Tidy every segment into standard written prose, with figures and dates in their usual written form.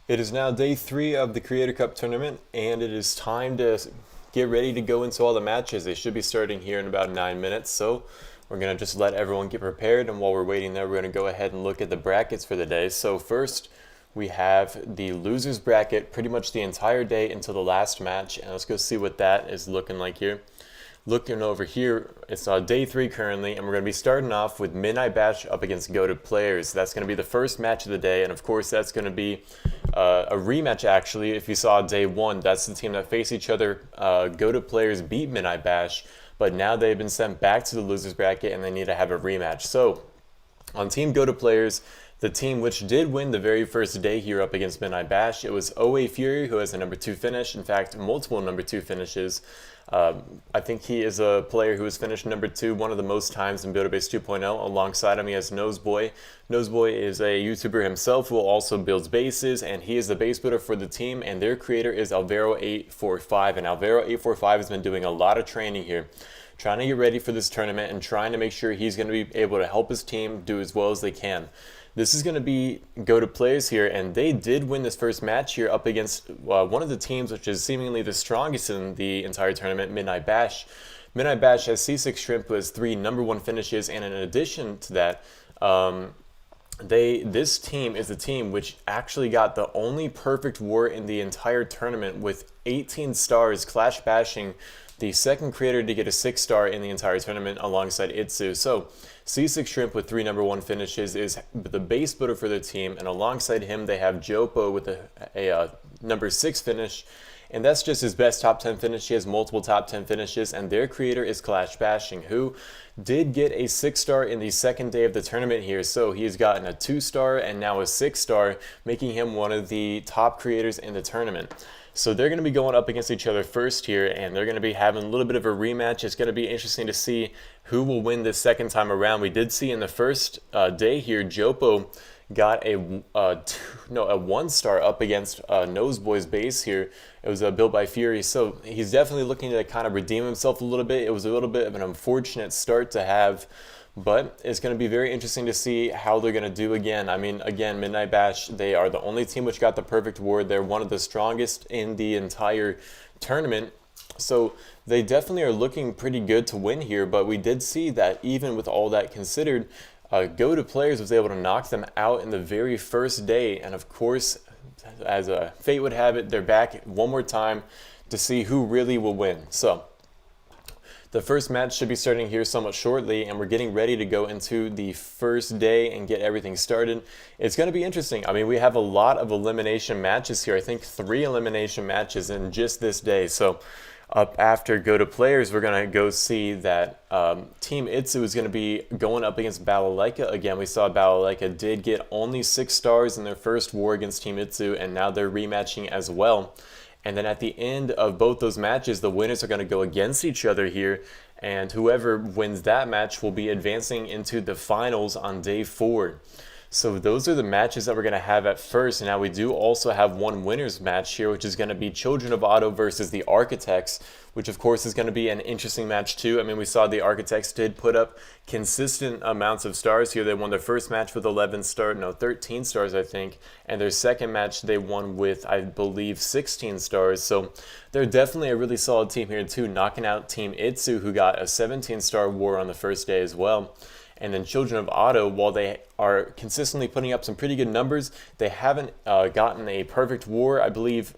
It is now day 3 of the Creator Cup tournament, and it is time to get ready to go into all the matches. They should be starting here in about 9 minutes, so we're going to just let everyone get prepared, and while we're waiting there, we're going to go ahead and look at the brackets for the day. So first, we have the losers bracket pretty much the entire day until the last match, and let's go see what that is looking like here. Looking over here, it's day 3 currently, and we're going to be starting off with Midnight Bash up against Goated Players. That's going to be the first match of the day, and of course that's going to be a rematch actually. If you saw day 1, that's the team that faced each other. Goated Players beat Midnight Bash, but now they've been sent back to the losers bracket and they need to have a rematch. So on Team Goated Players, the team which did win the very first day here up against Midnight Bash, it was OA Fury, who has a number 2 finish. In fact, multiple number 2 finishes. I think he is a player who has finished number 2 one of the most times in Build-A-Base 2.0. Alongside him, he has Noseboy. Noseboy is a YouTuber himself who also builds bases, and he is the base builder for the team, and their creator is Alvaro845. And Alvaro845 has been doing a lot of training here, trying to get ready for this tournament and trying to make sure he's going to be able to help his team do as well as they can. This is going to be Goated Players here, and they did win this first match here up against one of the teams which is seemingly the strongest in the entire tournament, Midnight Bash. Midnight Bash has C6 Shrimp, who has 3 number 1 finishes, and in addition to that, this team is the team which actually got the only perfect war in the entire tournament, with 18 stars, Clash bashing the second creator to get a 6-star in the entire tournament alongside Itsu. So C6 Shrimp with 3 number 1 finishes is the base builder for the team, and alongside him they have Jopo with a number 6 finish, and that's just his best top 10 finish. He has multiple top 10 finishes, and their creator is Clash Bashing, who did get a 6-star in the second day of the tournament here. So he's gotten a 2-star and now a 6-star, making him one of the top creators in the tournament. So they're going to be going up against each other first here, and they're going to be having a little bit of a rematch. It's going to be interesting to see who will win this second time around. We did see in the first day here, Jopo got a 1-star up against Noseboy's base here. It was built by Fury, so he's definitely looking to kind of redeem himself a little bit. It was a little bit of an unfortunate start to have, but it's going to be very interesting to see how they're going to do again. I mean, again, Midnight Bash, they are the only team which got the perfect ward. They're one of the strongest in the entire tournament. So they definitely are looking pretty good to win here, but we did see that even with all that considered, Goated Players was able to knock them out in the very first day. And of course, as fate would have it, they're back one more time to see who really will win. So the first match should be starting here somewhat shortly, and we're getting ready to go into the first day and get everything started. It's going to be interesting. I mean, we have a lot of elimination matches here. I think 3 elimination matches in just this day. So up after Goated Players, we're going to go see that Team Itsu is going to be going up against Balalaika. Again, we saw Balalaika did get only 6 stars in their first war against Team Itsu, and now they're rematching as well. And then at the end of both those matches, the winners are going to go against each other here, and whoever wins that match will be advancing into the finals on day 4. So those are the matches that we're going to have at first. And now we do also have one winners match here, which is going to be Children of Otto versus the Architects, which of course is going to be an interesting match too. I mean, we saw the Architects did put up consistent amounts of stars here. They won their first match with 13 stars, I think. And their second match they won with, I believe, 16 stars. So they're definitely a really solid team here too, knocking out Team Itsu, who got a 17-star war on the first day as well. And then Children of Otto, while they are consistently putting up some pretty good numbers, they haven't gotten a perfect war. I believe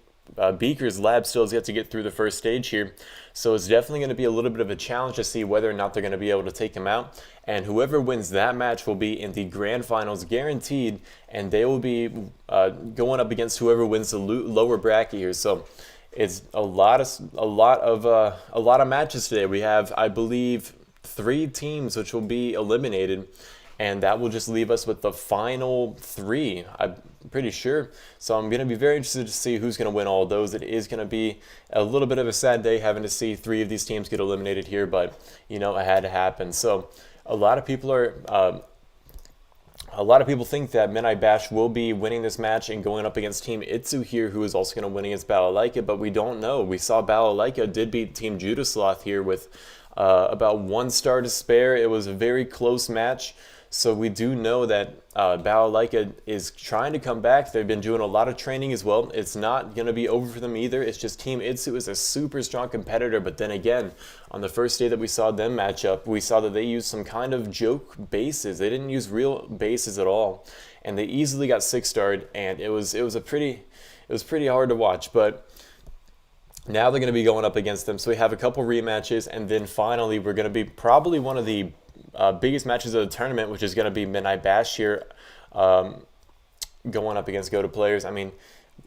Beaker's lab still has yet to get through the first stage here. So it's definitely going to be a little bit of a challenge to see whether or not they're going to be able to take him out. And whoever wins that match will be in the grand finals guaranteed, and they will be going up against whoever wins the lower bracket here. So it's a lot of matches today. We have, I believe, 3 teams which will be eliminated, and that will just leave us with the final 3, I'm pretty sure. So I'm going to be very interested to see who's going to win all of those. It is going to be a little bit of a sad day having to see 3 of these teams get eliminated here, but you know, it had to happen. So a lot of people think that Midnight Bash will be winning this match and going up against Team Itsu here, who is also going to win against Balalaika, but we don't know. We saw Balalaika did beat Team Judasloth here with about 1 star to spare. It was a very close match. So we do know that Balalaika is trying to come back. They've been doing a lot of training as well. It's not going to be over for them either. It's just Team Itsu is a super strong competitor. But then again, on the first day that we saw them match up, we saw that they used some kind of joke bases. They didn't use real bases at all. And they easily got 6-starred, and it was pretty hard to watch. But now they're going to be going up against them. So we have a couple rematches, and then finally we're going to be probably one of the biggest matches of the tournament, which is going to be Midnight Bash here, going up against Go To Players. I mean,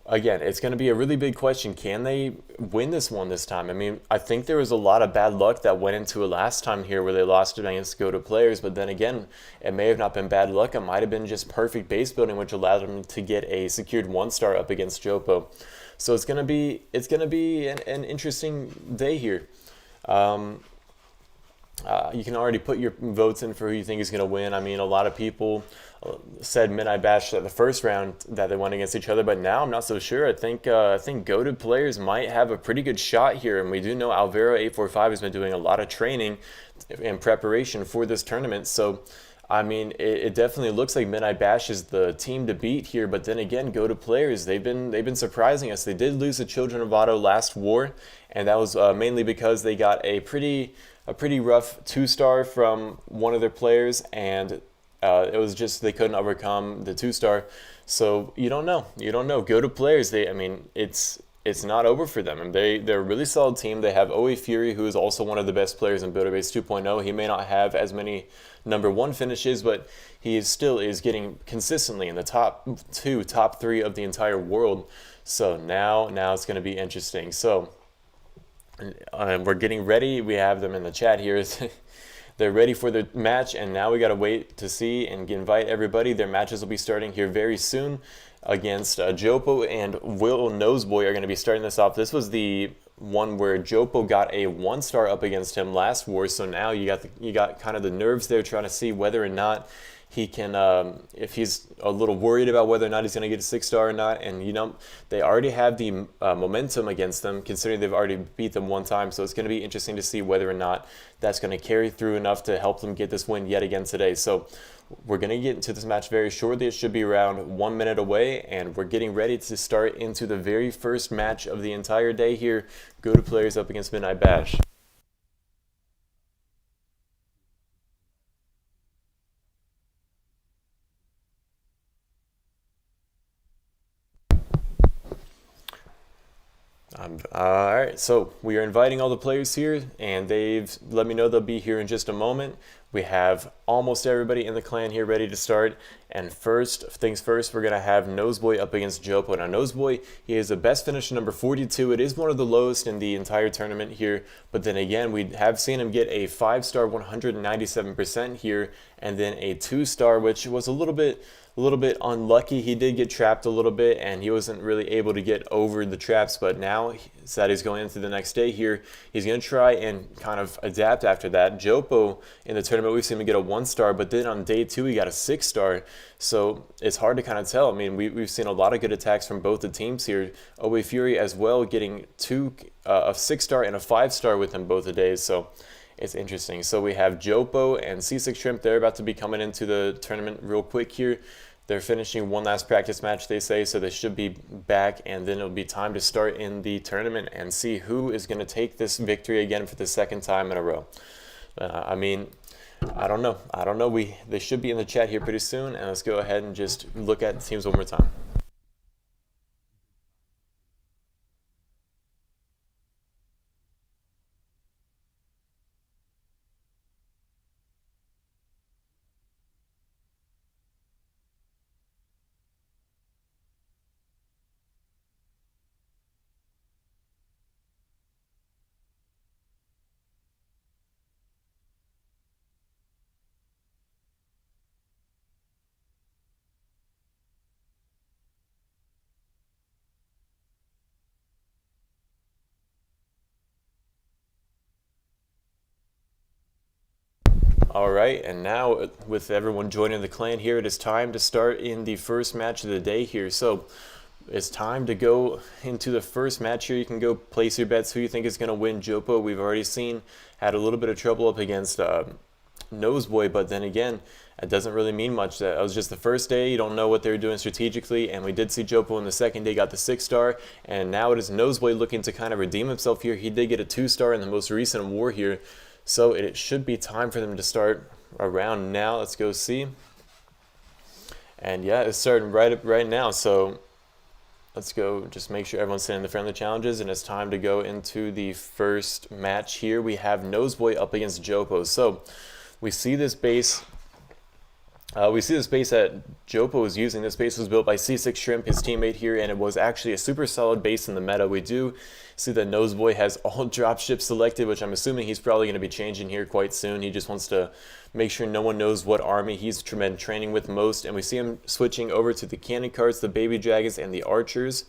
again, it's going to be a really big question. Can they win this one this time? I mean, I think there was a lot of bad luck that went into it last time here where they lost it against Go To Players, but then again, it may have not been bad luck. It might have been just perfect base building, which allowed them to get a secured 1-star up against Jopo. So it's gonna be an interesting day here. You can already put your votes in for who you think is going to win. I mean, a lot of people said Midnight Bash at the first round that they went against each other, but now I'm not so sure. I think Go To Players might have a pretty good shot here, and we do know Alvaro845 has been doing a lot of training in preparation for this tournament. So, I mean, it definitely looks like Midnight Bash is the team to beat here. But then again, Go To Players, they've been surprising us. They did lose the Children of Otto last war, and that was mainly because they got a pretty rough 2-star from one of their players, and it was just they couldn't overcome the 2-star. So you don't know. Go To Players, I mean, it's not over for them, and they're a really solid team. They have Oe Fury, who is also one of the best players in Builder Base 2.0. He may not have as many #1 finishes, but he still is getting consistently in the top 2, top 3 of the entire world. So now it's going to be interesting. So we're getting ready. We have them in the chat here. They're ready for their match, and now we got to wait to see and invite everybody. Their matches will be starting here very soon against Jopo and Will Noseboy are going to be starting this off. This was the one where Jopo got a 1-star up against him last war, so now you got kind of the nerves there trying to see whether or not he can, if he's a little worried about whether or not he's going to get a 6-star or not. And, you know, they already have the momentum against them, considering they've already beat them one time. So it's going to be interesting to see whether or not that's going to carry through enough to help them get this win yet again today. So we're going to get into this match very shortly. It should be around 1 minute away, and we're getting ready to start into the very first match of the entire day here. Go To Players up against Midnight Bash. All right, so we are inviting all the players here, and they've let me know they'll be here in just a moment. We have almost everybody in the clan here ready to start. And first things first, we're going to have Noseboy up against Jopo. Now, Noseboy, he is the best finisher, number 42. It is one of the lowest in the entire tournament here. But then again, we have seen him get a 5-star 197% here, and then a 2-star, which was a little bit unlucky. He did get trapped a little bit, and he wasn't really able to get over the traps. But now that he's going into the next day here, he's going to try and kind of adapt after that. Jopo in the tournament, we've seen him get a 1-star, but then on day 2 he got a 6-star. So it's hard to kind of tell. I mean, we've seen a lot of good attacks from both the teams here. Oe Fury as well, getting a 6-star and a 5-star within both the days. So it's interesting. So we have Jopo and Seasick Shrimp. They're about to be coming into the tournament real quick here. They're finishing one last practice match, they say, so they should be back, and then it'll be time to start in the tournament and see who is going to take this victory again for the second time in a row. I mean, I don't know. They should be in the chat here pretty soon, and let's go ahead and just look at the teams one more time. All right, and now with everyone joining the clan here, it is time to start in the first match of the day here. So it's time to go into the first match here. You can go place your bets who you think is going to win. Jopo, we've already seen, had a little bit of trouble up against Noseboy, but then again, it doesn't really mean much. That was just the first day. You don't know what they were doing strategically, and we did see Jopo in the second day got the 6-star, and now it is Noseboy looking to kind of redeem himself here. He did get a 2-star in the most recent war here, so it should be time for them to start around now. Let's go see. And yeah, it's starting right now, so let's go just make sure everyone's sitting in the friendly challenges, and it's time to go into the first match here. We have Noseboy up against Jopo. So we see this base. That Jopo is using. This base was built by C6 Shrimp, his teammate here, and it was actually a super solid base in the meta. We do see that Noseboy has all dropships selected, which I'm assuming he's probably going to be changing here quite soon. He just wants to make sure no one knows what army he's been training with most. And we see him switching over to the cannon carts, the baby dragons, and the archers.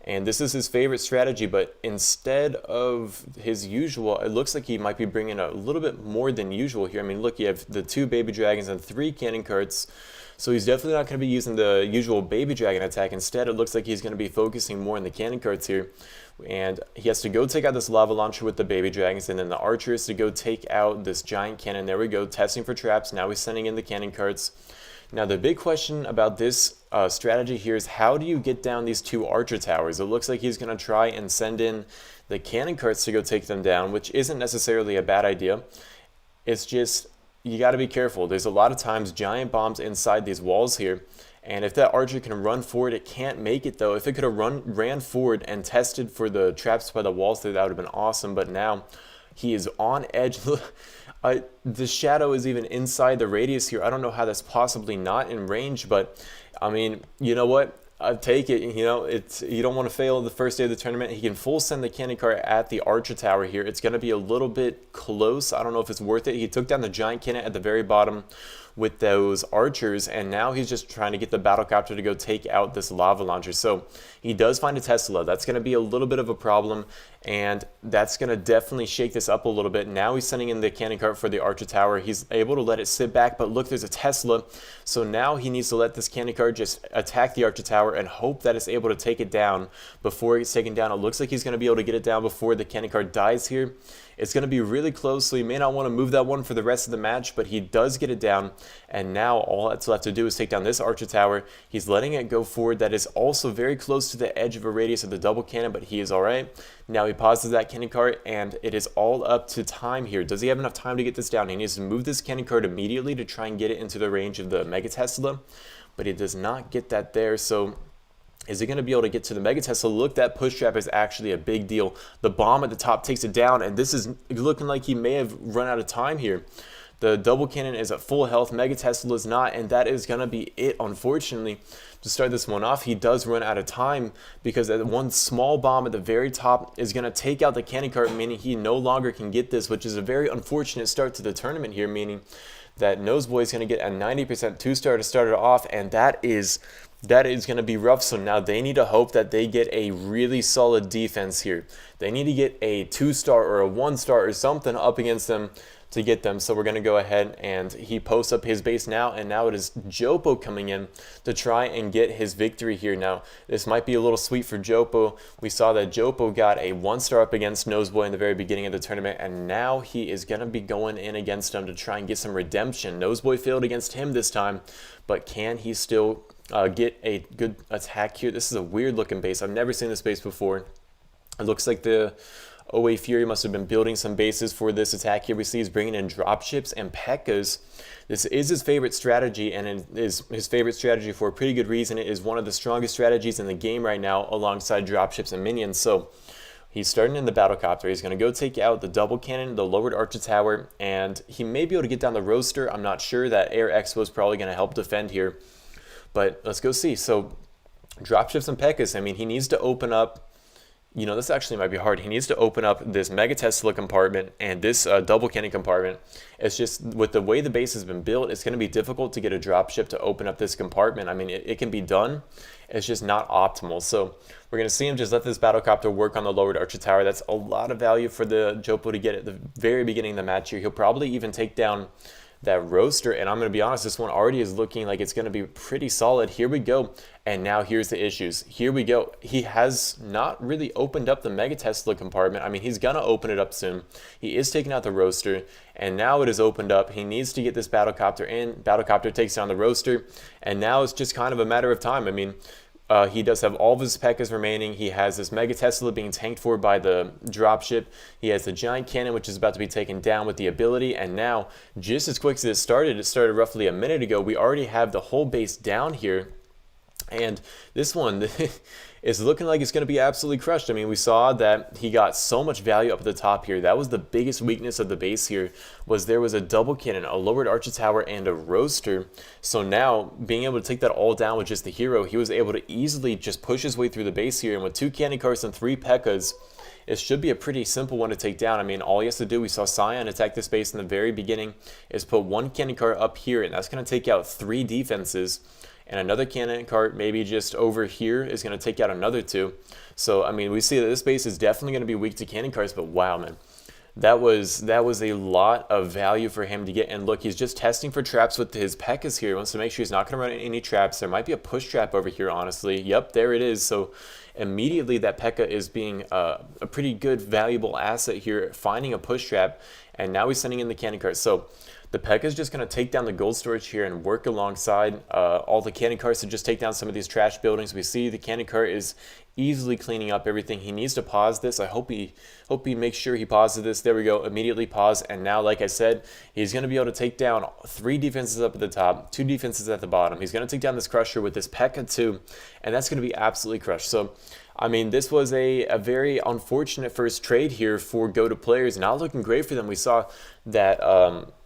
And this is his favorite strategy, but instead of his usual, it looks like he might be bringing a little bit more than usual here. I mean, look, you have the 2 baby dragons and 3 cannon carts, so he's definitely not going to be using the usual baby dragon attack. Instead, it looks like he's going to be focusing more on the cannon carts here. And he has to go take out this lava launcher with the baby dragons, and then the archers to go take out this giant cannon. There we go, testing for traps. Now he's sending in the cannon carts. Now the big question about this strategy here is, how do you get down these 2 archer towers? It looks like he's going to try and send in the cannon carts to go take them down, which isn't necessarily a bad idea. It's just, you got to be careful. There's a lot of times giant bombs inside these walls here, and if that archer can run forward, it can't make it though. If it could have ran forward and tested for the traps by the walls there, that would have been awesome, but now he is on edge. The shadow is even inside the radius here. I don't know how that's possibly not in range, but I mean, you know what? I'll take it. You know, you don't want to fail the first day of the tournament. He can full send the cannon cart at the archer tower here. It's going to be a little bit close. I don't know if it's worth it. He took down the giant cannon at the very bottom with those archers, and now he's just trying to get the battlecopter to go take out this lava launcher. So he does find a Tesla. That's going to be a little bit of a problem, and that's going to definitely shake this up a little bit. Now he's sending in the cannon cart for the archer tower. He's able to let it sit back, but look, there's a Tesla. So now he needs to let this cannon cart just attack the archer tower and hope that it's able to take it down before it's taken down. It looks like he's going to be able to get it down before the cannon cart dies here. It's going to be really close, so he may not want to move that one for the rest of the match, but he does get it down, and now all that's left to do is take down this archer tower. He's letting it go forward. That is also very close to the edge of a radius of the double cannon, but he is all right. Now he pauses that cannon cart, and it is all up to time here. Does he have enough time to get this down? He needs to move this cannon cart immediately to try and get it into the range of the Mega Tesla, but he does not get that there, so is he going to be able to get to the Mega Tesla? Look, that push trap is actually a big deal. The bomb at the top takes it down, and this is looking like he may have run out of time here. The double cannon is at full health. Mega Tesla is not, and that is going to be it, unfortunately. To start this one off, he does run out of time because that one small bomb at the very top is going to take out the cannon cart, meaning he no longer can get this, which is a very unfortunate start to the tournament here, meaning that Noseboy is going to get a 90% 2-star to start it off, and that is going to be rough. So now they need to hope that they get a really solid defense here. They need to get a 2-star or a 1-star or something up against them to get them. So we're going to go ahead, and he posts up his base now, and now it is Jopo coming in to try and get his victory here. Now this might be a little sweet for Jopo. We saw that Jopo got a 1-star up against Noseboy in the very beginning of the tournament, and now he is going to be going in against him to try and get some redemption. Noseboy failed against him this time, but can he still get a good attack here? This is a weird looking base. I've never seen this base before. It looks like the OA Fury must have been building some bases for this attack here. We see he's bringing in dropships and P.E.K.K.A.s. This is his favorite strategy, and it is his favorite strategy for a pretty good reason. It is one of the strongest strategies in the game right now alongside dropships and minions. So he's starting in the battlecopter. He's going to go take out the double cannon, the lowered archer tower, and he may be able to get down the roaster. I'm not sure. That air expo is probably going to help defend here, but let's go see. So dropships and P.E.K.K.A.s, I mean, he needs to open up, you know, this actually might be hard. He needs to open up this Mega Tesla compartment and this double cannon compartment. It's just, with the way the base has been built, it's going to be difficult to get a dropship to open up this compartment. I mean, it can be done. It's just not optimal. So we're going to see him just let this battlecopter work on the lowered archer tower. That's a lot of value for the Jopo to get at the very beginning of the match here. He'll probably even take down that roaster, and I'm going to be honest, this one already is looking like it's going to be pretty solid. Here we go. And now here's the issues. Here we go. He has not really opened up the Mega Tesla compartment. I mean, he's going to open it up soon. He is taking out the roaster, and now it is opened up. He needs to get this battlecopter in. Battlecopter takes down the roaster, and now it's just kind of a matter of time. I mean, he does have all of his P.E.K.K.A.s remaining. He has this Mega Tesla being tanked for by the dropship. He has the giant cannon, which is about to be taken down with the ability. And now, just as quick as it started roughly a minute ago, we already have the whole base down here. And this one is looking like it's going to be absolutely crushed. I mean, we saw that he got so much value up at the top here. That was the biggest weakness of the base here, was there was a double cannon, a lowered archer tower, and a roaster. So now, being able to take that all down with just the hero, he was able to easily just push his way through the base here. And with 2 cannon carts and 3 P.E.K.K.A.s, it should be a pretty simple one to take down. I mean, all he has to do, we saw Scion attack this base in the very beginning, is put 1 cannon cart up here, and that's going to take out 3 defenses. And another cannon cart maybe just over here is going to take out another 2. So, I mean, we see that this base is definitely going to be weak to cannon carts, but wow, man. That was a lot of value for him to get. And look, he's just testing for traps with his P.E.K.K.A.s here. He wants to make sure he's not going to run any traps. There might be a push trap over here, honestly. Yep, there it is. So immediately that P.E.K.K.A. is being a pretty good, valuable asset here, finding a push trap. And now he's sending in the cannon cart. So the P.E.K.K.A. is just going to take down the gold storage here and work alongside all the cannon carts to just take down some of these trash buildings. We see the cannon cart is easily cleaning up everything. He needs to pause this. I hope he makes sure he pauses this. There we go. Immediately pause. And now, like I said, he's going to be able to take down 3 defenses up at the top, 2 defenses at the bottom. He's going to take down this crusher with this P.E.K.K.A. too, and that's going to be absolutely crushed. So, I mean, this was a very unfortunate first trade here for Go to players. Not looking great for them. We saw that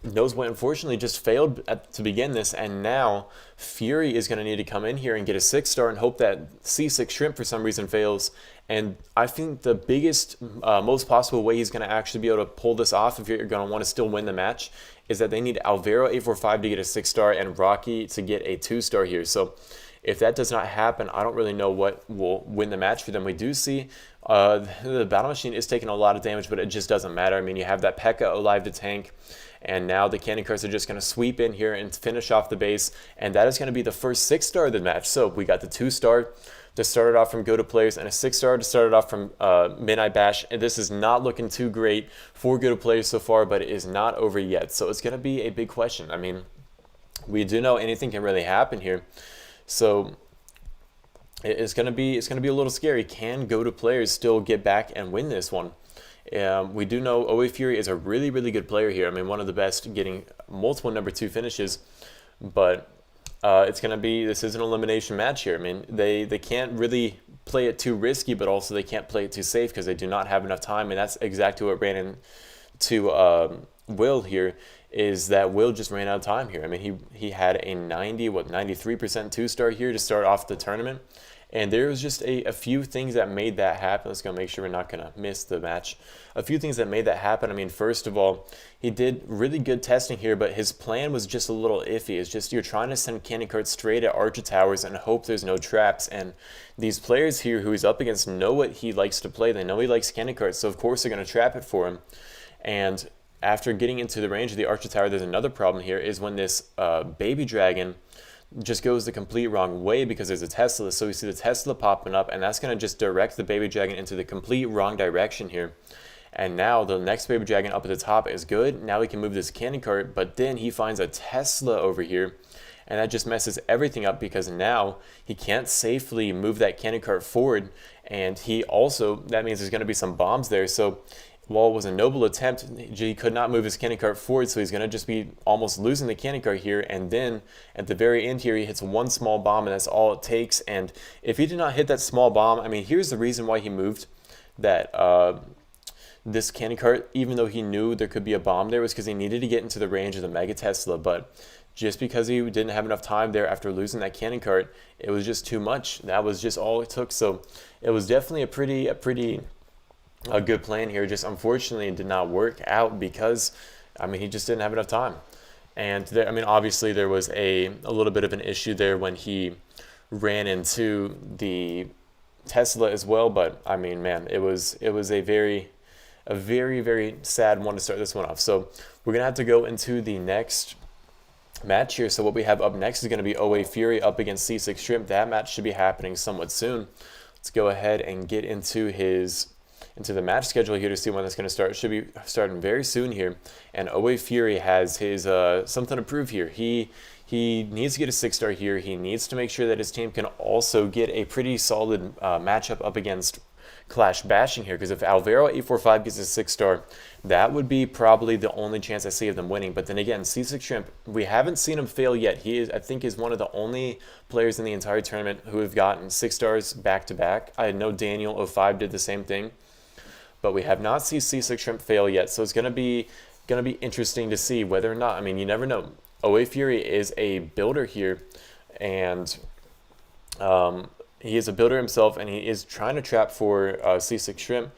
Noseway unfortunately just failed to begin this, and now Fury is going to need to come in here and get a 6-star and hope that C6 Shrimp for some reason fails. And I think the biggest, most possible way he's going to actually be able to pull this off, if you're going to want to still win the match, is that they need Alvaro 845 to get a 6-star and Rocky to get a 2-star here. So if that does not happen, I don't really know what will win the match for them. We do see the Battle Machine is taking a lot of damage, but it just doesn't matter. I mean, you have that P.E.K.K.A. alive to tank, and now the cannon carts are just going to sweep in here and finish off the base, and that is going to be the first 6-star of the match. So we got the 2-star to start it off from Go to players and a 6-star to start it off from Midnight Bash. And this is not looking too great for Go to players so far, but it is not over yet. So it's going to be a big question. I mean, we do know anything can really happen here. So it's gonna be a little scary. Can Go to players still get back and win this one? We do know OA Fury is a really good player here. I mean, one of the best, getting multiple number 2 finishes. But this is an elimination match here. I mean, they can't really play it too risky, but also they can't play it too safe because they do not have enough time. And that's exactly what ran into Will here. Is that Will just ran out of time here. I mean, he had a 93% 2-star here to start off the tournament. And there was just a few things that made that happen. Let's go make sure we're not going to miss the match. A few things that made that happen. I mean, first of all, he did really good testing here, but his plan was just a little iffy. It's just you're trying to send cannon carts straight at archer towers and hope there's no traps. And these players here who he's up against know what he likes to play. They know he likes cannon carts, so of course they're going to trap it for him. And after getting into the range of the archer tower, there's another problem here, is when this baby dragon just goes the complete wrong way because there's a Tesla. So we see the Tesla popping up, and that's going to just direct the baby dragon into the complete wrong direction here. And now the next baby dragon up at the top is good. Now we can move this cannon cart, but then he finds a Tesla over here, and that just messes everything up because now he can't safely move that cannon cart forward, and that means there's going to be some bombs there. So while it was a noble attempt, he could not move his cannon cart forward, so he's going to just be almost losing the cannon cart here. And then at the very end here, he hits one small bomb, and that's all it takes. And if he did not hit that small bomb, I mean, here's the reason why he moved that this cannon cart, even though he knew there could be a bomb there, was because he needed to get into the range of the Mega Tesla. But just because he didn't have enough time there after losing that cannon cart, it was just too much. That was just all it took. So it was definitely a good plan here. Just unfortunately it did not work out because, I mean, he just didn't have enough time. And I mean, obviously there was a little bit of an issue there when he ran into the Tesla as well. But I mean, man, it was a very sad one to start this one off. So we're gonna have to go into the next match here. So what we have up next is going to be OA Fury up against C6 Shrimp. That match should be happening somewhat soon. Let's go ahead and get into the match schedule here to see when that's going to start. It should be starting very soon here. And OA Fury has his something to prove here. He needs to get a 6-star here. He needs to make sure that his team can also get a pretty solid matchup up against Clash Bashing here, because if Alvaro 845 gets a 6-star, that would be probably the only chance I see of them winning. But then again, C6 Shrimp, we haven't seen him fail yet. He is, I think, is one of the only players in the entire tournament who have gotten 6-stars back to back. I know Daniel 05 did the same thing, but we have not seen C6 Shrimp fail yet. So it's gonna be interesting to see whether or not. I mean, you never know. OA Fury is a builder here, and he is a builder himself, and he is trying to trap for C6 Shrimp.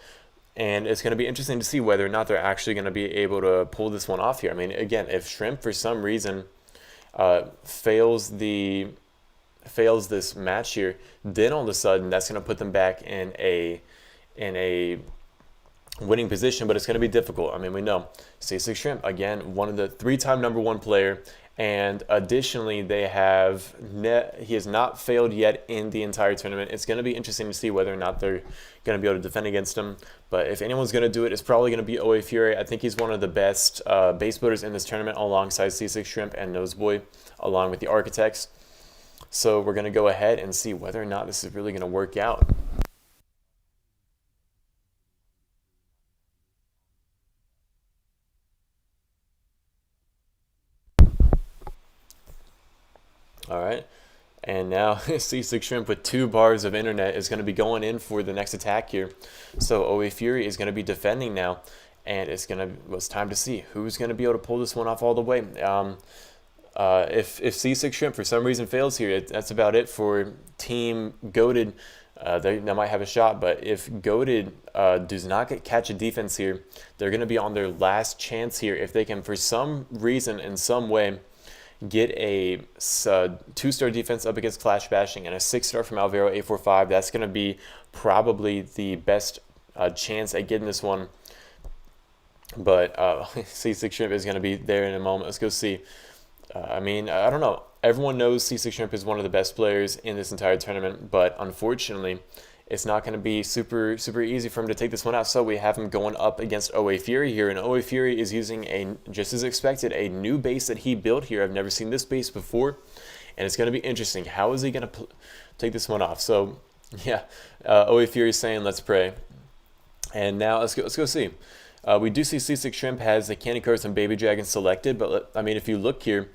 And it's going to be interesting to see whether or not they're actually going to be able to pull this one off here. I mean, again, if Shrimp for some reason fails this match here, then all of a sudden that's going to put them back in a winning position, but it's going to be difficult. I mean, we know C6 Shrimp, again, one of the 3-time #1 player, and additionally he has not failed yet in the entire tournament. It's going to be interesting to see whether or not they're going to be able to defend against him. But if anyone's going to do it, it's probably going to be OA Fury. I think he's one of the best base builders in this tournament, alongside C6 Shrimp and Noseboy, along with the Architects. So we're going to go ahead and see whether or not this is really going to work out. All right, and now C6 Shrimp with 2 bars of internet is going to be going in for the next attack here. So OA Fury is going to be defending now, and it's time to see who's going to be able to pull this one off all the way. If C6 Shrimp for some reason fails here, that's about it for Team Goated. They might have a shot, but if Goated does not catch a defense here, they're going to be on their last chance here. If they can, for some reason, in some way, get a 2-star defense up against Clash Bashing and a 6-star from Alvaro 845, that's going to be probably the best chance at getting this one. But C6 Shrimp is going to be there in a moment. Let's go see. I mean, I don't know. Everyone knows C6 Shrimp is one of the best players in this entire tournament, but unfortunately, it's not going to be super easy for him to take this one out. So we have him going up against OA Fury here, and OA Fury is using just as expected, a new base that he built here. I've never seen this base before, and it's going to be interesting. How is he going to take this one off? So yeah, OA Fury is saying, let's pray. And now let's go see. We do see C6 Shrimp has the Candy Carts and Baby Dragon selected, but I mean, if you look here,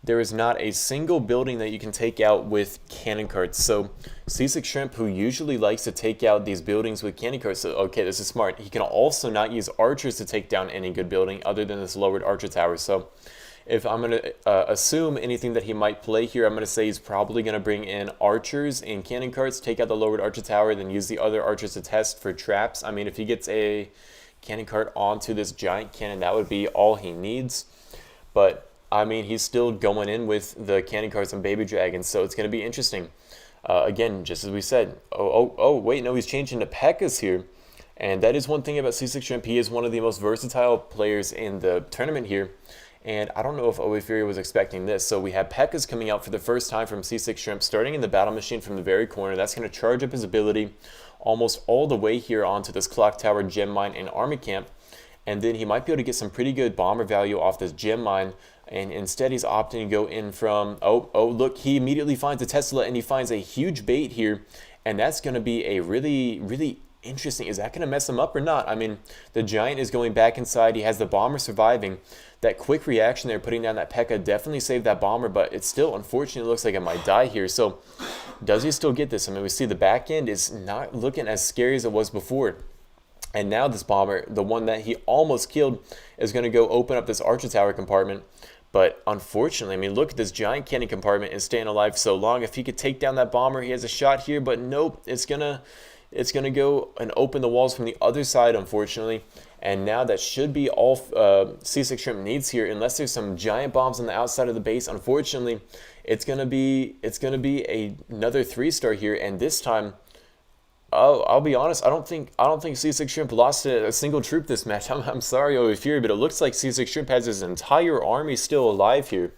there is not a single building that you can take out with cannon carts. So C6 Shrimp, who usually likes to take out these buildings with cannon carts, so okay, this is smart. He can also not use archers to take down any good building other than this lowered archer tower. So if I'm going to assume anything that he might play here, I'm going to say he's probably going to bring in archers and cannon carts, take out the lowered archer tower, then use the other archers to test for traps. I mean, if he gets a cannon cart onto this giant cannon, that would be all he needs. But I mean, he's still going in with the candy carts and baby dragons, so it's going to be interesting. Again, just as we said, wait, no, he's changing to P.E.K.K.A.s here. And that is one thing about C6 Shrimp. He is one of the most versatile players in the tournament here. And I don't know if OA Fury was expecting this. So we have P.E.K.K.A.s coming out for the first time from C6 Shrimp, starting in the battle machine from the very corner. That's going to charge up his ability almost all the way here onto this clock tower, gem mine, and army camp. And then he might be able to get some pretty good bomber value off this gem mine. And instead he's opting to go in from, look, he immediately finds a Tesla, and he finds a huge bait here. And that's going to be a really interesting. Is that going to mess him up or not? I mean, the giant is going back inside. He has the bomber surviving. That quick reaction there, putting down that P.E.K.K.A. definitely saved that bomber, but it still, unfortunately, looks like it might die here. So does he still get this? I mean, we see the back end is not looking as scary as it was before. And now this bomber, the one that he almost killed, is going to go open up this archer tower compartment. But unfortunately, I mean, look, this giant cannon compartment is staying alive so long. If he could take down that bomber, he has a shot here. But nope, it's gonna go and open the walls from the other side, unfortunately. And now that should be all C6 Shrimp needs here, unless there's some giant bombs on the outside of the base. Unfortunately, it's gonna be another 3-star here, and this time, I'll be honest, I don't think C6 Shrimp lost a single troop this match. I'm sorry, OA Fury, but it looks like C6 Shrimp has his entire army still alive here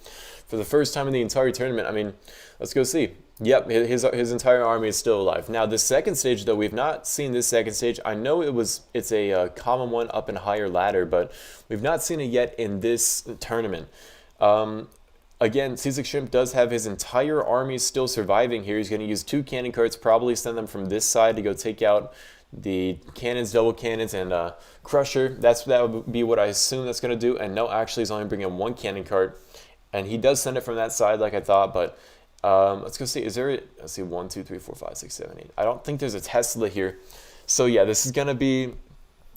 for the first time in the entire tournament. I mean, let's go see. Yep, his entire army is still alive. Now, the second stage, though, we've not seen this second stage. I know it's a common one up and higher ladder, but we've not seen it yet in this tournament. Again, Seasick Shrimp does have his entire army still surviving here. He's going to use 2 cannon carts, probably send them from this side to go take out the cannons, double cannons, and Crusher. That would be what I assume that's going to do. And no, actually, he's only bringing 1 cannon cart. And he does send it from that side like I thought, but let's go see. Is there let's see, 1, 2, 3, 4, 5, 6, 7, 8. I don't think there's a Tesla here. So yeah, this is gonna be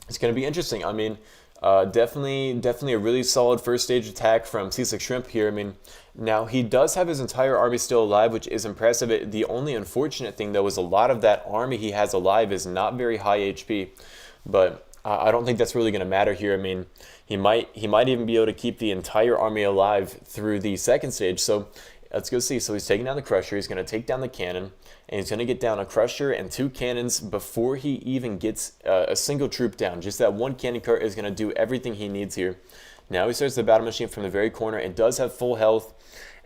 interesting. I mean, definitely a really solid first stage attack from Seasick Shrimp here. I mean, now he does have his entire army still alive, which is impressive. The only unfortunate thing though is a lot of that army he has alive is not very high HP, but I don't think that's really going to matter here. I mean, he might even be able to keep the entire army alive through the second stage. So let's go see. So he's taking down the Crusher. He's going to take down the cannon, and he's going to get down a Crusher and 2 cannons before he even gets a single troop down. Just that 1 cannon cart is going to do everything he needs here. Now he starts the battle machine from the very corner. It does have full health,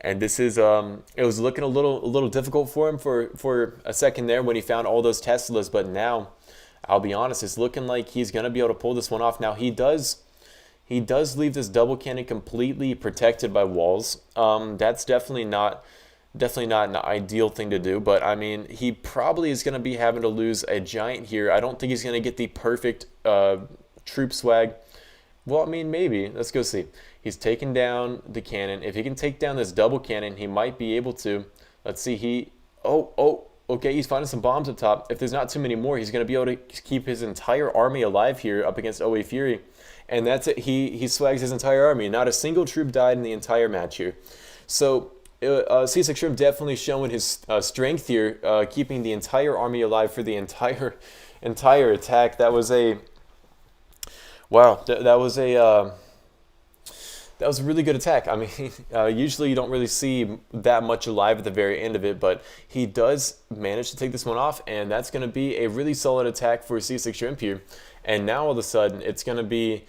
and this is it was looking a little difficult for him for a second there when he found all those Teslas, but now I'll be honest, it's looking like he's going to be able to pull this one off. Now he does leave this double cannon completely protected by walls. That's definitely not an ideal thing to do, but I mean, he probably is going to be having to lose a giant here. I don't think he's going to get the perfect troop swag. Well, I mean, maybe. Let's go see. He's taking down the cannon. If he can take down this double cannon, he might be able to. Let's see. Okay, he's finding some bombs up top. If there's not too many more, he's going to be able to keep his entire army alive here up against OA Fury. And that's it. He swags his entire army. Not a single troop died in the entire match here. So Seasick Shrimp definitely showing his strength here, keeping the entire army alive for the entire attack. That was a wow. That was a really good attack. I mean, usually you don't really see that much alive at the very end of it, but he does manage to take this one off, and that's going to be a really solid attack for Seasick Shrimp here. And now all of a sudden, it's going to be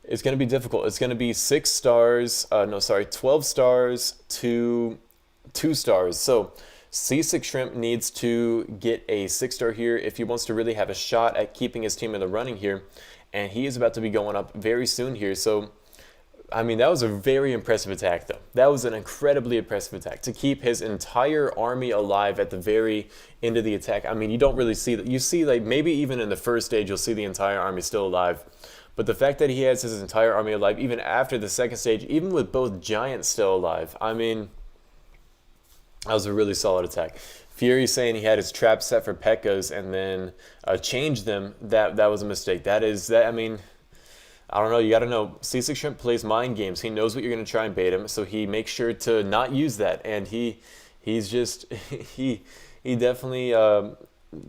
difficult. It's going to be 12 stars to 2 stars. So Seasick Shrimp needs to get a 6-star here if he wants to really have a shot at keeping his team in the running here, and he is about to be going up very soon here. So I mean, that was a very impressive attack, though. That was an incredibly impressive attack to keep his entire army alive at the very end of the attack. I mean, you don't really see that. You see, like, maybe even in the first stage, you'll see the entire army still alive. But the fact that he has his entire army alive, even after the second stage, even with both giants still alive, I mean, that was a really solid attack. Fury saying he had his trap set for P.E.K.K.A.s and then changed them. That was a mistake. I mean, I don't know. You got to know. Seasick Shrimp plays mind games. He knows what you're going to try and bait him, so he makes sure to not use that. And he's just he definitely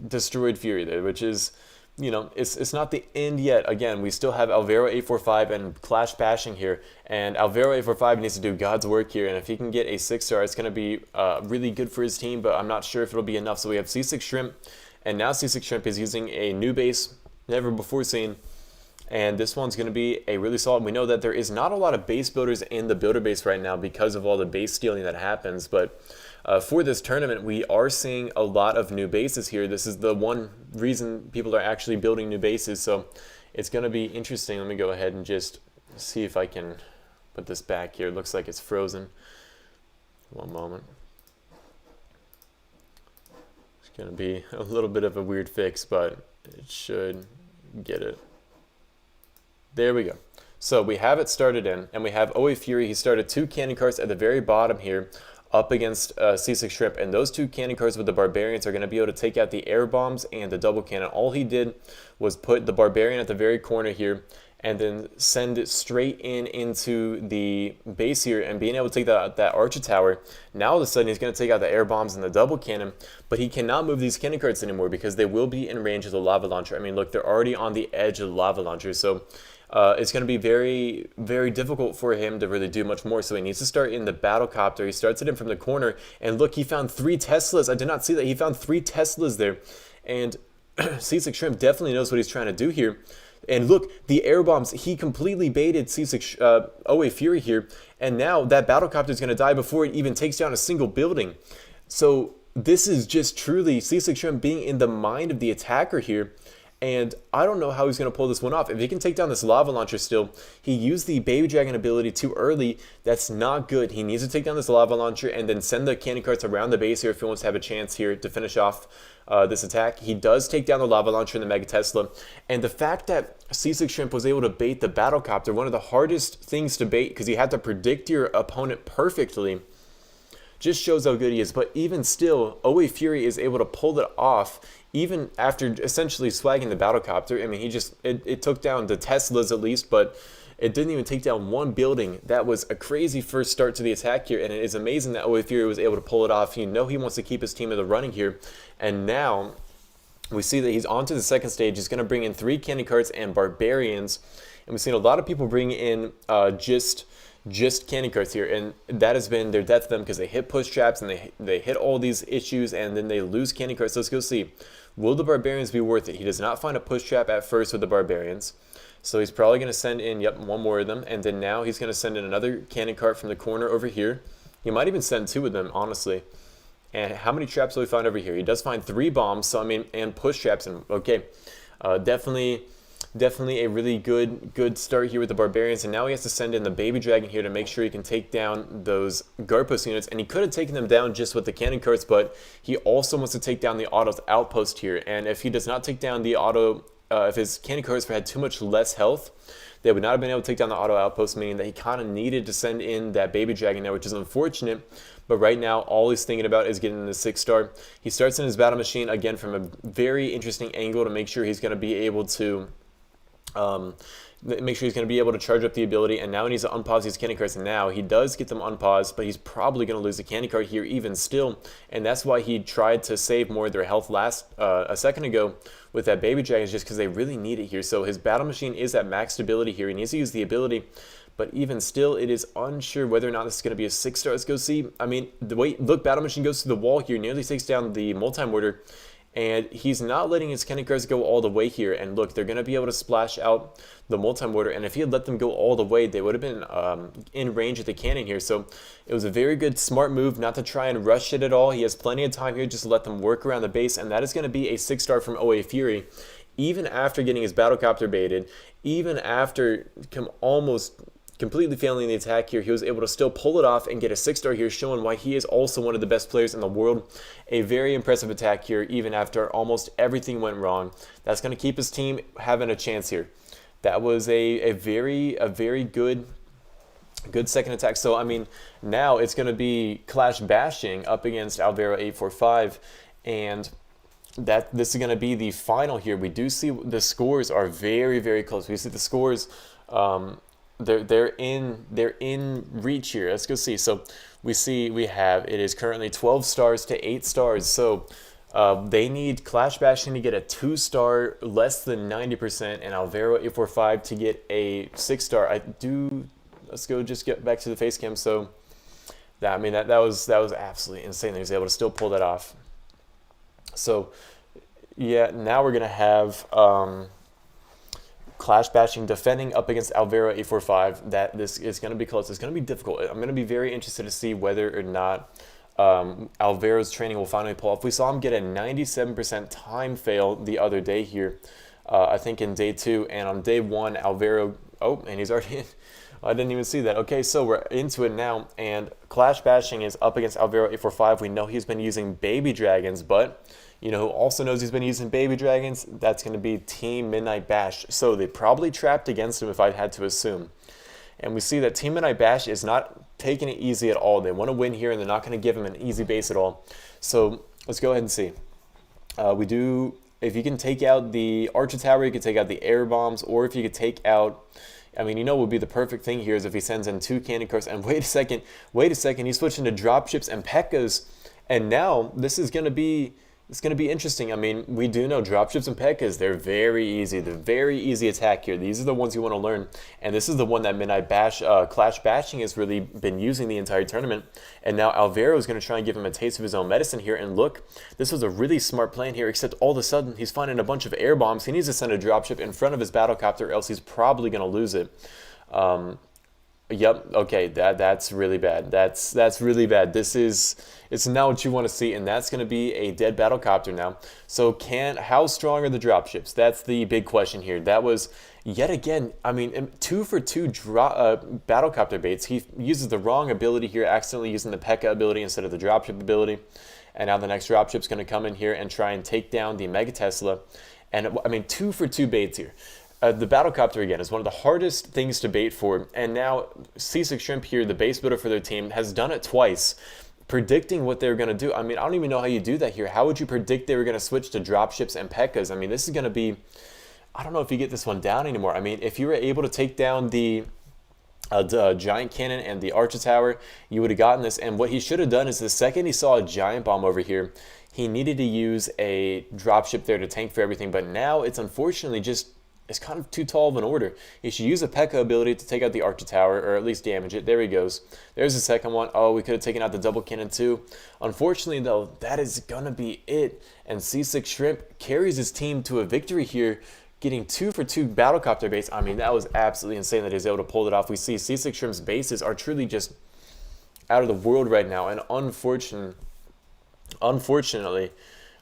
destroyed Fury there, which is, you know, it's not the end yet. Again, we still have Alvaro 845 and Clash bashing here, and Alvaro 845 needs to do God's work here. And if he can get a 6-star, it's going to be really good for his team. But I'm not sure if it'll be enough. So we have Seasick Shrimp, and now Seasick Shrimp is using a new base, never before seen. And this one's going to be a really solid. We know that there is not a lot of base builders in the builder base right now because of all the base stealing that happens. But for this tournament, we are seeing a lot of new bases here. This is the one reason people are actually building new bases. So it's going to be interesting. Let me go ahead and just see if I can put this back here. It looks like it's frozen. One moment. It's going to be a little bit of a weird fix, but it should get it. There we go. So we have it started in, and we have OA Fury. He started 2 cannon carts at the very bottom here up against Seasick Shrimp, and those 2 cannon carts with the Barbarians are going to be able to take out the air bombs and the double cannon. All he did was put the Barbarian at the very corner here and then send it straight into the base here, and being able to take that Archer Tower. Now all of a sudden he's going to take out the air bombs and the double cannon, but he cannot move these cannon carts anymore because they will be in range of the lava launcher. I mean, look, they're already on the edge of the lava launcher, so it's going to be very, very difficult for him to really do much more. So he needs to start in the battlecopter. He starts it in from the corner, and look, he found 3 Teslas. I did not see that. He found 3 Teslas there, and Seasick Shrimp definitely knows what he's trying to do here. And look, the air bombs, he completely baited C6 OA Fury here, and now that battlecopter is going to die before it even takes down a single building. So this is just truly C6 Shrimp being in the mind of the attacker here. And I don't know how he's going to pull this one off. If he can take down this lava launcher still, he used the baby dragon ability too early. That's not good. He needs to take down this lava launcher and then send the cannon carts around the base here if he wants to have a chance here to finish off this attack. He does take down the lava launcher and the Mega Tesla. And the fact that C6 Shrimp was able to bait the battlecopter, one of the hardest things to bait because you have to predict your opponent perfectly, just shows how good he is. But even still, OA Fury is able to pull it off even after essentially swagging the battlecopter. I mean, it took down the Teslas at least, but it didn't even take down one building. That was a crazy first start to the attack here, and it is amazing that OA Fury was able to pull it off. You know he wants to keep his team in the running here, and now we see that he's on to the second stage. He's going to bring in 3 cannon carts and barbarians, and we've seen a lot of people bring in just cannon carts here, and that has been their death to them because they hit push traps and they hit all these issues and then they lose cannon carts. So let's go see. Will the barbarians be worth it? He does not find a push trap at first with the barbarians, so he's probably going to send in one more of them, and then now he's going to send in another cannon cart from the corner over here. He might even send 2 of them, honestly. And how many traps will he find over here? He does find 3 bombs, so I mean, and push traps, and okay, definitely a really good start here with the barbarians. And now he has to send in the baby dragon here to make sure he can take down those Garpos units, and he could have taken them down just with the cannon carts, but he also wants to take down the auto's outpost here. And if he does not take down the auto, if his cannon carts had too much less health, they would not have been able to take down the auto outpost, meaning that he kind of needed to send in that baby dragon now, which is unfortunate. But right now, all he's thinking about is getting the 6-star. He starts in his battle machine again from a very interesting angle to make sure he's going to be able to charge up the ability, and now he needs to unpause these cannon carts. And now he does get them unpaused, but he's probably going to lose the cannon cart here even still, and that's why he tried to save more of their health a second ago with that baby dragon, is just because they really need it here. So his battle machine is at max stability here. He needs to use the ability, but even still, it is unsure whether or not this is going to be a 6-star. Let's go see. I mean, look, battle machine goes to the wall here, nearly takes down the multi-mortar. And he's not letting his cannon carts go all the way here. And look, they're going to be able to splash out the multi-mortar. And if he had let them go all the way, they would have been in range of the cannon here. So it was a very good, smart move not to try and rush it at all. He has plenty of time here just to let them work around the base. And that is going to be a 6-star from OA Fury. Even after getting his battlecopter baited, even after almost completely failing the attack here, he was able to still pull it off and get a 6-star here, showing why he is also one of the best players in the world. A very impressive attack here, even after almost everything went wrong. That's going to keep his team having a chance here. That was a very good second attack. So I mean, now it's going to be Clash Bashing up against Alvaro 845, and this is going to be the final here. We do see the scores are very close. We see the scores. They're in reach here. Let's go see. So we have it is currently 12 stars to 8 stars. So they need Clash Bashing to get a 2-star, less than 90%, and Alvaro 845 to get a 6-star. Let's go just get back to the face cam. So that was absolutely insane that he was able to still pull that off. So yeah, now we're gonna have Clash Bashing defending up against Alvaro 845. That this is going to be close. It's going to be difficult. I'm going to be very interested to see whether or not Alvaro's training will finally pull off. We saw him get a 97% time fail the other day here, I think in day 2, and on day 1, Alvaro, and he's already in. I didn't even see that. Okay, so we're into it now, and Clash Bashing is up against Alvaro 845. We know he's been using baby dragons, but you know who also knows he's been using baby dragons? That's going to be Team Midnight Bash. So they probably trapped against him if I had to assume. And we see that Team Midnight Bash is not taking it easy at all. They want to win here, and they're not going to give him an easy base at all. So let's go ahead and see. If you can take out the Archer Tower, you can take out the air bombs, or if you could take out, I mean, what would be the perfect thing here is if he sends in 2 cannon carts. And wait a second, he's switching to dropships and P.E.K.K.A.s. And now this is going to be It's going to be interesting. I mean, we do know dropships and P.E.K.K.A.s, they're very easy. They're very easy attack here. These are the ones you want to learn. And this is the one that Midnight Bash, Clash Bashing has really been using the entire tournament. And now Alvaro is going to try and give him a taste of his own medicine here. And look, this was a really smart plan here, except all of a sudden he's finding a bunch of air bombs. He needs to send a dropship in front of his battlecopter or else he's probably going to lose it. Yep. Okay. That's really bad. That's really bad. It's not what you want to see, and that's going to be a dead battlecopter now. So how strong are the dropships? That's the big question here. That was yet again. I mean, 2 for 2 battlecopter baits. He uses the wrong ability here, accidentally using the P.E.K.K.A. ability instead of the dropship ability, and now the next dropship's going to come in here and try and take down the Mega Tesla. And I mean, 2 for 2 baits here. The battlecopter, again, is one of the hardest things to bait for, and now C6 Shrimp here, the base builder for their team, has done it twice, predicting what they're going to do. I mean, I don't even know how you do that here. How would you predict they were going to switch to dropships and P.E.K.K.A.s? I mean, this is going to be, I don't know if you get this one down anymore. I mean, if you were able to take down the giant cannon and the archer tower, you would have gotten this. And what he should have done is the second he saw a giant bomb over here, he needed to use a dropship there to tank for everything. But now it's unfortunately just, it's kind of too tall of an order. He should use a P.E.K.K.A. ability to take out the archer tower, or at least damage it. There he goes. There's the second one. Oh, we could have taken out the double cannon too. Unfortunately, though, that is going to be it. And C6 Shrimp carries his team to a victory here, getting 2 for 2 battlecopter baits. I mean, that was absolutely insane that he's able to pull it off. We see C6 Shrimp's bases are truly just out of the world right now. And unfortunately,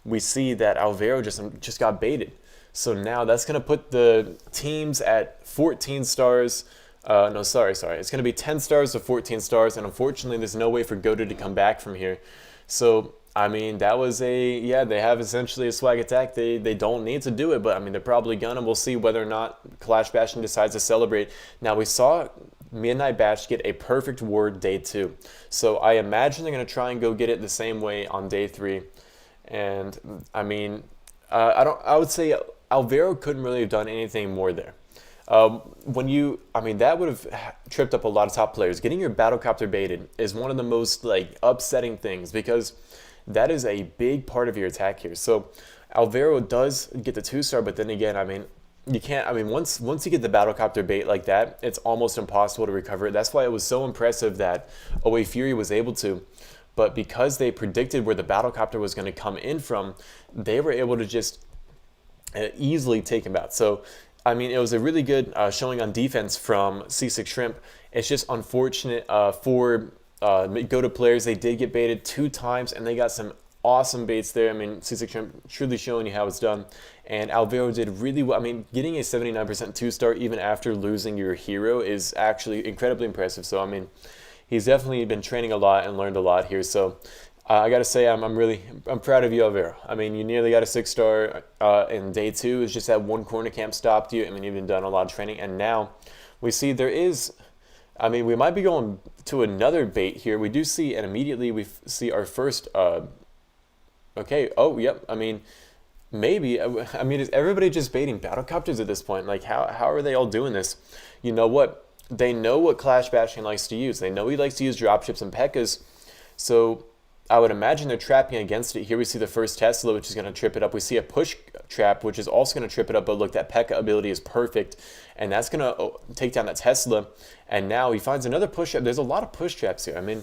we see that Alvaro just got baited. So now that's going to put the teams at 14 stars. No, sorry. It's going to be 10 stars to 14 stars. And unfortunately, there's no way for Goated to come back from here. So, I mean, that was yeah, they have essentially a swag attack. They don't need to do it, but I mean, they're probably gonna. We'll see whether or not Clash Bashing decides to celebrate. Now, we saw Midnight Bash get a perfect ward day 2. So I imagine they're going to try and go get it the same way on day 3. And, I mean, I would say Alvaro couldn't really have done anything more there. I mean, that would have tripped up a lot of top players. Getting your battlecopter baited is one of the most upsetting things, because that is a big part of your attack here. So Alvaro does get the 2-star, but then again, I mean, you can't. I mean, once you get the battlecopter bait like that, it's almost impossible to recover it. That's why it was so impressive that OA Fury was able to. But because they predicted where the battlecopter was going to come in from, they were able to just easily take him out. So, I mean, it was a really good showing on defense from C6 Shrimp. It's just unfortunate for go-to players. They did get baited 2 times, and they got some awesome baits there. I mean, C6 Shrimp truly showing you how it's done. And Alvaro did really well. I mean, getting a 79% 2-star even after losing your hero is actually incredibly impressive. So, I mean, he's definitely been training a lot and learned a lot here. So, I gotta say, I'm proud of you, Alvaro. I mean, you nearly got a 6-star in day 2. It's just that one corner camp stopped you. I mean, you've been done a lot of training, and now we see there is. I mean, we might be going to another bait here. We do see, and immediately we see our first. Okay. Oh, yep. I mean, maybe. I mean, is everybody just baiting battlecopters at this point? Like, how are they all doing this? You know what? They know what Clash Bashing likes to use. They know he likes to use dropships and P.E.K.K.A.s. So I would imagine they're trapping against it. Here we see the first Tesla, which is going to trip it up. We see a push trap, which is also going to trip it up. But look, that P.E.K.K.A. ability is perfect. And that's going to take down that Tesla. And now he finds another push trap. There's a lot of push traps here. I mean,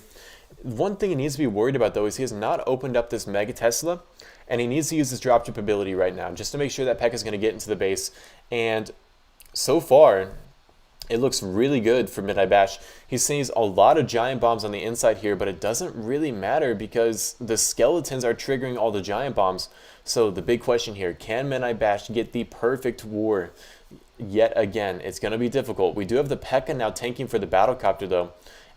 one thing he needs to be worried about, though, is he has not opened up this Mega Tesla. And he needs to use his dropship ability right now, just to make sure that P.E.K.K.A. is going to get into the base. And so far, it looks really good for Midnight Bash. He sees a lot of giant bombs on the inside here, but it doesn't really matter because the skeletons are triggering all the giant bombs. So the big question here, can Midnight Bash get the perfect war yet again? It's going to be difficult. We do have the P.E.K.K.A. now tanking for the battlecopter, though.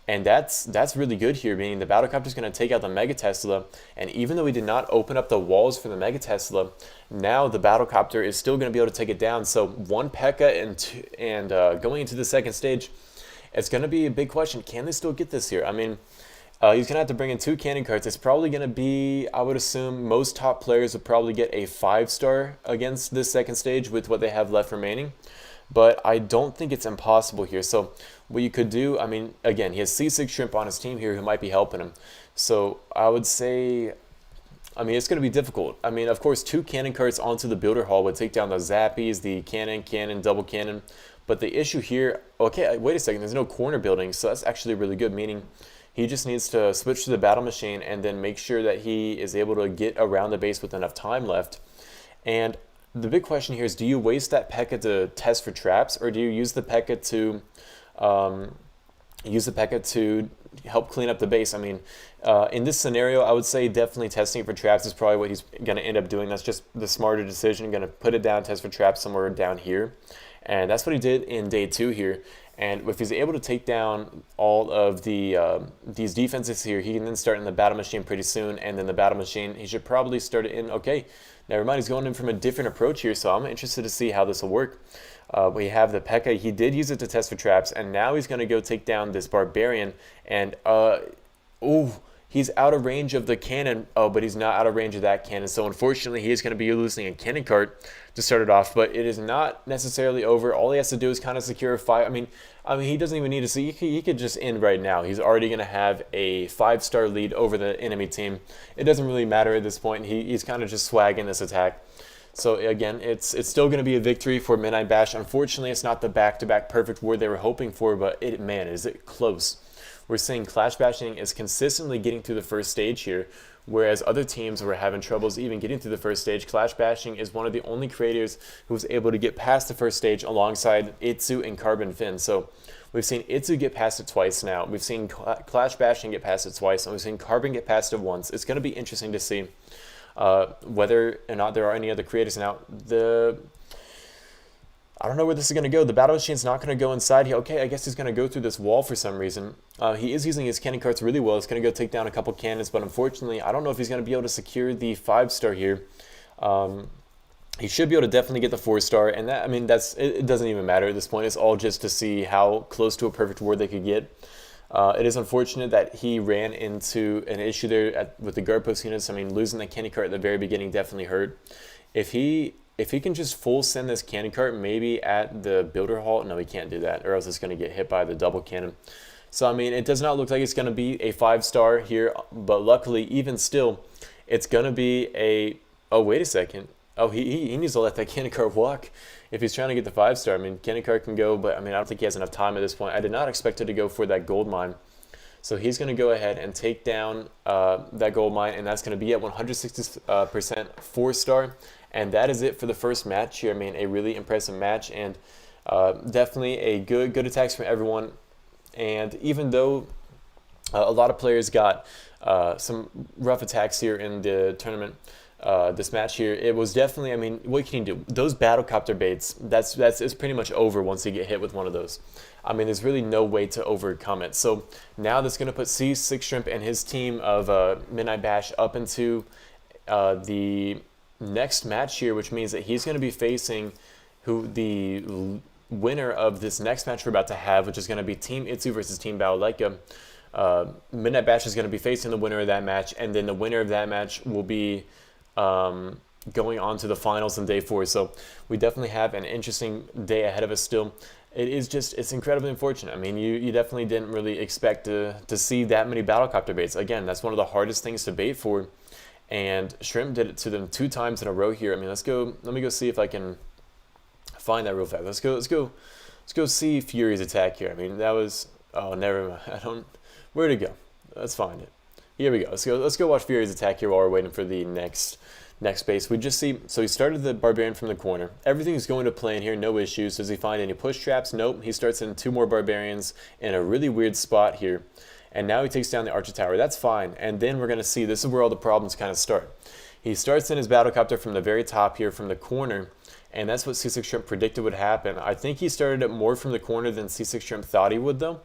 And that's really good here, meaning the battlecopter is going to take out the Mega Tesla. And even though we did not open up the walls for the Mega Tesla, now the battlecopter is still going to be able to take it down. So one P.E.K.K.A. and going into the second stage, it's going to be a big question. Can they still get this here? I mean, he's going to have to bring in 2 cannon carts. It's probably going to be, I would assume, most top players would probably get a 5-star against this second stage with what they have left remaining. But I don't think it's impossible here. So what you could do, I mean, again, he has C6 Shrimp on his team here who might be helping him. So I would say, I mean, it's going to be difficult. I mean, of course, 2 cannon carts onto the builder hall would take down the zappies, the cannon, double cannon. But the issue here, okay, wait a second, there's no corner building, so that's actually really good, meaning he just needs to switch to the battle machine and then make sure that he is able to get around the base with enough time left. And the big question here is, do you waste that P.E.K.K.A. to test for traps, or do you use the P.E.K.K.A. to help clean up the base? I mean, in this scenario, I would say definitely testing for traps is probably what he's going to end up doing. That's just the smarter decision. Going to put it down, test for traps somewhere down here. And that's what he did in day 2 here. And if he's able to take down all of the these defenses here, he can then start in the battle machine pretty soon. And then the battle machine, he should probably start it in. Okay, never mind, he's going in from a different approach here, so I'm interested to see how this will work. We have the P.E.K.K.A. He did use it to test for traps, and now he's going to go take down this barbarian. And he's out of range of the cannon. Oh, but he's not out of range of that cannon. So unfortunately, he is going to be losing a cannon cart to start it off. But it is not necessarily over. All he has to do is kind of secure a 5. I mean, he doesn't even need to see. He could just end right now. He's already going to have a 5-star lead over the enemy team. It doesn't really matter at this point. He's kind of just swagging this attack. So again, it's still going to be a victory for Midnight Bash. Unfortunately, it's not the back-to-back perfect war they were hoping for, but man, is it close. We're seeing Clash Bashing is consistently getting through the first stage here, whereas other teams were having troubles even getting through the first stage. Clash Bashing is one of the only creators who was able to get past the first stage alongside Itzu and Carbon Fin. So we've seen Itzu get past it twice now. We've seen Clash Bashing get past it twice, and we've seen Carbon get past it once. It's going to be interesting to see whether or not there are any other creators. Now, I don't know where this is going to go. The battle machine's not going to go inside here. Okay, I guess he's going to go through this wall for some reason. He is using his cannon carts really well. It's going to go take down a couple cannons, but unfortunately, I don't know if he's going to be able to secure the 5-star here. He should be able to definitely get the 4-star, and that, I mean, it doesn't even matter at this point. It's all just to see how close to a perfect war they could get. It is unfortunate that he ran into an issue there with the guard post units. I mean, losing the cannon cart at the very beginning definitely hurt. If he can just full send this cannon cart maybe at the builder hall, no, he can't do that, or else it's going to get hit by the double cannon. So, I mean, it does not look like it's going to be a 5-star here, but luckily, even still, it's going to be a, oh, wait a second. Oh, he needs to let that cannon cart walk if he's trying to get the 5-star. I mean, cannon cart can go, but I mean, I don't think he has enough time at this point. I did not expect it to go for that gold mine. So he's going to go ahead and take down that gold mine, and that's going to be at 160% 4-star. And that is it for the first match here. I mean, a really impressive match, and definitely a good attacks from everyone. And even though a lot of players got some rough attacks here in the tournament, this match here, it was definitely, I mean, what can you do? Those battlecopter baits, it's pretty much over once you get hit with one of those. I mean, there's really no way to overcome it. So now that's going to put C6 Shrimp and his team of Midnight Bash up into the next match here, which means that he's going to be facing the winner of this next match we're about to have, which is going to be Team Itzu versus Team Baoleika. Midnight Bash is going to be facing the winner of that match, and then the winner of that match will be going on to the finals in day 4. So we definitely have an interesting day ahead of us still. It's incredibly unfortunate. I mean, you definitely didn't really expect to see that many battlecopter baits. Again, that's one of the hardest things to bait for, and Shrimp did it to them 2 times in a row here. I mean, let me go see if I can find that real fast. Let's go see Fury's attack here. I mean, that was, oh, never mind. Where'd it go? Let's find it. Here we go. Let's go watch Fury's attack here while we're waiting for the next base. We just see, so he started the Barbarian from the corner. Everything's going to plan here, no issues. Does he find any push traps? Nope. He starts in 2 more Barbarians in a really weird spot here. And now he takes down the Archer Tower. That's fine. And then we're going to see, this is where all the problems kind of start. He starts in his battlecopter from the very top here, from the corner. And that's what C6 Shrimp predicted would happen. I think he started it more from the corner than C6 Shrimp thought he would, though,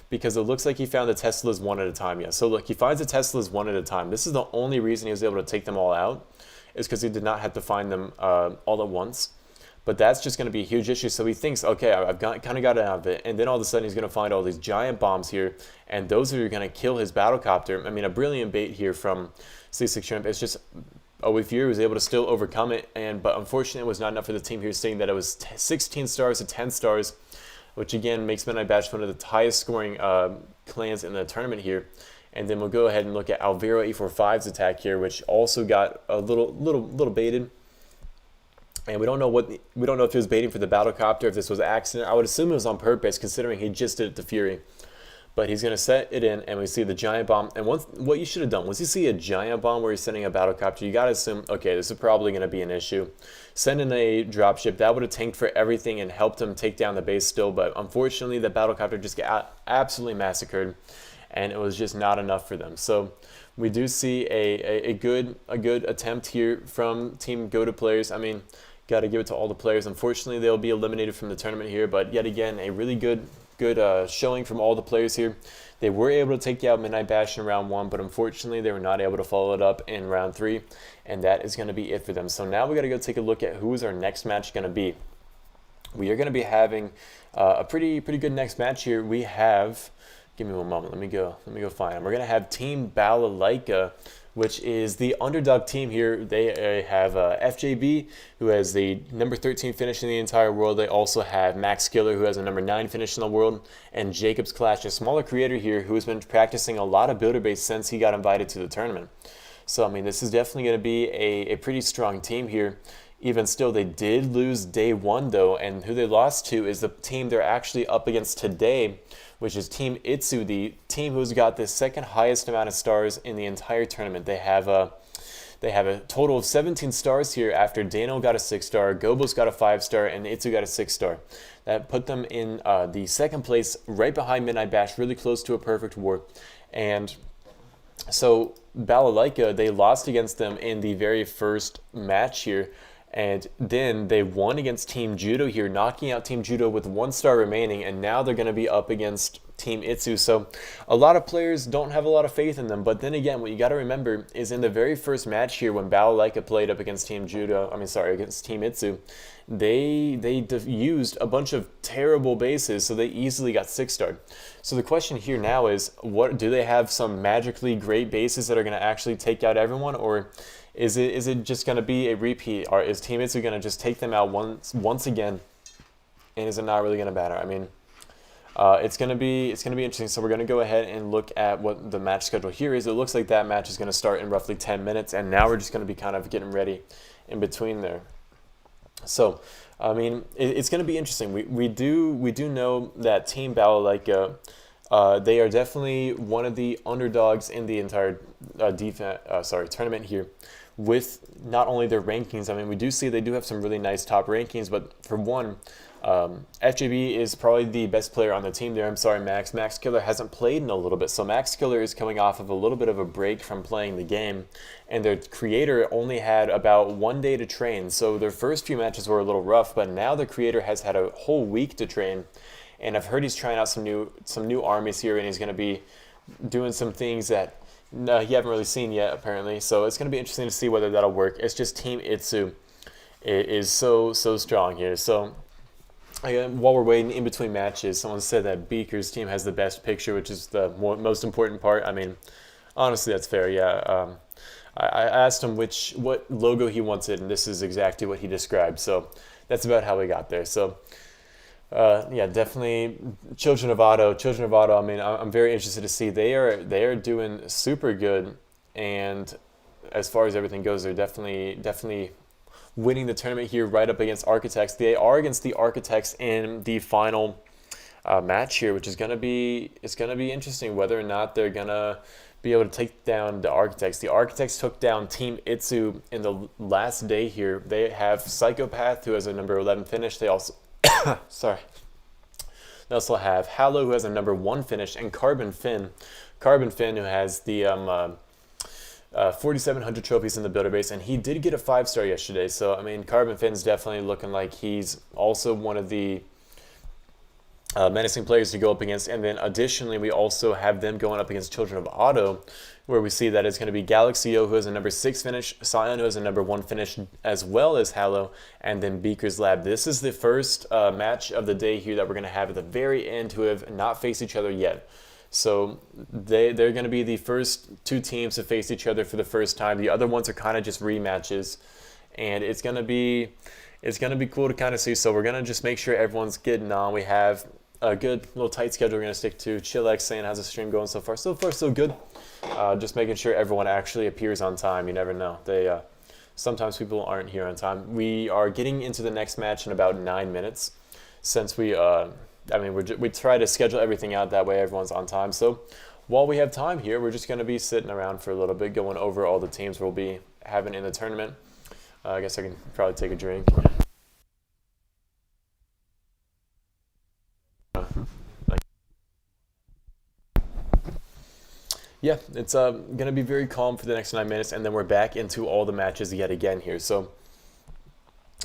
because it looks like he found the Teslas one at a time. Yeah, so look, he finds the Teslas one at a time. This is the only reason he was able to take them all out, is because he did not have to find them all at once. But that's just going to be a huge issue. So he thinks, okay, I've kind of got it out of it. And then all of a sudden he's going to find all these giant bombs here, and those are going to kill his battlecopter. I mean, a brilliant bait here from C6 Shrimp. It's just, Fury was able to still overcome it, but unfortunately it was not enough for the team here, seeing that it was 16 stars to 10 stars, which again makes Midnight Bash one of the highest scoring clans in the tournament here. And then we'll go ahead and look at Alvaro845's attack here, which also got a little baited. And we don't know if he was baiting for the battlecopter, if this was an accident. I would assume it was on purpose, considering he just did it to Fury. But he's going to set it in, and we see the giant bomb. And what you should have done, once you see a giant bomb where he's sending a battlecopter, you got to assume, okay, this is probably going to be an issue. Send in a dropship. That would have tanked for everything and helped him take down the base still. But unfortunately, the battlecopter just got absolutely massacred, and it was just not enough for them. So we do see a good attempt here from Team GOAT players. I mean, got to give it to all the players. Unfortunately, they'll be eliminated from the tournament here. But yet again, a really good showing from all the players here. They were able to take out Midnight Bash in round 1, but unfortunately they were not able to follow it up in round 3, and that is going to be it for them. So now we got to go take a look at who is our next match going to be. We are going to be having a pretty good next match here. We have, give me one moment, let me go find them. We're going to have Team Balalaika, which is the underdog team here. They have FJB, who has the number 13 finish in the entire world. They also have Max Killer, who has a number 9 finish in the world, and Jacob's Clash, a smaller creator here who has been practicing a lot of builder base since he got invited to the tournament. So, I mean, this is definitely going to be a pretty strong team here. Even still, they did lose day 1, though, and who they lost to is the team they're actually up against today, which is Team Itsu, the team who's got the second highest amount of stars in the entire tournament. They have a total of 17 stars here after Dano got a 6-star, Gobos got a 5-star, and Itsu got a 6-star. That put them in the second place, right behind Midnight Bash, really close to a perfect war. And so Balalaika, they lost against them in the very first match here. And then they won against Team Judo here, knocking out Team Judo with 1 star remaining, and now they're going to be up against Team Itsu. So a lot of players don't have a lot of faith in them, but then again, what you got to remember is in the very first match here when Balalaika played up against Team against Team Itsu, they used a bunch of terrible bases, so they easily got 6-starred. So the question here now is, what do they have some magically great bases that are going to actually take out everyone, or is it just going to be a repeat, or is Team Itsu going to just take them out once again, and is it not really going to matter? I mean, it's going to be interesting. So we're going to go ahead and look at what the match schedule here is. It looks like that match is going to start in roughly 10 minutes, and now we're just going to be kind of getting ready in between there. So, I mean, it's going to be interesting. We do know that Team Balalaika, they are definitely one of the underdogs in the entire tournament here. With not only their rankings, I mean, we do see they do have some really nice top rankings, but for one, FJB is probably the best player on the team there. I'm sorry, Max. Max Killer hasn't played in a little bit, so Max Killer is coming off of a little bit of a break from playing the game, and their creator only had about 1 day to train, so their first few matches were a little rough, but now the creator has had a whole week to train, and I've heard he's trying out some new armies here, and he's going to be doing some things that you haven't really seen yet, apparently. So it's going to be interesting to see whether that'll work. It's just Team Itsu is so strong here. So while we're waiting in between matches, someone said that Beaker's team has the best picture, which is the most important part. I mean, honestly, that's fair. Yeah. I asked him what logo he wanted, and this is exactly what he described. So that's about how we got there. So. Yeah, definitely Children of Otto. I mean, I'm very interested to see. They are doing super good, and as far as everything goes, they're definitely winning the tournament here, right up against Architects. They are against the Architects in the final match here, which is gonna be interesting whether or not they're gonna be able to take down the Architects. The Architects took down Team Itsu in the last day here. They have Psychopath, who has a number 11 finish. They also They also have Hallow, who has a number 1 finish, and Carbon Finn, who has the 4,700 trophies in the builder base, and he did get a 5-star yesterday. So I mean, Carbon Finn's definitely looking like he's also one of the menacing players to go up against. And then additionally, we also have them going up against Children of Otto, where we see that it's going to be Galaxio, who has a number 6 finish, Scion, who has a number 1 finish, as well as Hallow, and then Beaker's Lab. This is the first match of the day here that we're going to have at the very end, who have not faced each other yet. So they're going to be the first 2 teams to face each other for the first time. The other ones are kind of just rematches, and it's going to be cool to kind of see. So we're going to just make sure everyone's getting on. We have a good little tight schedule we're gonna stick to. Chillax saying how's the stream going so far? So far so good. Just making sure everyone actually appears on time. You never know. Sometimes people aren't here on time. We are getting into the next match in about 9 minutes. Since we we try to schedule everything out that way everyone's on time. So while we have time here, we're just gonna be sitting around for a little bit, going over all the teams we'll be having in the tournament. I guess I can probably take a drink. Yeah, it's going to be very calm for the next 9 minutes, and then we're back into all the matches yet again here. So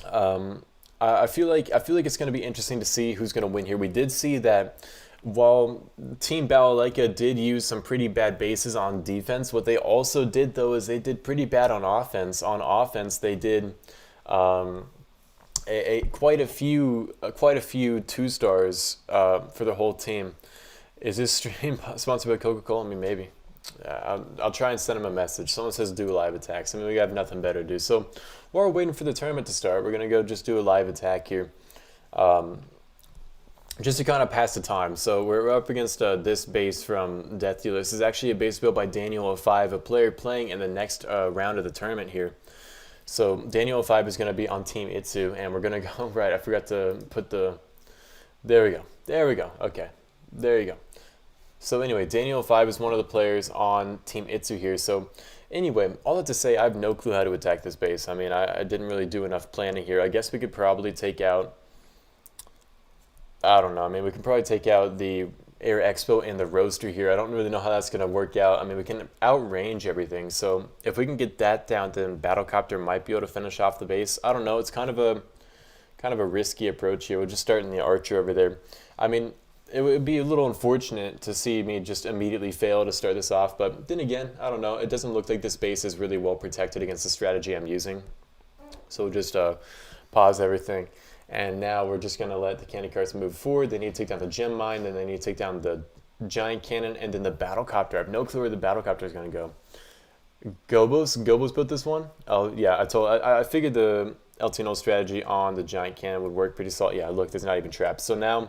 I feel like it's going to be interesting to see who's going to win here. We did see that while Team Balalaika did use some pretty bad bases on defense, what they also did though is they did pretty bad on offense. On offense, they did quite a few 2-stars for the whole team. Is this stream sponsored by Coca-Cola? I mean, maybe. I'll try and send him a message. Someone says do live attacks. I mean, we have nothing better to do. So while we're waiting for the tournament to start, we're going to go just do a live attack here. Just to kind of pass the time. So we're up against this base from Death Dealer. This is actually a base built by Daniel05, a player playing in the next round of the tournament here. So Daniel05 is going to be on Team Itsu, and we're going to go, right, I forgot to put the, there we go, okay, there you go. So anyway, Daniel05 is one of the players on Team Itsu here. So anyway, all that to say, I have no clue how to attack this base. I mean, I didn't really do enough planning here. I guess we could probably take out, I don't know, I mean, we can probably take out the Air Expo and the Roaster here. I don't really know how that's going to work out. I mean, we can outrange everything. So if we can get that down, then Battlecopter might be able to finish off the base. I don't know. It's kind of a risky approach here. We'll just start in the Archer over there. I mean, it would be a little unfortunate to see me just immediately fail to start this off, but then again, I don't know. It doesn't look like this base is really well protected against the strategy I'm using. So we'll just pause everything. And now we're just going to let the candy carts move forward. They need to take down the gem mine, then they need to take down the giant cannon, and then the battlecopter. I have no clue where the battlecopter is going to go. Gobos built this one? Oh, yeah, I figured the LTNO strategy on the giant cannon would work pretty solid. Yeah, look, there's not even traps. So now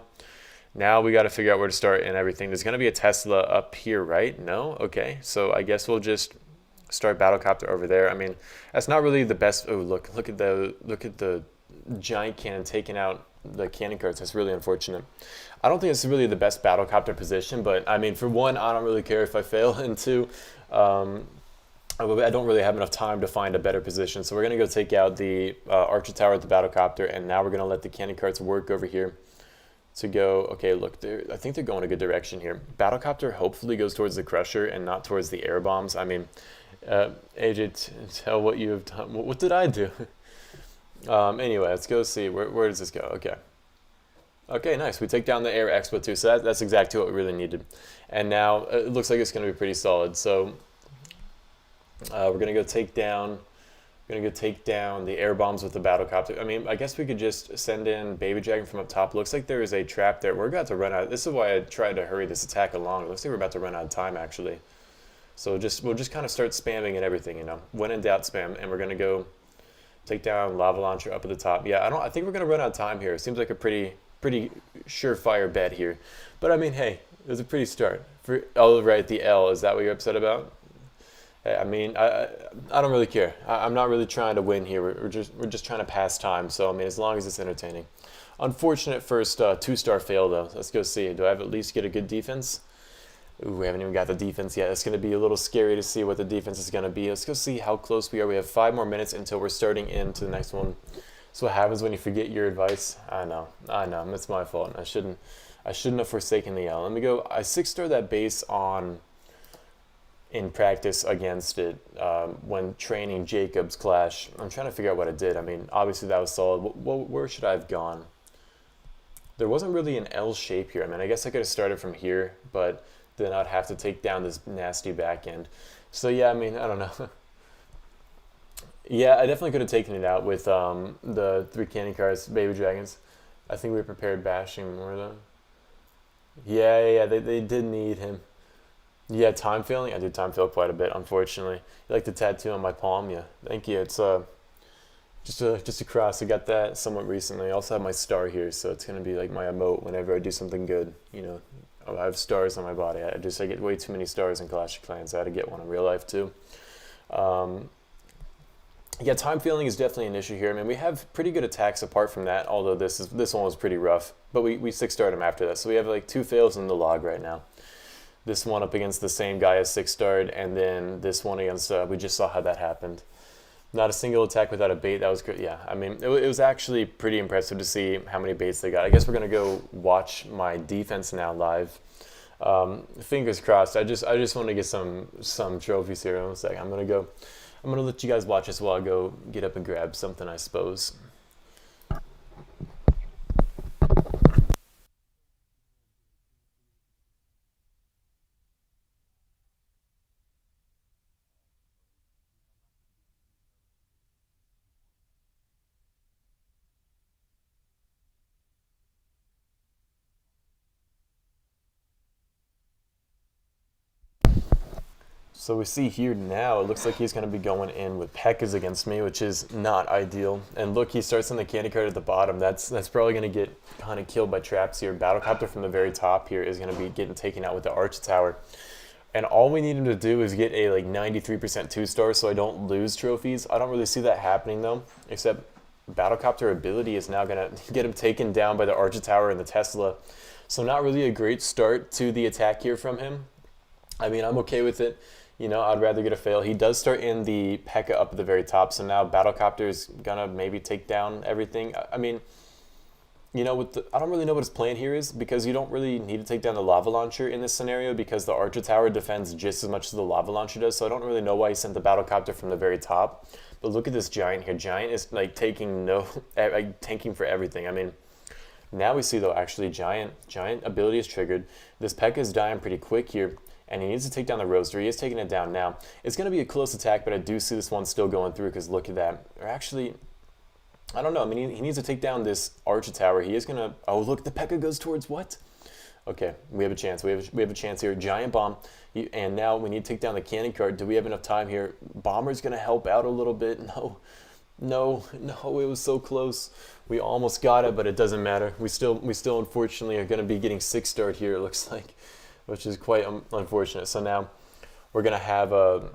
we got to figure out where to start and everything. There's going to be a Tesla up here, right? No? Okay. So I guess we'll just start Battlecopter over there. I mean, that's not really the best. Oh, look at the giant cannon taking out the cannon carts. That's really unfortunate. I don't think it's really the best Battlecopter position, but I mean, for one, I don't really care if I fail, and two, I don't really have enough time to find a better position. So we're going to go take out the Archer Tower with the Battlecopter, and now we're going to let the cannon carts work over here. To go, okay, look, I think they're going a good direction here. Battlecopter hopefully goes towards the Crusher and not towards the air bombs. I mean, AJ, tell what you have done. What did I do? Anyway, let's go see. Where does this go? Okay. Okay, nice. We take down the Air Expo too, so that's exactly what we really needed. And now it looks like it's going to be pretty solid. So we're going to go take down... Gonna go take down the air bombs with the battlecopter. I mean, I guess we could just send in Baby Dragon from up top. Looks like there is a trap there. We're about to run out. This is why I tried to hurry this attack along. It looks like we're about to run out of time, actually. So we'll just kind of start spamming and everything, you know. When in doubt, spam. And we're gonna go take down Lava Launcher up at the top. Yeah, I think we're gonna run out of time here. It seems like a pretty surefire bet here. But I mean, hey, it was a pretty start. Oh, right, the L. Is that what you're upset about? I mean, I don't really care. I'm not really trying to win here. We're just trying to pass time. So I mean, as long as it's entertaining. Unfortunate first 2-star fail though. Let's go see. Do I have at least get a good defense? Ooh, we haven't even got the defense yet. It's going to be a little scary to see what the defense is going to be. Let's go see how close we are. We have 5 more minutes until we're starting into the next one. That's what happens when you forget your advice. I know. That's my fault. I shouldn't have forsaken the L. Let me go. I 6-star that base on. In practice against it when training Jacob's Clash. I'm trying to figure out what I did. I mean, obviously that was solid. Where should I have gone? There wasn't really an L shape here. I mean, I guess I could have started from here, but then I'd have to take down this nasty back end. So yeah, I mean, I don't know. Yeah, I definitely could have taken it out with the 3 candy cards, Baby Dragons. I think we prepared bashing more though. Yeah, they did need him. Yeah, time failing? I did time fail quite a bit, unfortunately. You like the tattoo on my palm? Yeah, thank you. It's Just a cross. I got that somewhat recently. I also have my star here, so it's gonna be like my emote whenever I do something good. You know, I have stars on my body. I get way too many stars in Clash of Clans. I had to get one in real life too. Um, yeah, time feeling is definitely an issue here. I mean, we have pretty good attacks apart from that. Although this one was pretty rough, but we 6-starred him after that. So we have like 2 fails in the log right now. This one up against the same guy as 6-starred, and then this one against we just saw how that happened. Not a single attack without a bait. That was good. Yeah, I mean, it was actually pretty impressive to see how many baits they got. I guess we're gonna go watch my defense now live. Fingers crossed. I just want to get some trophies here. One second. I'm gonna let you guys watch this while I go get up and grab something, I suppose. So we see here now, it looks like he's going to be going in with Pekkas against me, which is not ideal. And look, he starts on the candy card at the bottom. That's probably going to get kind of killed by traps here. Battlecopter from the very top here is going to be getting taken out with the Arch Tower. And all we need him to do is get a like 93% 2-star so I don't lose trophies. I don't really see that happening though, except Battlecopter ability is now going to get him taken down by the Arch Tower and the Tesla. So not really a great start to the attack here from him. I mean, I'm okay with it. You know, I'd rather get a fail. He does start in the P.E.K.K.A up at the very top, so now Battlecopter is gonna maybe take down everything. I mean, you know, I don't really know what his plan here is, because you don't really need to take down the lava launcher in this scenario because the Archer Tower defends just as much as the lava launcher does, so I don't really know why he sent the Battlecopter from the very top. But look at this Giant here. Giant is like tanking for everything. I mean, now we see though actually Giant ability is triggered. This P.E.K.K.A is dying pretty quick here, and he needs to take down the Roaster. He is taking it down now. It's going to be a close attack, but I do see this one still going through because look at that. Or actually, I don't know. I mean, he needs to take down this Archer Tower. He is going to... Oh, look, the P.E.K.K.A goes towards what? Okay, we have a chance. We have a chance here. Giant Bomb. And now we need to take down the cannon card. Do we have enough time here? Bomber's going to help out a little bit. No, it was so close. We almost got it, but it doesn't matter. We still unfortunately are going to be getting 6-starred here, it looks like, which is quite unfortunate. So now we're going to have a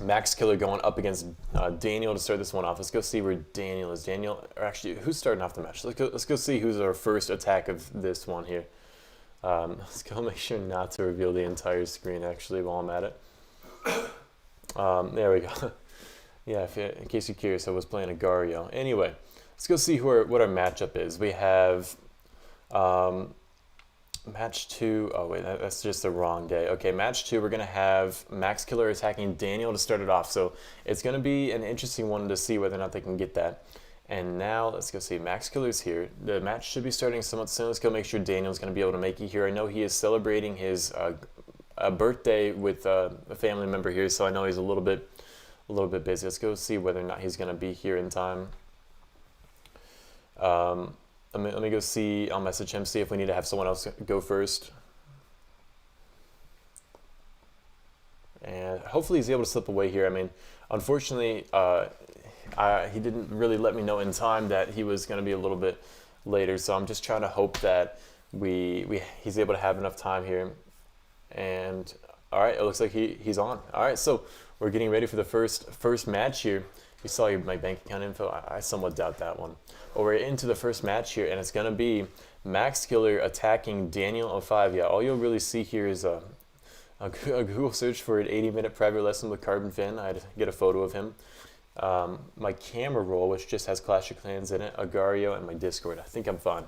Max Killer going up against Daniel to start this one off. Let's go see where Daniel is. Daniel, or actually, who's starting off the match? Let's go see who's our first attack of this one here. Let's go make sure not to reveal the entire screen, actually, while I'm at it. There we go. Yeah, in case you're curious, I was playing Agario. Anyway, let's go see what our matchup is. We have... match 2, oh wait, that's just the wrong day. Okay, match 2, we're going to have Max Killer attacking Daniel to start it off. So it's going to be an interesting one to see whether or not they can get that. And now, let's go see, Max Killer's here. The match should be starting somewhat soon. Let's go make sure Daniel's going to be able to make it here. I know he is celebrating his birthday with a family member here, so I know he's a little bit busy. Let's go see whether or not he's going to be here in time. Let me go see, I'll message him, see if we need to have someone else go first. And hopefully he's able to slip away here. I mean, unfortunately, he didn't really let me know in time that he was going to be a little bit later, so I'm just trying to hope that he's able to have enough time here. And, all right, it looks like he's on. All right, so we're getting ready for the first match here. You saw my bank account info. I somewhat doubt that one. But we're into the first match here, and it's going to be Max Killer attacking Daniel05. Yeah, all you'll really see here is a Google search for an 80-minute private lesson with Carbon Fin. I had to get a photo of him. My camera roll, which just has Clash of Clans in it, Agario, and my Discord. I think I'm fine.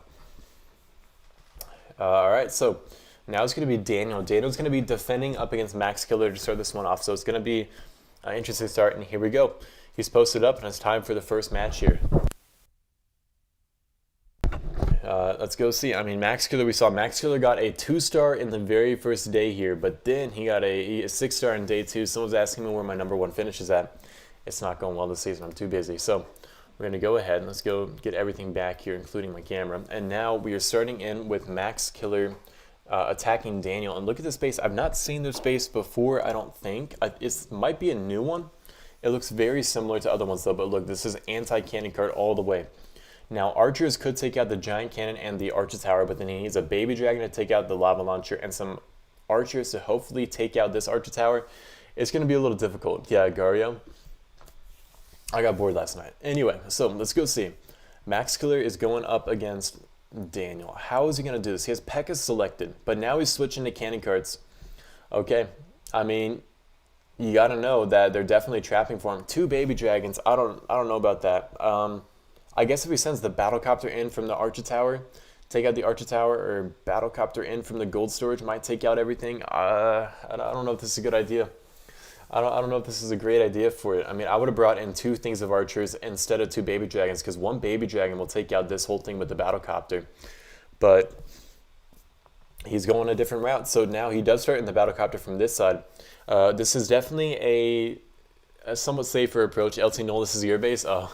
All right, so now it's going to be Daniel. Daniel's going to be defending up against Max Killer to start this one off, so it's going to be an interesting start, and here we go. He's posted up, and it's time for the first match here. Let's go see. I mean, Max Killer, we saw Max Killer got a 2-star in the very first day here, but then he got a 6-star in day 2. Someone's asking me where my number 1 finish is at. It's not going well this season. I'm too busy. So we're going to go ahead and let's go get everything back here, including my camera. And now we are starting in with Max Killer attacking Daniel. And look at this base. I've not seen this base before, I don't think. It might be a new one. It looks very similar to other ones though, but look, this is anti-cannon cart all the way. Now, archers could take out the giant cannon and the archer tower, but then he needs a baby dragon to take out the lava launcher and some archers to hopefully take out this archer tower. It's going to be a little difficult. Yeah, Gario. I got bored last night. Anyway, so let's go see. Max Killer is going up against Daniel. How is he going to do this? He has P.E.K.K.A selected, but now he's switching to cannon carts. Okay, I mean, you got to know that they're definitely trapping for him. 2 baby dragons. I don't know about that. I guess if he sends the battlecopter in from the archer tower, take out the archer tower, or battlecopter in from the gold storage might take out everything. I don't know if this is a good idea. I don't know if this is a great idea for it. I mean, I would have brought in 2 things of archers instead of 2 baby dragons, because 1 baby dragon will take out this whole thing with the battlecopter. But he's going a different route, so now he does start in the battlecopter from this side. This is definitely a somewhat safer approach. LT Null, this is your base. Oh.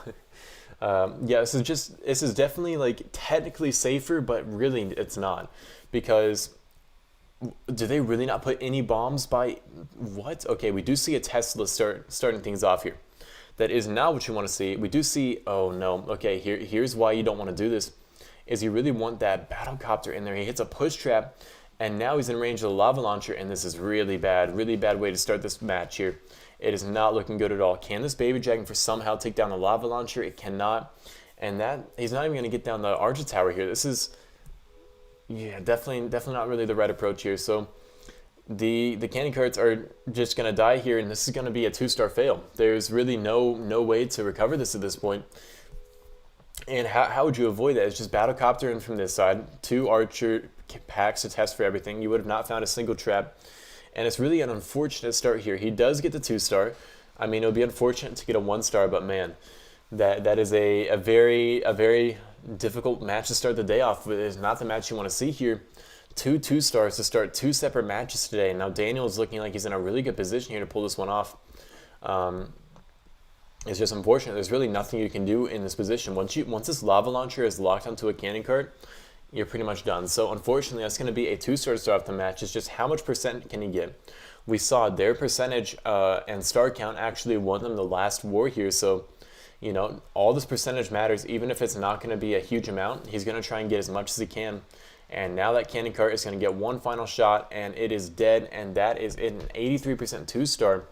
Yeah, this is definitely like technically safer, but really it's not, because do they really not put any bombs by what? Okay, we do see a Tesla starting things off here. That is not what you want to see. We do see, oh no, okay, here's why you don't want to do this, is you really want that battlecopter in there. He hits a push trap, and now he's in range of the lava launcher, and this is really bad way to start this match here. It is not looking good at all. Can this baby dragon for somehow take down the lava launcher? It cannot. And that he's not even going to get down the archer tower here. This is, yeah, definitely not really the right approach here. So the cannon carts are just going to die here, and this is going to be a 2-star fail. There's really no way to recover this at this point. And how would you avoid that? It's just battlecopter in from this side, 2 archer packs to test for everything. You would have not found a single trap. And it's really an unfortunate start here. He does get the 2-star. I mean, it would be unfortunate to get a 1-star, but man, that is a very difficult match to start the day off with. It's not the match you want to see here. 2 2-stars to start 2 separate matches today. Now Daniel is looking like he's in a really good position here to pull this one off. It's just unfortunate. There's really nothing you can do in this position. Once this lava launcher is locked onto a cannon cart, you're pretty much done. So unfortunately, that's going to be a 2-star to start off the match. It's just how much percent can he get? We saw their percentage and star count actually won them the last war here. So, you know, all this percentage matters, even if it's not going to be a huge amount. He's going to try and get as much as he can. And now that cannon cart is going to get one final shot, and it is dead. And that is an 83% 2-star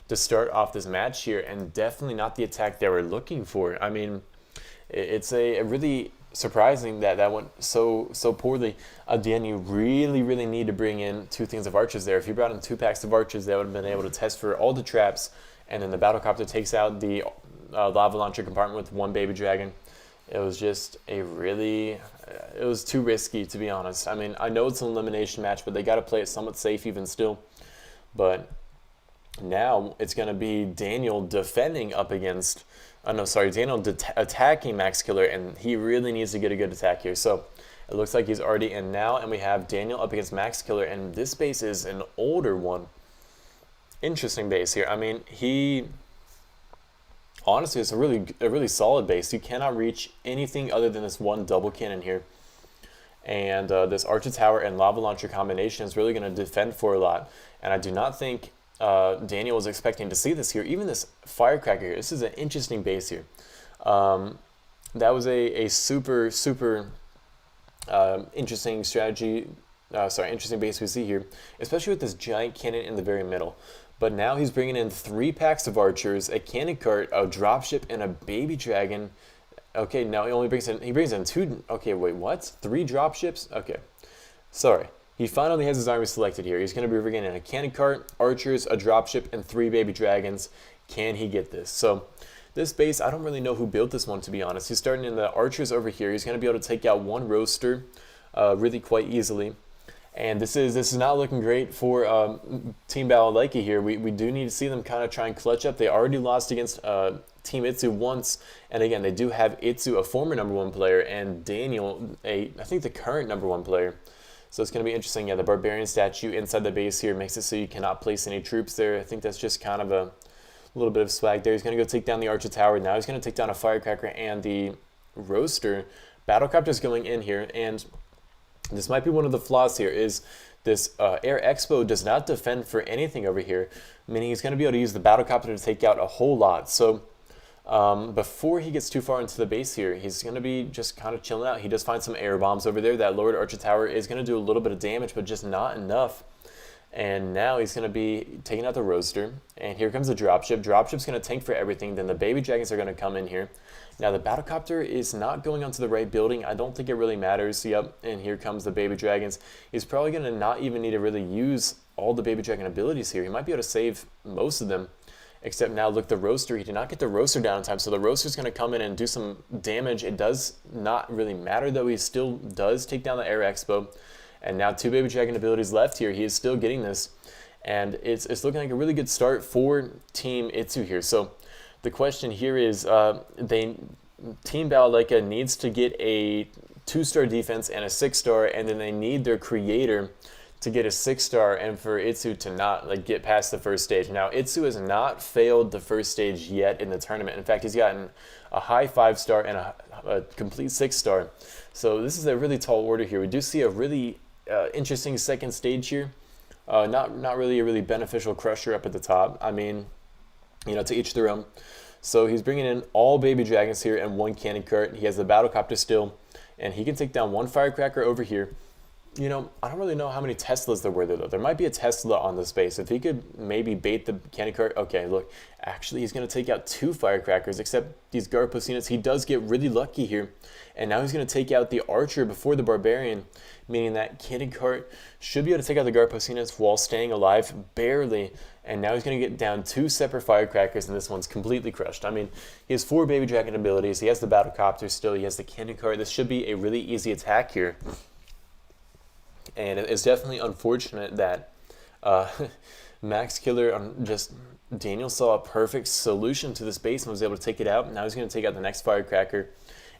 to start off this match here, and definitely not the attack they were looking for. I mean, it's a really surprising that went so poorly. Again, you really need to bring in 2 things of archers there. If you brought in 2 packs of archers, they would have been able to test for all the traps, and then the battlecopter takes out the lava launcher compartment with 1 baby dragon. It was just it was too risky, to be honest. I mean, I know it's an elimination match, but they got to play it somewhat safe even still. But now it's going to be Daniel defending up against Daniel attacking Max Killer, and he really needs to get a good attack here. So it looks like he's already in now, and we have Daniel up against Max Killer, and this base is an older one. Interesting base here. I mean, honestly, it's a really solid base. You cannot reach anything other than this 1 double cannon here. And this archer tower and lava launcher combination is really going to defend for a lot. And I do not think Daniel was expecting to see this here. Even this firecracker here, this is an interesting base here. That was a super interesting strategy, interesting base we see here, especially with this giant cannon in the very middle. But now he's bringing in 3 packs of archers, a cannon cart, a dropship, and a baby dragon. Okay, now he brings in 2. Okay, wait, what? 3 dropships? Okay, sorry. He finally has his army selected here. He's going to be bringing in a cannon cart, archers, a dropship, and 3 baby dragons. Can he get this? So this base, I don't really know who built this one, to be honest. He's starting in the archers over here. He's going to be able to take out 1 roaster really quite easily. And this is not looking great for Team Balalaika here. We do need to see them kind of try and clutch up. They already lost against Team Itsu once. And again, they do have Itsu, a former #1 player, and Daniel, I think the current #1 player. So it's going to be interesting. Yeah, the Barbarian statue inside the base here makes it so you cannot place any troops there. I think that's just kind of a little bit of swag there. He's going to go take down the Archer Tower. Now he's going to take down a Firecracker and the Roaster. Battlecopter's going in here, and this might be one of the flaws here, is this Air Expo does not defend for anything over here, meaning he's going to be able to use the battlecopter to take out a whole lot. So before he gets too far into the base here, he's going to be just kind of chilling out. He does find some air bombs over there. That lowered archer tower is going to do a little bit of damage, but just not enough. And now he's going to be taking out the roaster. And here comes the dropship. Dropship's going to tank for everything. Then the baby dragons are going to come in here. Now the battlecopter is not going onto the right building. I don't think it really matters. Yep, and here comes the baby dragons. He's probably going to not even need to really use all the baby dragon abilities here. He might be able to save most of them. Except now, look, the roaster, he did not get the roaster down in time, so the roaster's going to come in and do some damage. It does not really matter, though. He still does take down the Air Expo. And now 2 baby dragon abilities left here. He is still getting this. And it's looking like a really good start for Team Itsu here. So the question here is, Team Balalaika needs to get a 2-star defense and a 6-star, and then they need their creator to get a 6-star and for Itsu to not get past the first stage. Now, Itsu has not failed the first stage yet in the tournament. In fact, he's gotten a high 5-star and a complete 6-star. So this is a really tall order here. We do see a really interesting second stage here. Not really a really beneficial crusher up at the top. I mean, to each their own. So he's bringing in all baby dragons here and 1 cannon cart. He has the battlecopter still, and he can take down 1 firecracker over here. I don't really know how many Teslas there were there, though. There might be a Tesla on this base. If he could maybe bait the cannon cart. Okay, look. Actually, he's going to take out 2 firecrackers, except these Garposinas. He does get really lucky here. And now he's going to take out the archer before the barbarian, meaning that cannon cart should be able to take out the Garposinas while staying alive, barely. And now he's going to get down 2 separate firecrackers, and this one's completely crushed. I mean, he has 4 baby dragon abilities. He has the battlecopter still. He has the cannon cart. This should be a really easy attack here. And it's definitely unfortunate that Max Killer, Daniel saw a perfect solution to this base and was able to take it out. Now he's going to take out the next firecracker.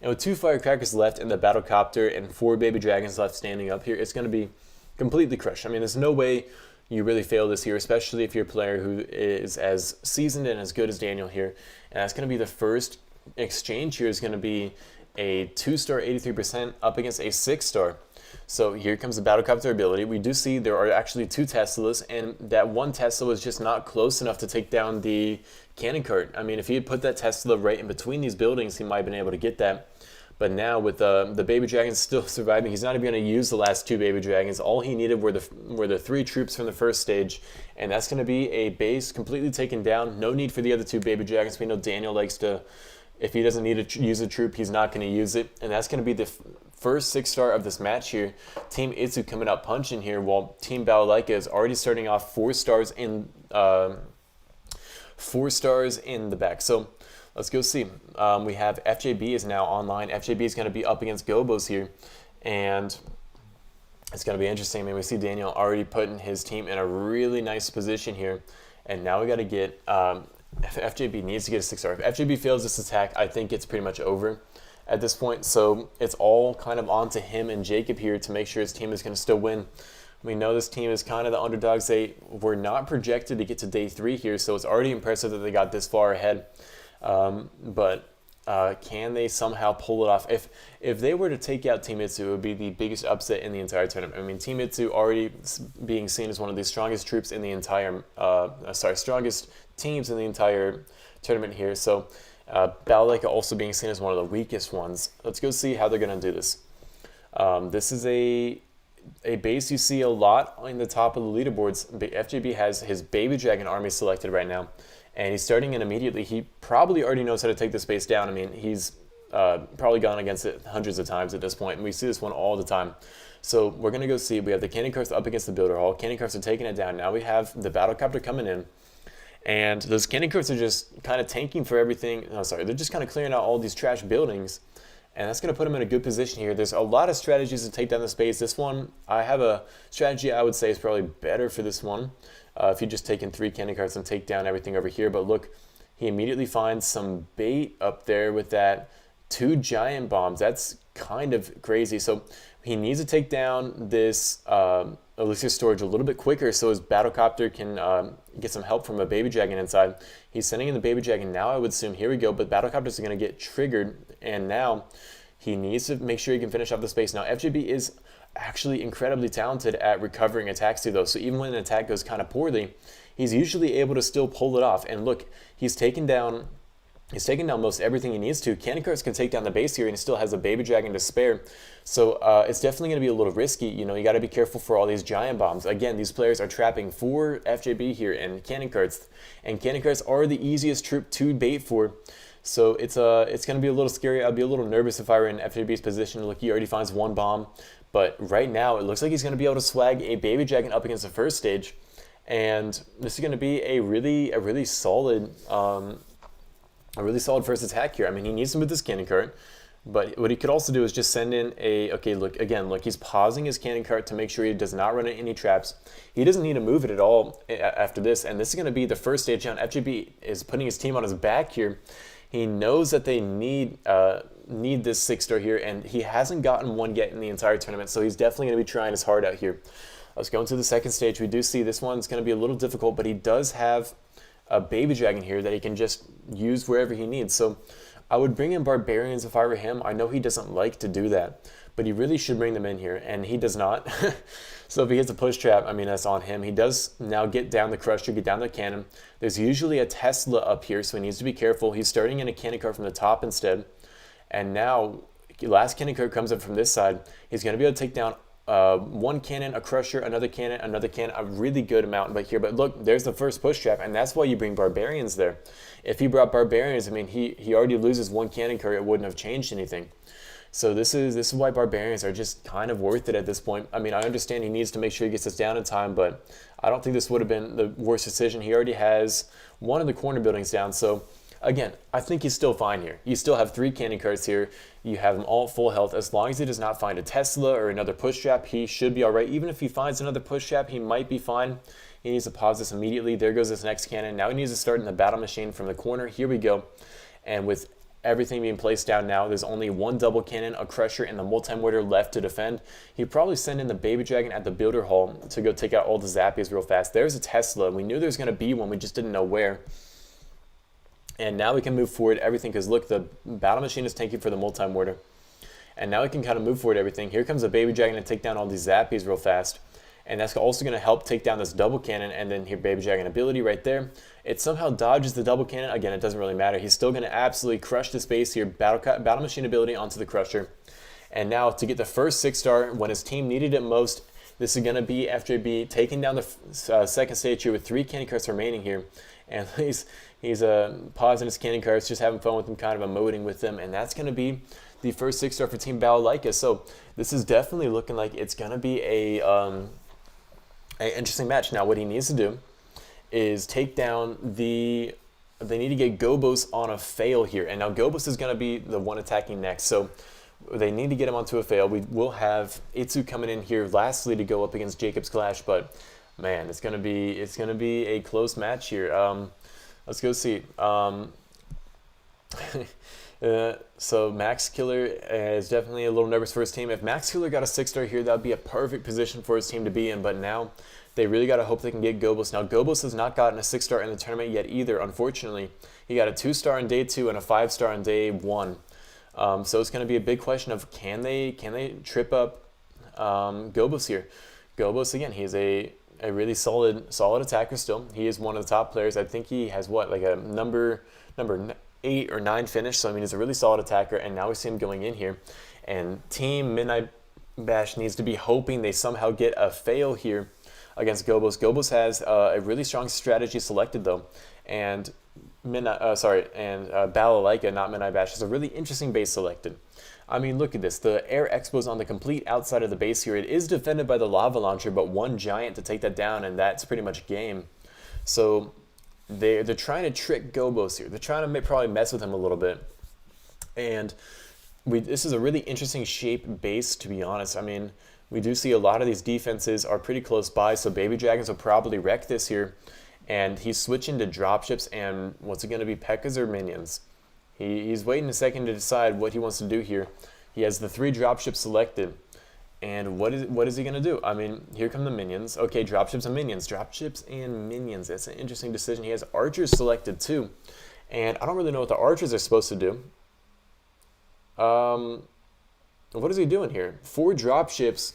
And with 2 firecrackers left in the battlecopter and 4 baby dragons left standing up here, it's going to be completely crushed. I mean, there's no way you really fail this here, especially if you're a player who is as seasoned and as good as Daniel here. And that's going to be the first exchange here is going to be a 2-star 83% up against a 6-star. So here comes the battlecopter ability. We do see there are actually 2 Teslas, and that 1 Tesla was just not close enough to take down the cannon cart. I mean, if he had put that Tesla right in between these buildings, he might have been able to get that. But now with the baby dragons still surviving, he's not even going to use the last 2 baby dragons. All he needed were the 3 troops from the first stage, and that's going to be a base completely taken down. No need for the other 2 baby dragons. We know Daniel likes to, if he doesn't need to use a troop, he's not going to use it, and that's going to be the first 6-star of this match here. Team Itsu coming up punching here, while Team Balalaika is already starting off 4 stars in the back. So let's go see. We have FJB is now online. FJB is going to be up against Gobos here, and it's going to be interesting. I mean, we see Daniel already putting his team in a really nice position here, and now we got to get FJB needs to get a 6-star. If FJB fails this attack, I think it's pretty much over at this point. So it's all kind of on to him and Jacob here to make sure his team is going to still win. We know this team is kind of the underdogs. They were not projected to get to day 3 here, so it's already impressive that they got this far ahead. But can they somehow pull it off? If they were to take out Team Itsu, it would be the biggest upset in the entire tournament. I mean, Team Itsu already being seen as one of the strongest troops in the entire, strongest teams in the entire tournament here. So Balalaika also being seen as one of the weakest ones. Let's go see how they're going to do this. This is a base you see a lot on the top of the leaderboards. FJB has his baby dragon army selected right now, and he's starting in immediately. He probably already knows how to take this base down. I mean, he's probably gone against it hundreds of times at this point, and we see this one all the time. So we're going to go see. We have the cannon carts up against the builder hall. Cannon carts are taking it down. Now we have the battlecopter coming in. And those cannon carts are just kind of tanking for everything. No, sorry, they're just kind of clearing out all these trash buildings. And that's going to put them in a good position here. There's a lot of strategies to take down this base. This one, I have a strategy I would say is probably better for this one. If you just take in 3 cannon carts and take down everything over here. But look, he immediately finds some bait up there with that 2 giant bombs. That's kind of crazy. So he needs to take down this elixir storage a little bit quicker so his battlecopter can get some help from a baby dragon inside. He's sending in the baby dragon now, I would assume. Here we go, but battlecopters are going to get triggered, and now he needs to make sure he can finish off the space. Now FJB is actually incredibly talented at recovering attacks too, though. So even when an attack goes kind of poorly, he's usually able to still pull it off. And look, he's taken down most everything he needs to. Cannon Carts can take down the base here, and he still has a Baby Dragon to spare. So it's definitely going to be a little risky. You know, you got to be careful for all these giant bombs. Again, these players are trapping 4 FJB here and Cannon Carts are the easiest troop to bait for. So it's going to be a little scary. I'd be a little nervous if I were in FJB's position. Look, he already finds 1 bomb, but right now it looks like he's going to be able to swag a Baby Dragon up against the first stage, and this is going to be a really solid first attack here. I mean, he needs to move this cannon cart, but what he could also do is just send in a, okay, look, he's pausing his cannon cart to make sure he does not run into any traps. He doesn't need to move it at all after this, and this is going to be the first stage down. FJB is putting his team on his back here. He knows that they need this 6-star here, and he hasn't gotten one yet in the entire tournament, so he's definitely going to be trying his heart out here. Let's go into the second stage. We do see this one's going to be a little difficult, but he does have a Baby Dragon here that he can just use wherever he needs. So I would bring in Barbarians if I were him. I know he doesn't like to do that, but he really should bring them in here, and he does not. So if he hits a push trap, I mean, that's on him. He does now get down the Crusher, get down the cannon. There's usually a Tesla up here, so he needs to be careful. He's starting in a cannon cart from the top instead, and now last cannon cart comes up from this side. He's going to be able to take down 1 cannon, a Crusher, another cannon, a really good amount right here. But look, there's the first push trap, and that's why you bring Barbarians there. If he brought Barbarians, I mean, he already loses 1 cannon cart. It wouldn't have changed anything. So this is why Barbarians are just kind of worth it at this point. I mean, I understand he needs to make sure he gets this down in time, but I don't think this would have been the worst decision. He already has 1 of the corner buildings down, so again, I think he's still fine here. You still have 3 cannon carts here. You have them all full health. As long as he does not find a Tesla or another push trap, he should be all right. Even if he finds another push trap, he might be fine. He needs to pause this immediately. There goes this next cannon. Now he needs to start in the battle machine from the corner. Here we go. And with everything being placed down now, there's only 1 double cannon, a Crusher, and the multi-mortar left to defend. He'd probably send in the Baby Dragon at the Builder Hall to go take out all the Zappies real fast. There's a Tesla. We knew there was going to be one. We just didn't know where. And now we can move forward everything, because look, the battle machine is tanking for the multi-mortar. And now we can kind of move forward everything. Here comes a Baby Dragon to take down all these Zappies real fast. And that's also going to help take down this double cannon, and then here, Baby Dragon ability right there. It somehow dodges the double cannon. Again, it doesn't really matter. He's still going to absolutely crush this base here. Battle machine ability onto the Crusher. And now to get the first 6-star when his team needed it most, this is going to be FJB taking down the second stage here with 3 cannon carts remaining here. And he's pausing his cannon carts, just having fun with them, kind of emoting with them. And that's going to be the first 6-star for Team Balalaika. So this is definitely looking like it's going to be a interesting match. Now what he needs to do is take down they need to get Gobos on a fail here, and now Gobos is going to be the one attacking next, so they need to get him onto a fail. We will have Itsu coming in here lastly to go up against Jacob's Clash, but man, it's going to be a close match here. Let's go see. So Max Killer is definitely a little nervous for his team. If Max Killer got a 6-star here, that would be a perfect position for his team to be in, but now they really got to hope they can get Gobos. Now, Gobos has not gotten a 6-star in the tournament yet either, unfortunately. He got a 2-star on day 2 and a 5-star on day 1. So it's going to be a big question of can they trip up Gobos here. Gobos, again, he's a really solid attacker still. He is one of the top players. I think he has, what, like a number 8 or 9 finish, so I mean he's a really solid attacker, and now we see him going in here, and Team Midnight Bash needs to be hoping they somehow get a fail here against Gobos. Gobos has a really strong strategy selected though, and Balalaika, not Midnight Bash, has a really interesting base selected. I mean, look at this. The Air Expo's on the complete outside of the base here. It is defended by the Lava Launcher, but 1 giant to take that down, and that's pretty much game. So they're trying to trick Gobos here. They're trying to probably mess with him a little bit. And this is a really interesting shape base, to be honest. I mean, we do see a lot of these defenses are pretty close by, so Baby Dragons will probably wreck this here. And he's switching to dropships, and what's it going to be, P.E.K.K.A.s or minions? He's waiting a second to decide what he wants to do here. He has the 3 dropships selected. And what is he going to do? I mean, here come the minions. Okay, dropships and minions. Dropships and minions. That's an interesting decision. He has archers selected too. And I don't really know what the archers are supposed to do. What is he doing here? 4 dropships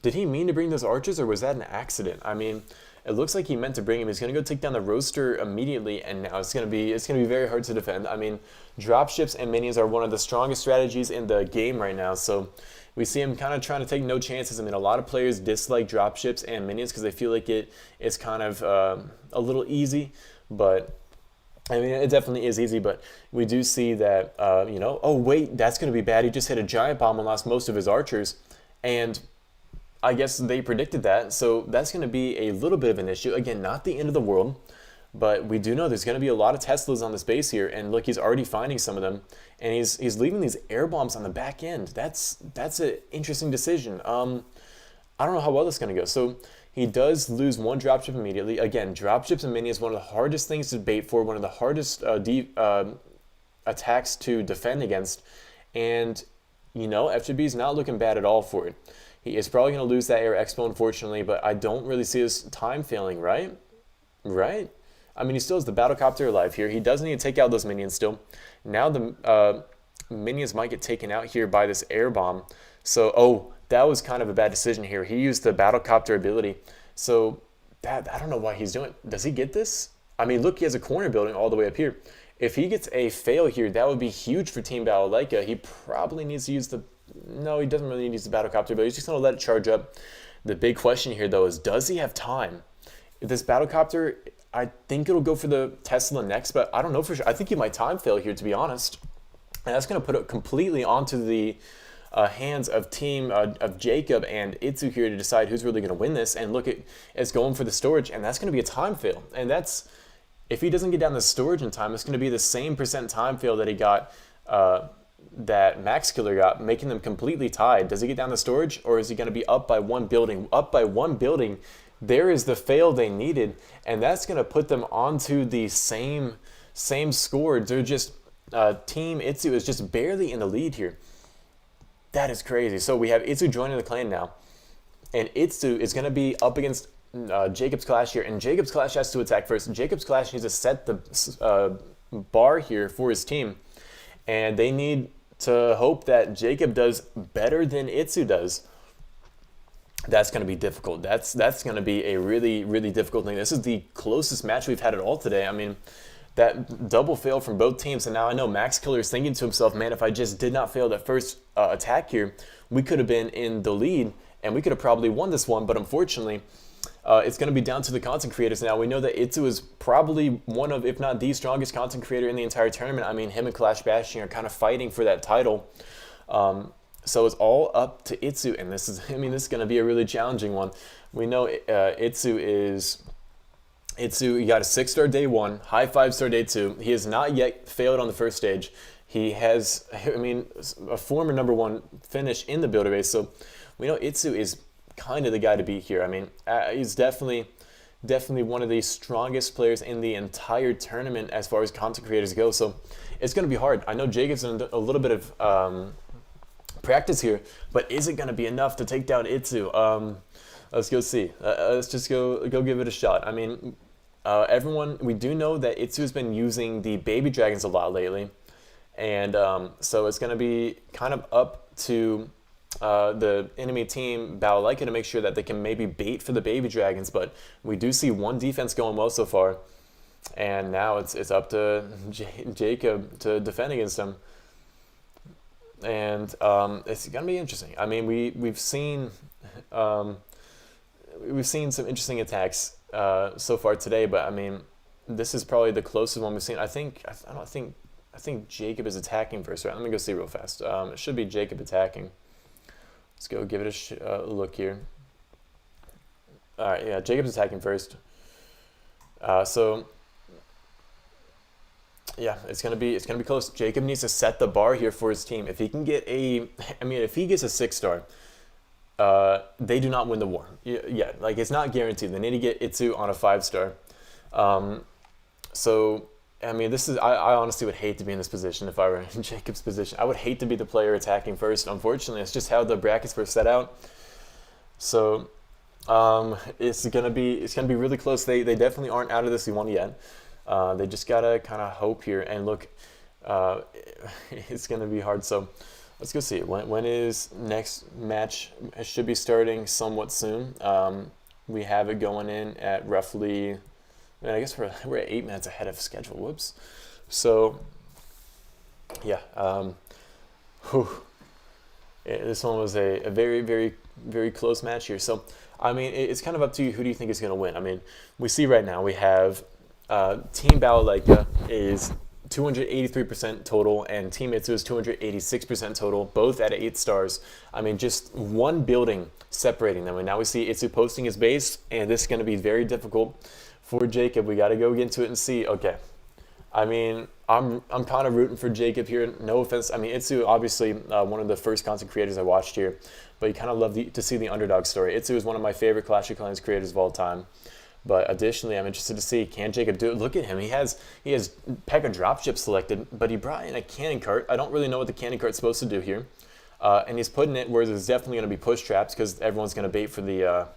Did he mean to bring those archers, or was that an accident? I mean, it looks like he meant to bring him. He's going to go take down the roaster immediately, and now it's going to be very hard to defend. I mean, dropships and minions are one of the strongest strategies in the game right now, so we see him kind of trying to take no chances. I mean, a lot of players dislike dropships and minions because they feel like it's kind of a little easy, but I mean, it definitely is easy, but we do see that, you know, oh wait, that's going to be bad. He just hit a giant bomb and lost most of his archers, and I guess they predicted that, so that's going to be a little bit of an issue. Again, not the end of the world, but we do know there's going to be a lot of Teslas on this base here, and look, he's already finding some of them, and he's leaving these air bombs on the back end. That's an interesting decision. I don't know how well that's going to go. So he does lose one dropship immediately. Again, dropships and minions, one of the hardest things to bait for, one of the hardest attacks to defend against, and you know, FJB is not looking bad at all for it. He is probably going to lose that air expo, unfortunately, but I don't really see his time failing, right? Right? I mean, he still has the battlecopter alive here. He does need to take out those minions still. Now the minions might get taken out here by this air bomb. So, oh, that was kind of a bad decision here. He used the battlecopter ability. So, that I don't know why he's doing it. Does he get this? I mean, look, he has a corner building all the way up here. If he gets a fail here, that would be huge for Team Balalaika. He probably needs to use the... No, he doesn't really need to use the battlecopter, but he's just going to let it charge up. The big question here, though, is does he have time? If this battlecopter, I think it'll go for the Tesla next, but I don't know for sure. I think he might time fail here, to be honest. And that's going to put it completely onto the hands of team of Jacob and Itsu here to decide who's really going to win this. And look, it's going for the storage, and that's going to be a time fail. And that's, if he doesn't get down the storage in time, it's going to be the same % time fail that he got, that Max Killer got, making them completely tied. Does he get down the storage, or is he going to be up by one building? Up by one building, there is the fail they needed, and that's going to put them onto the same score. They're just, Team Itsu is just barely in the lead here. That is crazy. So we have Itsu joining the clan now, and Itsu is going to be up against Jacob's Clash here, and Jacob's Clash has to attack first. Jacob's Clash needs to set the bar here for his team, and they need to hope that Jacob does better than Itsu does. That's going to be difficult. That's going to be a really, really difficult thing. This is the closest match we've had at all today. I mean, that double fail from both teams, and now I know Max Killer is thinking to himself, man, if I just did not fail that first attack here, we could have been in the lead, and we could have probably won this one, but unfortunately, it's going to be down to the content creators now. We know that Itsu is probably one of, if not the strongest content creator in the entire tournament. I mean, him and Clash Bashing are kind of fighting for that title. So it's all up to Itsu, and this is, I mean, this is going to be a really challenging one. We know Itsu, he got a 6-star day 1, high 5-star day 2. He has not yet failed on the first stage. He has, I mean, a former #1 finish in the builder base, so we know Itsu is kind of the guy to beat here. I mean, he's definitely one of the strongest players in the entire tournament as far as content creators go, so it's going to be hard. I know Jacob's in a little bit of practice here, but is it going to be enough to take down Itsu? Let's go see. Let's just go give it a shot. I mean, everyone, we do know that Itsu's been using the baby dragons a lot lately, and so it's going to be kind of up to the enemy team Balalaika to make sure that they can maybe bait for the baby dragons, but we do see one defense going well so far, and now it's up to Jacob to defend against them. And it's gonna be interesting. I mean, we've seen some interesting attacks so far today, but I mean, this is probably the closest one we've seen. I think Jacob is attacking first. Right? Let me go see real fast. It should be Jacob attacking. Let's go give it a look here. All right, yeah, Jacob's attacking first. So. Yeah, it's gonna be close. Jacob needs to set the bar here for his team. If he can get if he gets a 6-star, they do not win the war. Yeah, like it's not guaranteed. They need to get Itsu on a 5-star. So I mean, I honestly would hate to be in this position if I were in Jacob's position. I would hate to be the player attacking first. Unfortunately, it's just how the brackets were set out. So it's gonna be really close. They definitely aren't out of this one yet. They just gotta kind of hope here, and look, it's gonna be hard. So let's go see. When is next match? It should be starting somewhat soon. We have it going in at roughly, I guess we're at 8 minutes ahead of schedule. Whoops. So, yeah. This one was a very, very, very close match here. So, I mean, it's kind of up to you. Who do you think is going to win? I mean, we see right now we have Team Balalaika is 283% total, and Team Itsu is 286% total, both at 8 stars. I mean, just one building separating them. And now we see Itsu posting his base, and this is going to be very difficult for Jacob. We got to go into it and see. Okay. I mean, I'm kind of rooting for Jacob here. No offense. I mean, Itsu, obviously, one of the first content creators I watched here, but you kind of love to see the underdog story. Itsu is one of my favorite Clash of Clans creators of all time. But additionally, I'm interested to see, can Jacob do it? Look at him. He has P.E.K.K.A dropship selected, but he brought in a cannon cart. I don't really know what the cannon cart's supposed to do here. And he's putting it where there's definitely going to be push traps because everyone's going to bait for the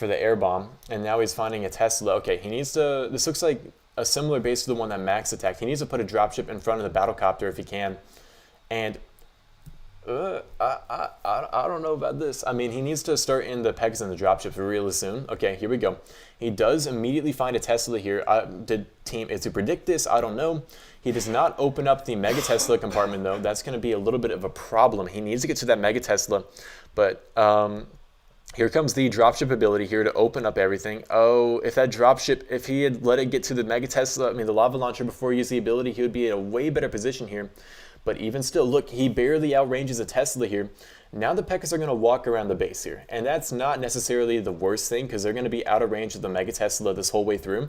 air bomb. And now he's finding a Tesla. Okay, he needs to. This looks like a similar base to the one that Max attacked. He needs to put a dropship in front of the battlecopter if he can. And I don't know about this. I mean, he needs to start in the P.E.K.K.A and the dropships really soon. Okay, here we go. He does immediately find a Tesla here. Did Team Itsu predict this? I don't know. He does not open up the Mega Tesla compartment, though. That's going to be a little bit of a problem. He needs to get to that Mega Tesla. But here comes the dropship ability here to open up everything. Oh, if that dropship, if he had let it get to the Mega Tesla, I mean, the lava launcher before he used the ability, he would be in a way better position here. But even still, look, he barely outranges a Tesla here. Now the P.E.K.K.A are going to walk around the base here. And that's not necessarily the worst thing because they're going to be out of range of the Mega Tesla this whole way through.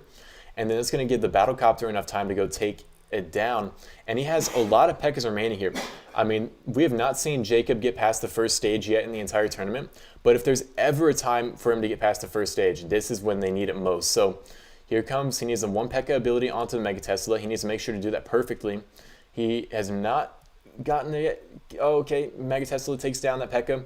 And then it's going to give the battlecopter enough time to go take it down. And he has a lot of P.E.K.K.As remaining here. I mean, we have not seen Jacob get past the first stage yet in the entire tournament. But if there's ever a time for him to get past the first stage, this is when they need it most. So here comes, he needs a 1 P.E.K.K.A ability onto the Mega Tesla. He needs to make sure to do that perfectly. He has not gotten there yet. Oh, okay, Mega Tesla takes down that P.E.K.K.A.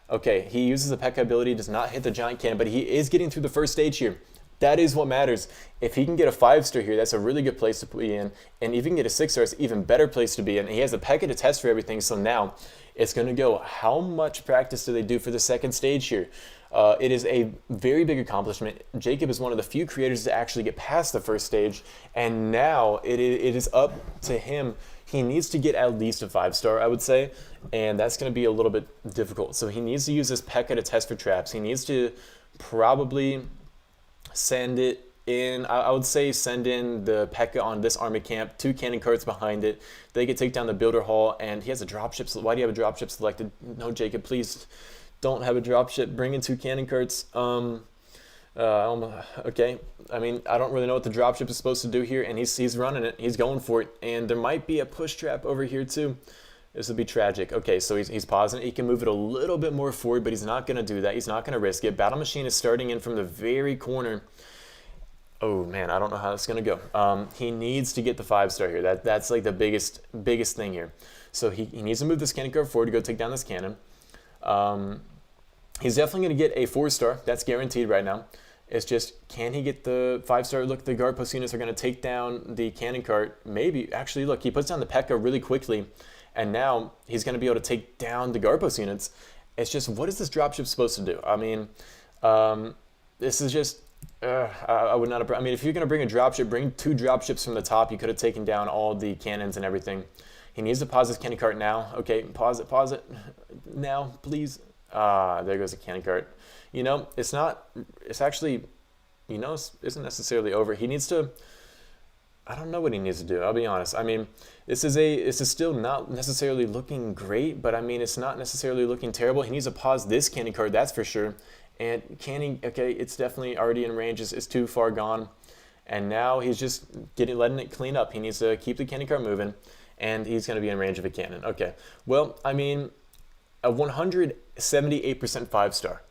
Okay, he uses the P.E.K.K.A ability, does not hit the giant cannon, but he is getting through the first stage here. That is what matters. If he can get a 5-star here, that's a really good place to be in. And if he can get a 6-star, it's an even better place to be in. And he has a P.E.K.K.A to test for everything, so now it's going to go, how much practice do they do for the second stage here? It is a very big accomplishment. Jacob is one of the few creators to actually get past the first stage, and now it is up to him. He needs to get at least a 5-star, I would say, and that's going to be a little bit difficult. So he needs to use this P.E.K.K.A to test for traps. He needs to probably send it in. I would say send in the P.E.K.K.A on this army camp, 2 cannon carts behind it. They can take down the builder hall, and he has a dropship. Why do you have a dropship selected? No, Jacob, please don't have a dropship. Bring in 2 cannon carts. Okay, I mean, I don't really know what the dropship is supposed to do here, and he's running it. He's going for it, and there might be a push trap over here too. This would be tragic. Okay, so he's pausing it. He can move it a little bit more forward, but he's not going to do that. He's not going to risk it. Battle Machine is starting in from the very corner. Oh man, I don't know how that's going to go. He needs to get the 5-star here. That's like the biggest thing here. So he needs to move this cannon cart forward to go take down this cannon. He's definitely going to get a 4-star. That's guaranteed right now. It's just, can he get the 5-star? Look, the guard post units are going to take down the cannon cart. Maybe. Actually, look, he puts down the P.E.K.K.A really quickly, and now he's going to be able to take down the guard post units. It's just, what is this dropship supposed to do? I mean, this is just, I would not have, I mean, if you're going to bring a dropship, bring 2 dropships from the top. You could have taken down all the cannons and everything. He needs to pause this cannon cart now. Okay, pause it now, please. There goes the cannon cart. You know, it's actually, you know, isn't necessarily over. He needs to, I don't know what he needs to do, I'll be honest. I mean, this is still not necessarily looking great, but I mean, it's not necessarily looking terrible. He needs to pause this cannon cart, that's for sure. And okay, it's definitely already in range, it's too far gone. And now he's just letting it clean up. He needs to keep the cannon cart moving, and he's going to be in range of a cannon. Okay, well, I mean, a 178% 5-star.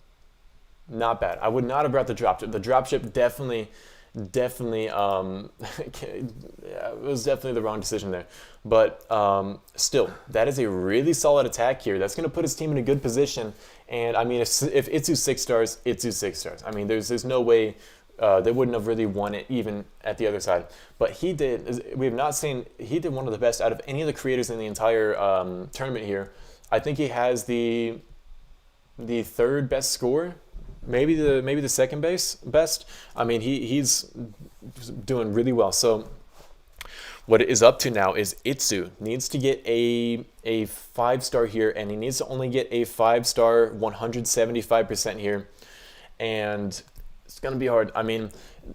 Not bad. I would not have brought the dropship. The dropship definitely, it was definitely the wrong decision there. But still, that is a really solid attack here. That's going to put his team in a good position. And I mean, if Itsu 6 stars, Itsu 6 stars. I mean, there's no way they wouldn't have really won it even at the other side. But he did. We have not seen. He did one of the best out of any of the creators in the entire tournament here. I think he has the third best score, maybe the second best. I mean, he's doing really well. So what it is up to now is Itsu needs to get a 5-star here, and he needs to only get a 5-star 175% here, and it's gonna be hard. I mean,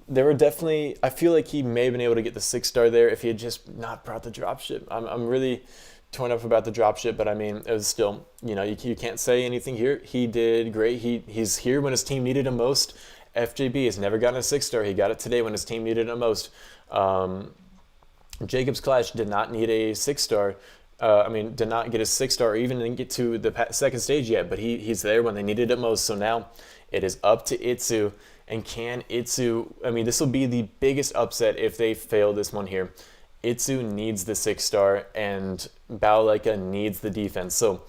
there were definitely, I feel like he may have been able to get the 6-star there if he had just not brought the dropship. I'm really torn up about the dropship, but I mean, it was still, you can't say anything here. He did great. He's here when his team needed him most. FJB has never gotten a 6-star. He got it today when his team needed him most. Jacob's Clash did not need a 6-star. Did not get a 6-star or even didn't get to the second stage yet, but he's there when they needed it most. So now it is up to Itsu. And can Itsu, this will be the biggest upset if they fail this one here. Itsu needs the 6-star, and Baolaika needs the defense. So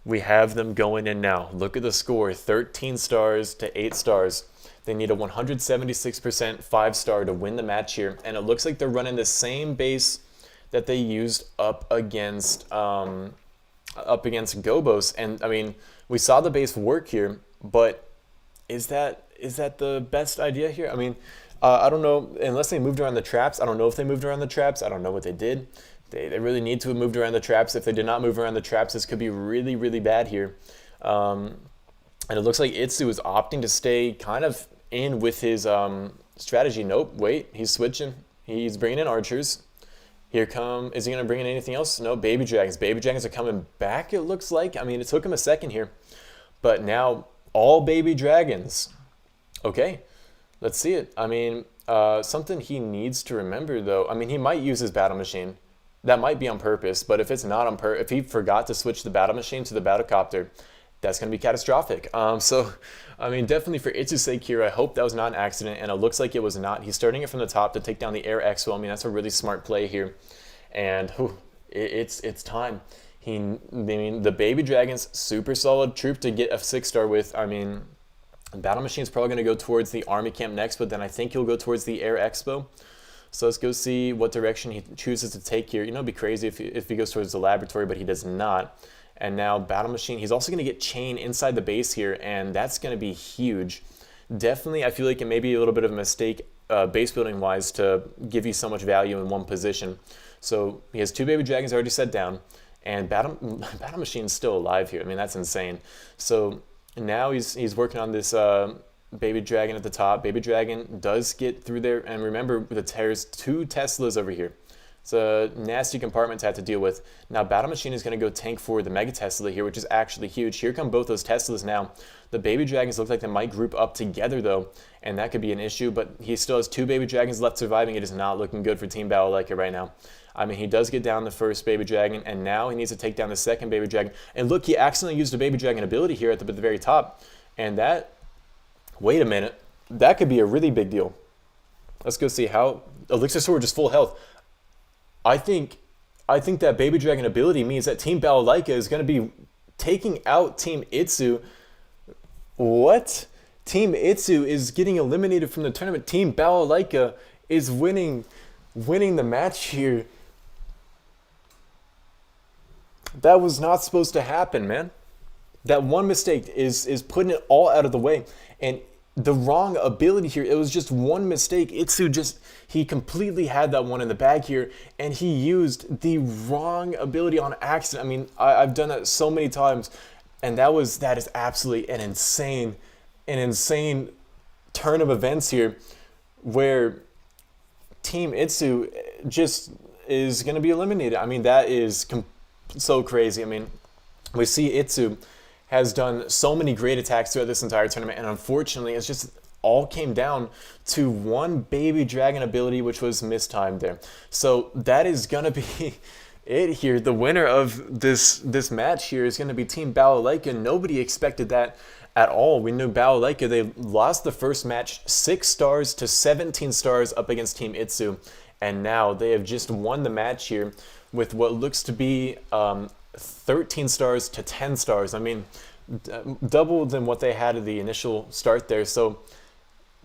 we have them going in now. Look at the score, 13 stars to 8 stars. They need a 176% 5-star to win the match here. And it looks like they're running the same base that they used up against Gobos. And we saw the base work here, but is that the best idea here? I don't know, unless they moved around the traps. I don't know if they moved around the traps. I don't know what they did. They really need to have moved around the traps. If they did not move around the traps, this could be really, really bad here. And it looks like Itsu is opting to stay kind of in with his strategy. Nope, wait, he's switching. He's bringing in archers. Is he going to bring in anything else? No, baby dragons. Baby dragons are coming back, it looks like. It took him a second here. But now, all baby dragons. Okay. Let's see it. Something he needs to remember, though. He might use his battle machine. That might be on purpose, but if it's not on purpose, if he forgot to switch the battle machine to the battlecopter, that's going to be catastrophic. Definitely for Itsu's sake here, I hope that was not an accident, and it looks like it was not. He's starting it from the top to take down the Air Expo. That's a really smart play here, and it's time. The baby dragons, super solid troop to get a 6-star with. Battle Machine's probably going to go towards the army camp next, but then I think he'll go towards the Air Expo. So let's go see what direction he chooses to take here. It'd be crazy if he goes towards the laboratory, but he does not. And now Battle Machine, he's also going to get Chain inside the base here, and that's going to be huge. Definitely, I feel like it may be a little bit of a mistake base building wise to give you so much value in one position. So he has 2 baby dragons already set down, and Battle Machine's still alive here. That's insane. So now he's working on this baby dragon at the top. Baby dragon does get through there, and remember, there's 2 Teslas over here. It's a nasty compartment to have to deal with. Now Battle Machine is going to go tank for the Mega Tesla here, which is actually huge. Here come both those Teslas now. The baby dragons look like they might group up together though, and that could be an issue, but he still has 2 baby dragons left surviving. It is not looking good for Team Baolaika right now. He does get down the first baby dragon, and now he needs to take down the second baby dragon. And look, he accidentally used a baby dragon ability here at the very top. And wait a minute, that could be a really big deal. Let's go see how, Elixir Sword just full health. I think that baby dragon ability means that Team Baolaika is going to be taking out Team Itsu. What? Team Itsu is getting eliminated from the tournament. Team Baolaika is winning the match here. That was not supposed to happen, man. That one mistake is putting it all out of the way. And the wrong ability here, it was just one mistake. Itsu he completely had that one in the bag here, and he used the wrong ability on accident. I've done that so many times, and that is absolutely an insane turn of events here, where Team Itsu just is going to be eliminated. That is so crazy. We see Itsu has done so many great attacks throughout this entire tournament, and unfortunately it's just all came down to one baby dragon ability, which was mistimed there. So that is gonna be it here. The winner of this match here is gonna be Team Baolaika. Nobody expected that at all. We knew Baolaika, they lost the first match 6 stars to 17 stars up against Team Itsu, and now they have just won the match here with what looks to be 13 stars to 10 stars. Double than what they had at the initial start there. So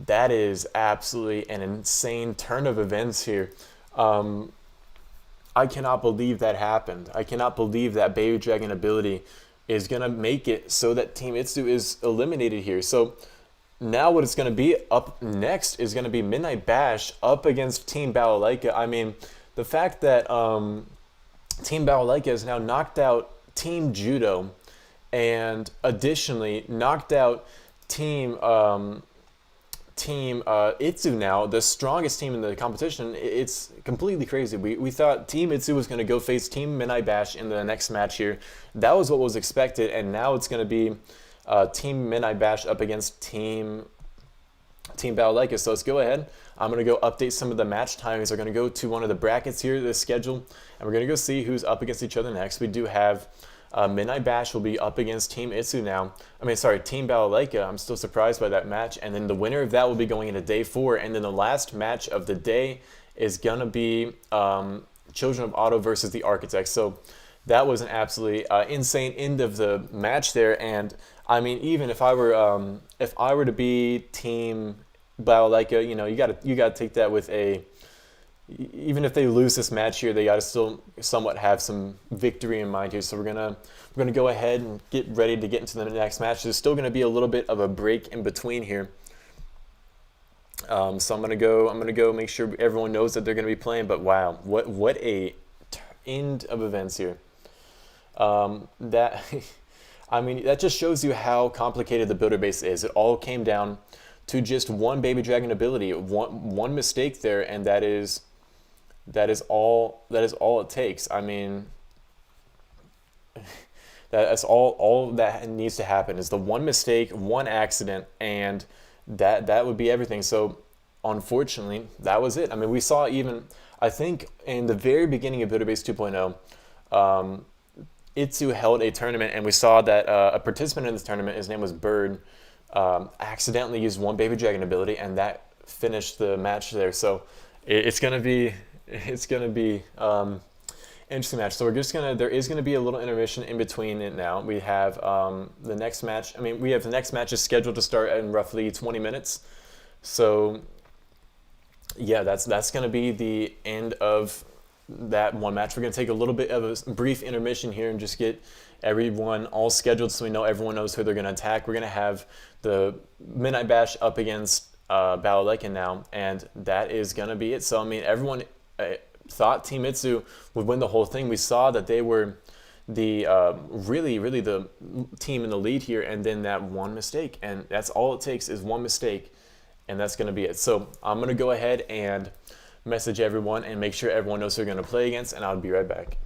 that is absolutely an insane turn of events here. I cannot believe that happened. I cannot believe that baby dragon ability is going to make it so that Team Itsu is eliminated here. So now what it's going to be up next is going to be Midnight Bash up against Team Balalaika. I mean, the fact that Team Balalaika has now knocked out Team Judo and additionally knocked out Team Itsu now, the strongest team in the competition. It's completely crazy. We thought Team Itsu was going to go face Team Midnight Bash in the next match here. That was what was expected, and now it's going to be Team Midnight Bash up against Team Balalaika. So let's go ahead. I'm going to go update some of the match timings. We're going to go to one of the brackets here, the schedule, and we're going to go see who's up against each other next. We do have Midnight Bash will be up against Team Itsu now. Team Balalaika. I'm still surprised by that match. And then the winner of that will be going into day 4. And then the last match of the day is going to be Children of Otto versus the Architects. So that was an absolutely insane end of the match there. And I mean, even if I were to be Team Balalaika, you gotta take that with a. Even if they lose this match here, they got to still somewhat have some victory in mind here. So we're gonna go ahead and get ready to get into the next match. There's still gonna be a little bit of a break in between here. So I'm gonna go make sure everyone knows that they're gonna be playing. But wow, what a end of events here. That I mean, that just shows you how complicated the builder base is. It all came down to just one baby dragon ability, one mistake there, and that is all it takes. I mean, that's all that needs to happen is the one mistake, one accident, and that would be everything. So unfortunately, that was it. I mean, we saw even, I think in the very beginning of Builder Base 2.0, Itsu held a tournament, and we saw that a participant in this tournament, his name was Bird, accidentally used one baby dragon ability, and that finished the match there. So it's gonna be interesting match. So there is gonna be a little intermission in between it now. We have the next match. I mean, we have the next match is scheduled to start in roughly 20 minutes. So yeah, that's gonna be the end of that one match. We're gonna take a little bit of a brief intermission here and just get everyone all scheduled so we know everyone knows who they're gonna attack. We're gonna have the Midnight Bash up against Balalaika now, and that is gonna be it. So I mean, everyone thought Team Itsu would win the whole thing. We saw that they were the really the team in the lead here, and then that one mistake, and that's all it takes is one mistake, and that's gonna be it. So I'm gonna go ahead and message everyone and make sure everyone knows who they're gonna play against, and I'll be right back.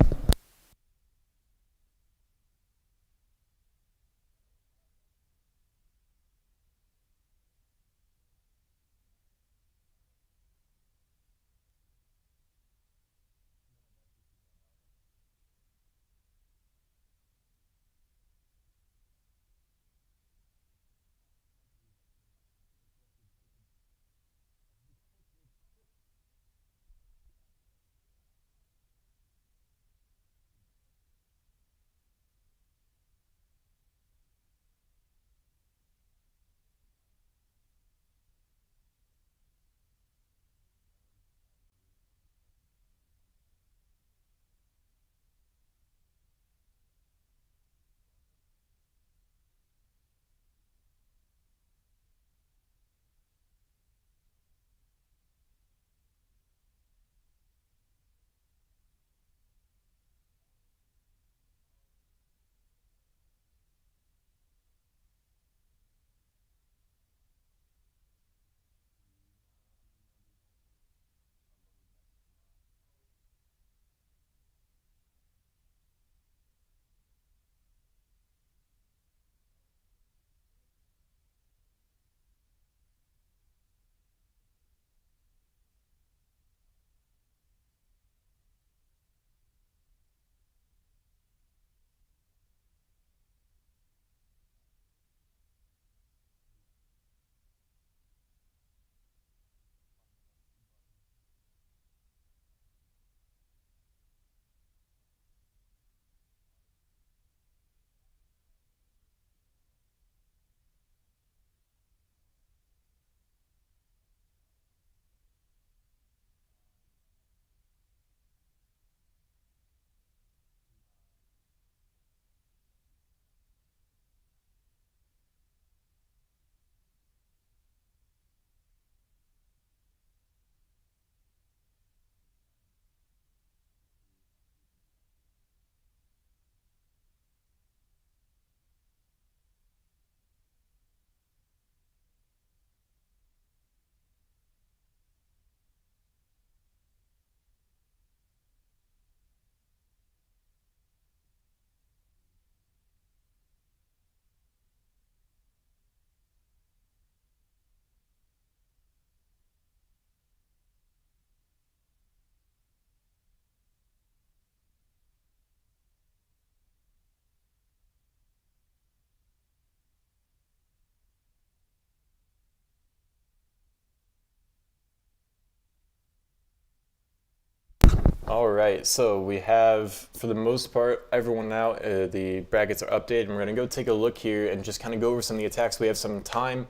All right, so we have, for the most part, everyone now, the brackets are updated, and we're going to go take a look here and just kind of go over some of the attacks. We have some time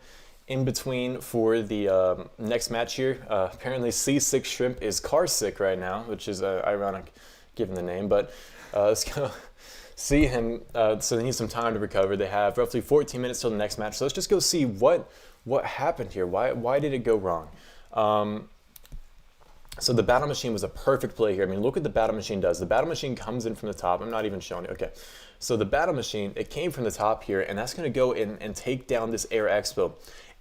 in between for the next match here. Apparently C6 Shrimp is car sick right now, which is ironic given the name, but let's go see him. So they need some time to recover. They have roughly 14 minutes till the next match, so let's just go see what happened here. Why did it go wrong? So the battle machine was a perfect play here. I mean, look what the battle machine does. The battle machine comes in from the top. I'm not even showing it. Okay. So the battle machine, it came from the top here, and that's going to go in and take down this air expo.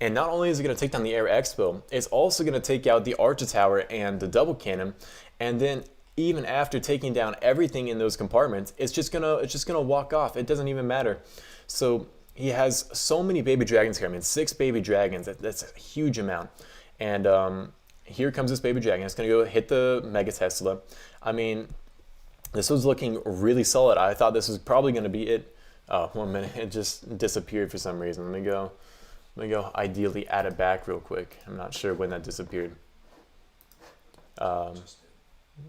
And not only is it going to take down the air expo, it's also going to take out the archer tower and the double cannon. And then even after taking down everything in those compartments, it's just gonna walk off. It doesn't even matter. So he has so many baby dragons here. I mean, 6 baby dragons. That's a huge amount. And here comes this baby dragon. It's going to go hit the Mega Tesla. I mean, this was looking really solid. I thought this was probably going to be it. Oh, 1 minute. It just disappeared for some reason. Let me go ideally add it back real quick. I'm not sure when that disappeared.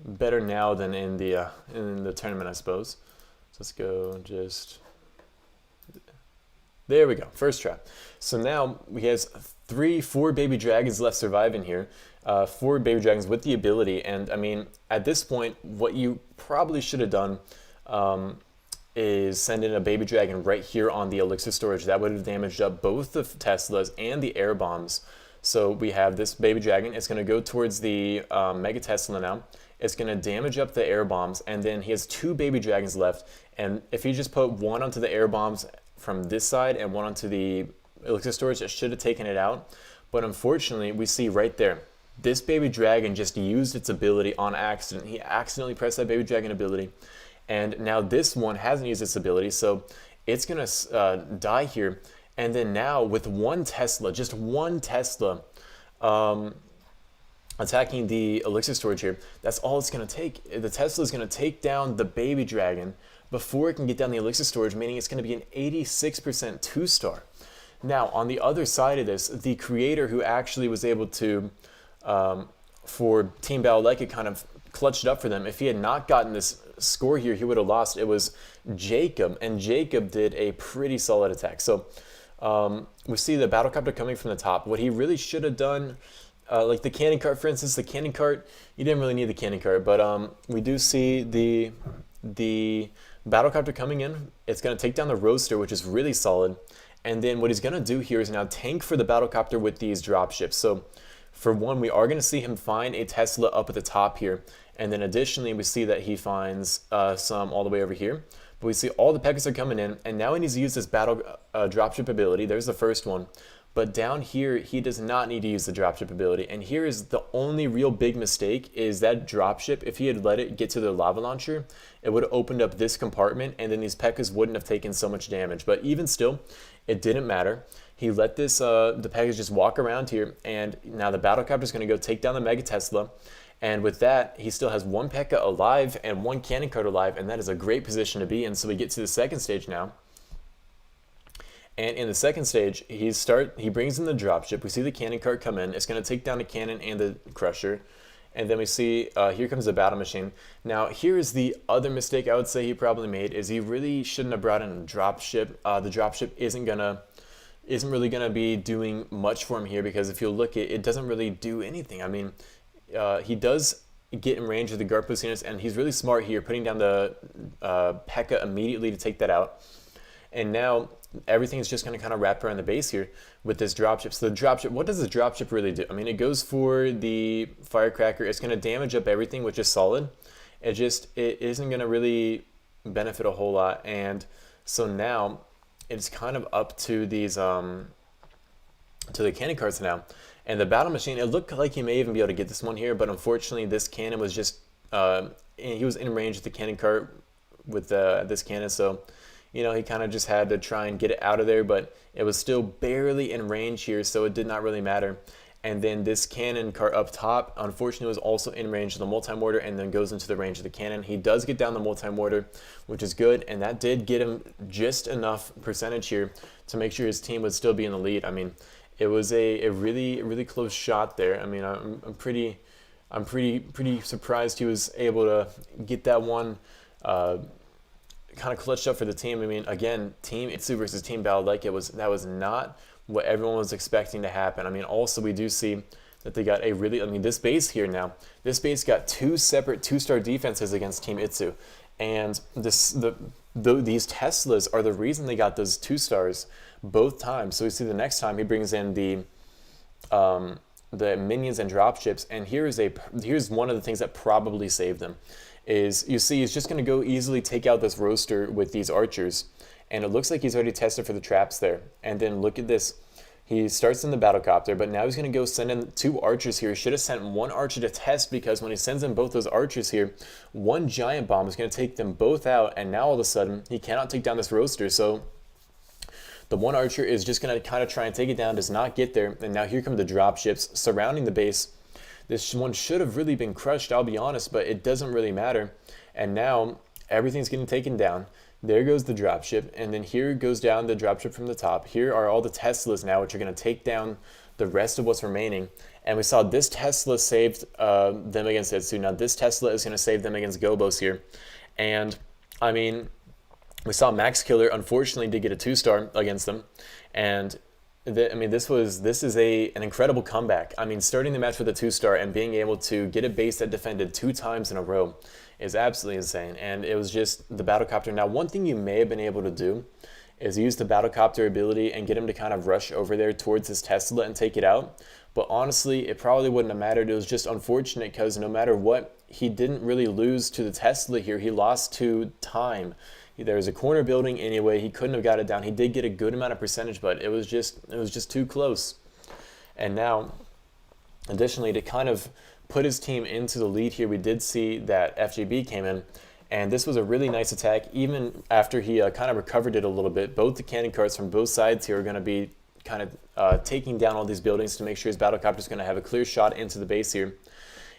Better now than in the tournament, I suppose. So let's go just... There we go. First try. So now we have 4 baby dragons left surviving here. 4 baby dragons with the ability, and I mean, at this point, what you probably should have done is send in a baby dragon right here on the elixir storage. That would have damaged up both the Teslas and the air bombs. So we have this baby dragon. It's going to go towards the Mega Tesla now. It's going to damage up the air bombs, and then he has 2 baby dragons left. And if he just put one onto the air bombs from this side and one onto the elixir storage, it should have taken it out. But unfortunately, we see right there, this baby dragon just used its ability on accident. He accidentally pressed that baby dragon ability, and now this one hasn't used its ability, so it's gonna die here. And then now with one Tesla, just one Tesla, attacking the elixir storage here, that's all it's gonna take. The Tesla is gonna take down the baby dragon before it can get down the elixir storage, meaning it's gonna be an 86% 2-star. Now on the other side of this, the creator who actually was able to for Team Battle Like It kind of clutched it up for them. If he had not gotten this score here, he would have lost. It was Jacob, and Jacob did a pretty solid attack. So we see the battlecopter coming from the top. What he really should have done, like the cannon cart, for instance, the cannon cart, you didn't really need the cannon cart, but we do see the battlecopter coming in. It's going to take down the roaster, which is really solid. And then what he's going to do here is now tank for the battlecopter with these dropships. So for one, we are going to see him find a Tesla up at the top here. And then additionally, we see that he finds some all the way over here. But we see all the Pekkas are coming in. And now he needs to use this battle dropship ability. There's the first one. But down here, he does not need to use the dropship ability. And here is the only real big mistake, is that dropship, if he had let it get to the lava launcher, it would have opened up this compartment, and then these Pekkas wouldn't have taken so much damage. But even still, it didn't matter. He let this the Pekkas just walk around here, and now the battlecopter is going to go take down the Mega Tesla. And with that, he still has 1 Pekka alive and 1 cannon cart alive, and that is a great position to be in. So we get to the second stage now. And in the second stage, he brings in the dropship. We see the cannon cart come in. It's going to take down the cannon and the crusher. And then we see, here comes the battle machine. Now, here is the other mistake I would say he probably made, is he really shouldn't have brought in a dropship. The dropship isn't really gonna be doing much for him here, because if you look at it, it doesn't really do anything. I mean, he does get in range of the Garpus units, and he's really smart here, putting down the Pekka immediately to take that out. And now everything is just going to kind of wrap around the base here with this dropship. So the dropship, what does the dropship really do? I mean, it goes for the firecracker. It's going to damage up everything, which is solid. It isn't going to really benefit a whole lot. And so now it's kind of up to these to the cannon carts now. And the battle machine, it looked like he may even be able to get this one here, but unfortunately this cannon was just he was in range of the cannon cart with this cannon, so you know, he kind of just had to try and get it out of there, but it was still barely in range here, so it did not really matter. And then this cannon cart up top, unfortunately, was also in range of the multi-mortar, and then goes into the range of the cannon. He does get down the multi-mortar, which is good, and that did get him just enough percentage here to make sure his team would still be in the lead. I mean, it was a really, really close shot there. I mean, I'm pretty I'm pretty surprised he was able to get that one kind of clutched up for the team. I mean, again, Team Itsu versus Team Balalaika that was not what everyone was expecting to happen. I mean, also we do see that they got a really, I mean, this base here now, this base got 2 separate 2-star defenses against Team Itsu, and these Teslas are the reason they got those 2 stars both times. So we see the next time he brings in the minions and dropships, and here's one of the things that probably saved them. Is you see he's just going to go easily take out this roaster with these archers, and it looks like he's already tested for the traps there. And then look at this, he starts in the battlecopter, but now he's going to go send in 2 archers here. He should have sent 1 archer to test, because when he sends in both those archers here, 1 giant bomb is going to take them both out, and now all of a sudden he cannot take down this roaster. So the 1 archer is just going to kind of try and take it down, does not get there, and now here come the dropships surrounding the base. This one should have really been crushed, I'll be honest, but it doesn't really matter. And now everything's getting taken down. There goes the dropship, and then here goes down the dropship from the top. Here are all the Teslas now, which are going to take down the rest of what's remaining. And we saw this Tesla saved them against Itsu. Now this Tesla is going to save them against Gobos here. And, I mean, we saw Max Killer, unfortunately, did get a 2-star against them. And I mean, this is an incredible comeback. I mean, starting the match with a 2-star and being able to get a base that defended 2 times in a row is absolutely insane. And it was just the battlecopter. Now, one thing you may have been able to do is use the battlecopter ability and get him to kind of rush over there towards his Tesla and take it out. But honestly, it probably wouldn't have mattered. It was just unfortunate because no matter what, he didn't really lose to the Tesla here. He lost to time. There was a corner building anyway. He couldn't have got it down. He did get a good amount of percentage, but it was just too close. And now, additionally, to kind of put his team into the lead here, we did see that FJB came in, and this was a really nice attack. Even after he kind of recovered it a little bit, both the cannon carts from both sides here are going to be kind of taking down all these buildings to make sure his battlecopter is going to have a clear shot into the base here.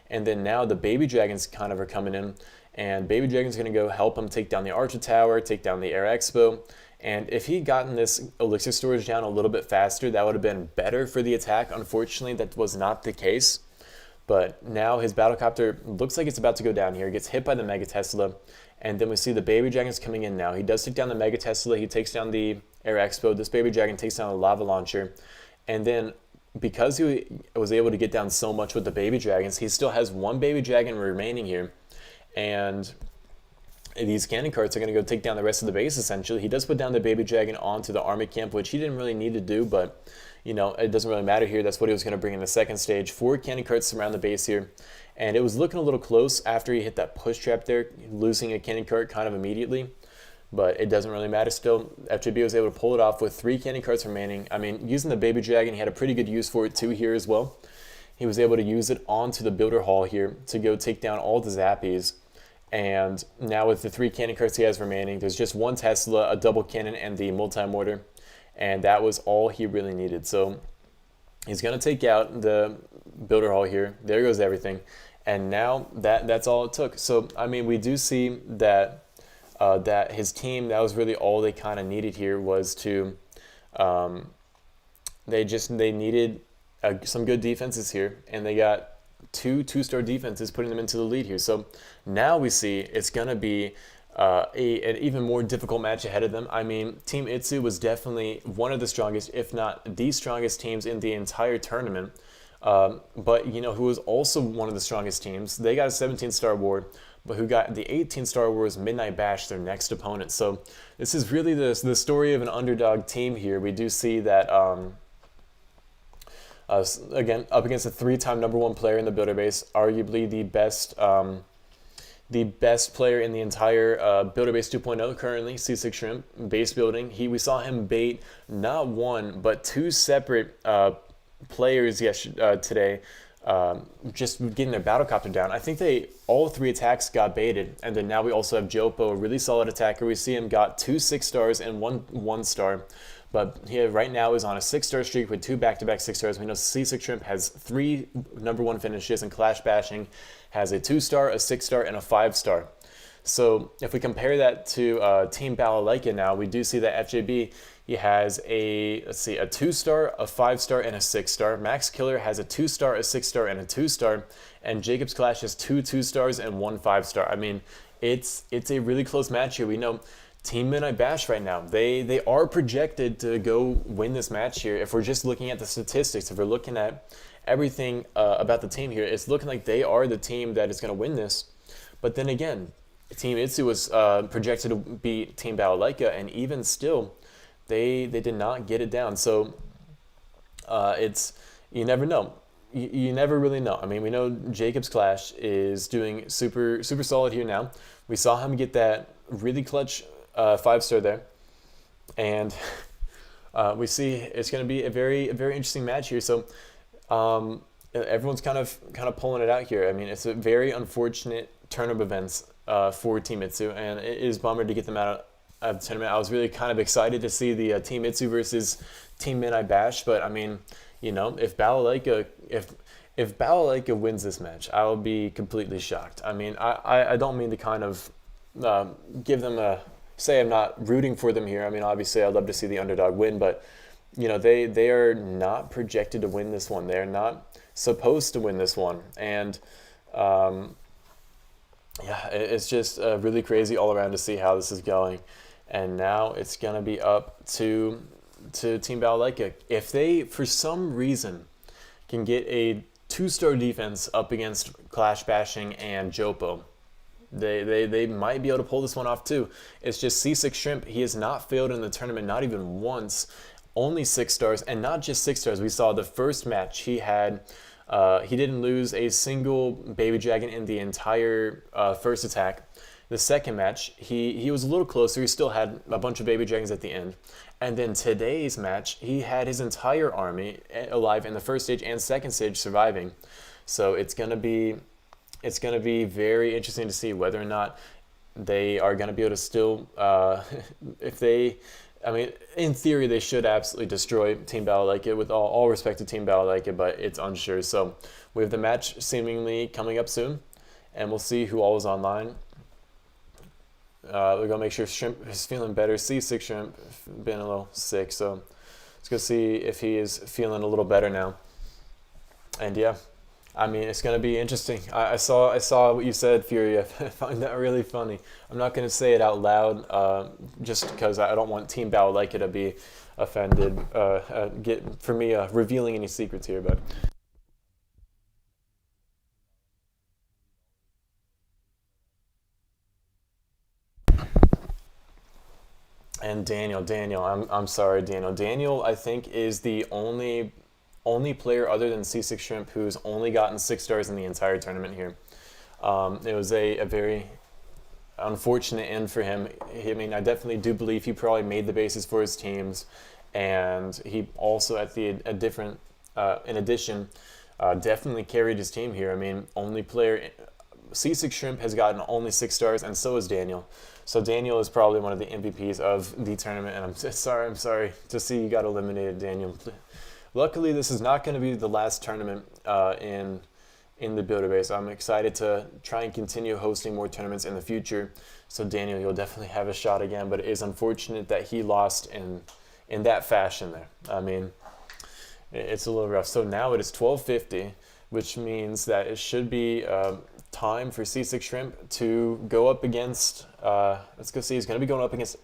And then now the baby dragons kind of are coming in. And Baby Dragon's going to go help him take down the Archer Tower, take down the Air Expo. And if he'd gotten this elixir storage down a little bit faster, that would have been better for the attack. Unfortunately, that was not the case. But now his battlecopter looks like it's about to go down here. He gets hit by the Mega Tesla. And then we see the Baby Dragon's coming in now. He does take down the Mega Tesla. He takes down the Air Expo. This Baby Dragon takes down the Lava Launcher. And then because he was able to get down so much with the Baby Dragons, he still has 1 Baby Dragon remaining here. And these cannon carts are going to go take down the rest of the base, essentially. He does put down the Baby Dragon onto the army camp, which he didn't really need to do, but, you know, it doesn't really matter here. That's what he was going to bring in the second stage. 4 cannon carts surround the base here, and it was looking a little close after he hit that push trap there, losing a cannon cart kind of immediately, but it doesn't really matter still. FJB was able to pull it off with 3 cannon carts remaining. I mean, using the Baby Dragon, he had a pretty good use for it too here as well. He was able to use it onto the builder hall here to go take down all the Zappies. And now with the 3 cannon carts he has remaining, there's just 1 Tesla, a double cannon, and the multi-mortar. And that was all he really needed. So he's going to take out the builder hall here. There goes everything. And now that's all it took. So, I mean, we do see that that his team, that was really all they kind of needed here was to, they needed some good defenses here. And they got 2 2-star defenses putting them into the lead here. So now we see it's going to be an even more difficult match ahead of them. I mean, Team Itsu was definitely one of the strongest, if not the strongest teams in the entire tournament. But, you know, who was also one of the strongest teams? They got a 17-star award, but who got the 18-star award was Midnight Bash, their next opponent. So this is really the story of an underdog team here. We do see that... again, up against a 3-time #1 player in the builder base, arguably the best player in the entire builder base 2.0 currently, C6 Shrimp, base building. We saw him bait not 1, but 2 separate players today, just getting their battlecopter down. I think all 3 attacks got baited, and then now we also have Jopo, a really solid attacker. We see him got 2 6-stars and 1 1-star. But he right now is on a 6-star streak with 2 back-to-back 6-stars. We know C6 Shrimp has 3 #1 finishes, and Clash Bashing has a 2-star, a 6-star, and a 5-star. So if we compare that to Team Balalaika now, we do see that FJB, He has a, let's see, a 2-star, a 5-star, and a 6-star. Max Killer has a 2-star, a 6-star, and a 2-star. And Jacob's Clash has 2-2-stars and 1 5-star. I mean, it's a really close match here. We know Team Midnight Bash right now, they are projected to go win this match here. If we're just looking at the statistics, if we're looking at everything about the team here, it's looking like they are the team that is going to win this. But then again, Team Itzu was projected to beat Team Balalaika, and even still, they did not get it down. So it's, you never know. You never really know. I mean, we know Jacob's Clash is doing super solid here now. We saw him get that really clutch 5-star there, and we see it's going to be a very interesting match here. So everyone's kind of pulling it out here. I mean, it's a very unfortunate turn of events for Team Itzu, and it is bummer to get them out of the tournament. I was really kind of excited to see the Team Itzu versus Team Midnight Bash, but I mean, you know, if Balalaika wins this match, I will be completely shocked. I mean, I don't mean to kind of give them a, say I'm not rooting for them here. I mean, obviously I'd love to see the underdog win, but you know, they are not projected to win this one. They're not supposed to win this one, and yeah, it's just really crazy all around to see how this is going. And now it's gonna be up to Team Balalaika. If they, for some reason, can get a 2-star defense up against Clash Bashing and Jopo, they might be able to pull this one off too. It's just C6 Shrimp. He has not failed in the tournament, not even once. Only 6 stars, and not just 6 stars. We saw the first match he had. He didn't lose a single baby dragon in the entire first attack. The second match, he was a little closer. He still had a bunch of baby dragons at the end. And then today's match, he had his entire army alive in the first stage and second stage surviving. So it's gonna be very interesting to see whether or not they are gonna be able to still, if they, I mean, in theory, they should absolutely destroy Team Balalaika, with all respect to Team Balalaika, but it's unsure. So we have the match seemingly coming up soon, and we'll see who all is online. We're going to make sure Shrimp is feeling better. C6 Shrimp, been a little sick, so let's go see if he is feeling a little better now. And yeah, I mean, it's going to be interesting. I saw what you said, Fury. I find that really funny. I'm not going to say it out loud just because I don't want Team Balalaika to be offended, for me revealing any secrets here, but... And Daniel, I'm sorry, Daniel. Daniel, I think, is the only player other than C6 Shrimp who's only gotten 6 stars in the entire tournament here. It was a very unfortunate end for him. I mean, I definitely do believe he probably made the basis for his teams, and he also, in addition, definitely carried his team here. I mean, only player, C6 Shrimp has gotten only 6 stars, and so is Daniel. So Daniel is probably one of the MVPs of the tournament, and I'm sorry to see you got eliminated, Daniel. Luckily, this is not going to be the last tournament in the Builder Base. I'm excited to try and continue hosting more tournaments in the future. So Daniel, you'll definitely have a shot again, but it is unfortunate that he lost in that fashion there. I mean, it's a little rough. So now it is 12:50, which means that it should be time for C6 Shrimp to go up against, let's go see, he's going to be going up against,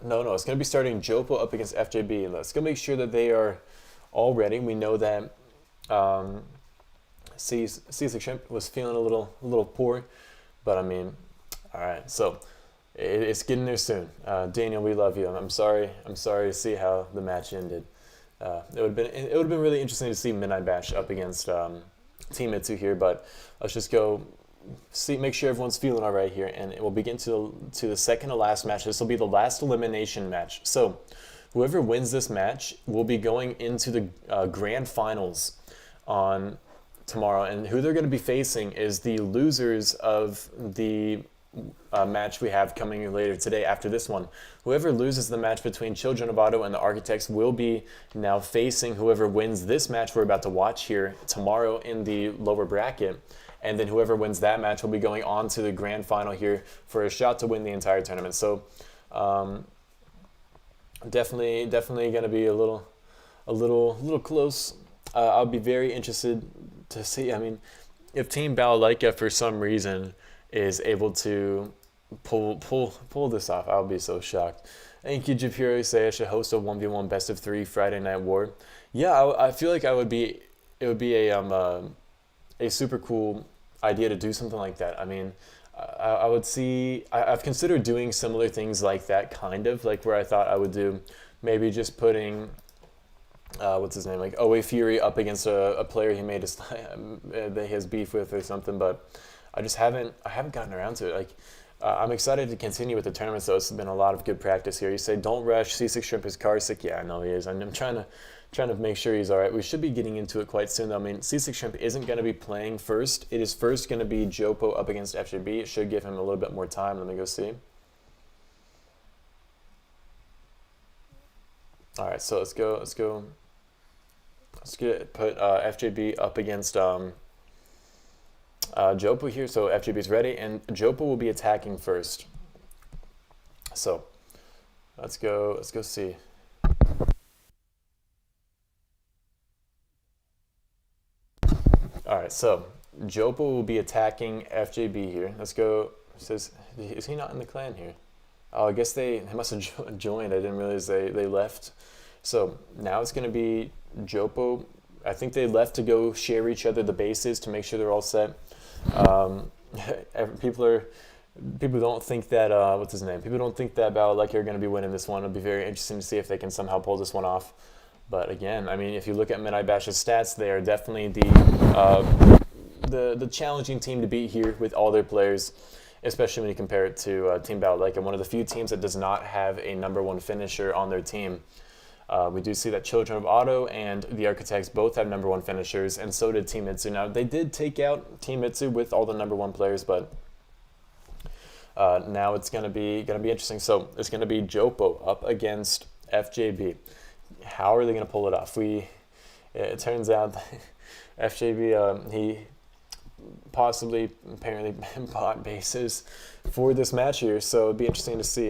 no, it's going to be starting Jopo up against FJB. Let's go make sure that they are all ready. We know that C6 Shrimp was feeling a little poor, but I mean, all right, so it's getting there soon. Daniel, we love you. I'm sorry to see how the match ended. It would have been really interesting to see Midnight Bash up against Team Itzu here, but let's just go make sure everyone's feeling all right here, and we'll begin to the second to last match. This will be the last elimination match. So whoever wins this match will be going into the grand finals on tomorrow, and who they're going to be facing is the losers of the match we have coming later today after this one. Whoever loses the match between Children of Otto and the Architects will be now facing whoever wins this match we're about to watch here tomorrow in the lower bracket. And then whoever wins that match will be going on to the grand final here for a shot to win the entire tournament. So Definitely going to be little close. I'll be very interested to see. I mean, if Team Balalaika for some reason is able to pull this off, I'll be so shocked. Thank you, Japiro. Say I should host a 1v1 best of 3 Friday Night War. Yeah, I feel like I would be. It would be a super cool idea to do something like that. I mean, I would see. I've considered doing similar things like that, kind of like where I thought I would do maybe just putting what's his name, like Owe Fury up against a player he made that he has beef with or something. But I haven't gotten around to it. Like I'm excited to continue with the tournaments though. It's been a lot of good practice here. You say don't rush. C6 Shrimp is car sick. Yeah, I know he is. I'm trying to make sure he's all right. We should be getting into it quite soon though. I mean, C6 Shrimp isn't going to be playing first. It is first going to be Jopo up against FJB. It should give him a little bit more time. Let me go see. All right, so let's put FJB up against Jopo here. So FJB is ready, and Jopo will be attacking first. So let's go see. All right, so Jopo will be attacking FJB here. Let's go. It says, is he not in the clan here? Oh, I guess they must have joined. I didn't realize they left. So now it's going to be Jopo. I think they left to go share each other the bases to make sure they're all set. People don't think that what's his name? People don't think that Balalaika are going to be winning this one. It'll be very interesting to see if they can somehow pull this one off. But again, I mean, if you look at Midnight Bash's stats, they are definitely the challenging team to beat here with all their players, especially when you compare it to Team Balalaika, one of the few teams that does not have a #1 finisher on their team. We do see that Children of Auto and the Architects both have #1 finishers, and so did Team Mitsu. Now, they did take out Team Mitsu with all the #1 players, but now it's gonna be interesting. So it's gonna be Jopo up against FJB. How are they gonna pull it off? It turns out that FJB he possibly apparently bought bases for this match here, so it'd be interesting to see.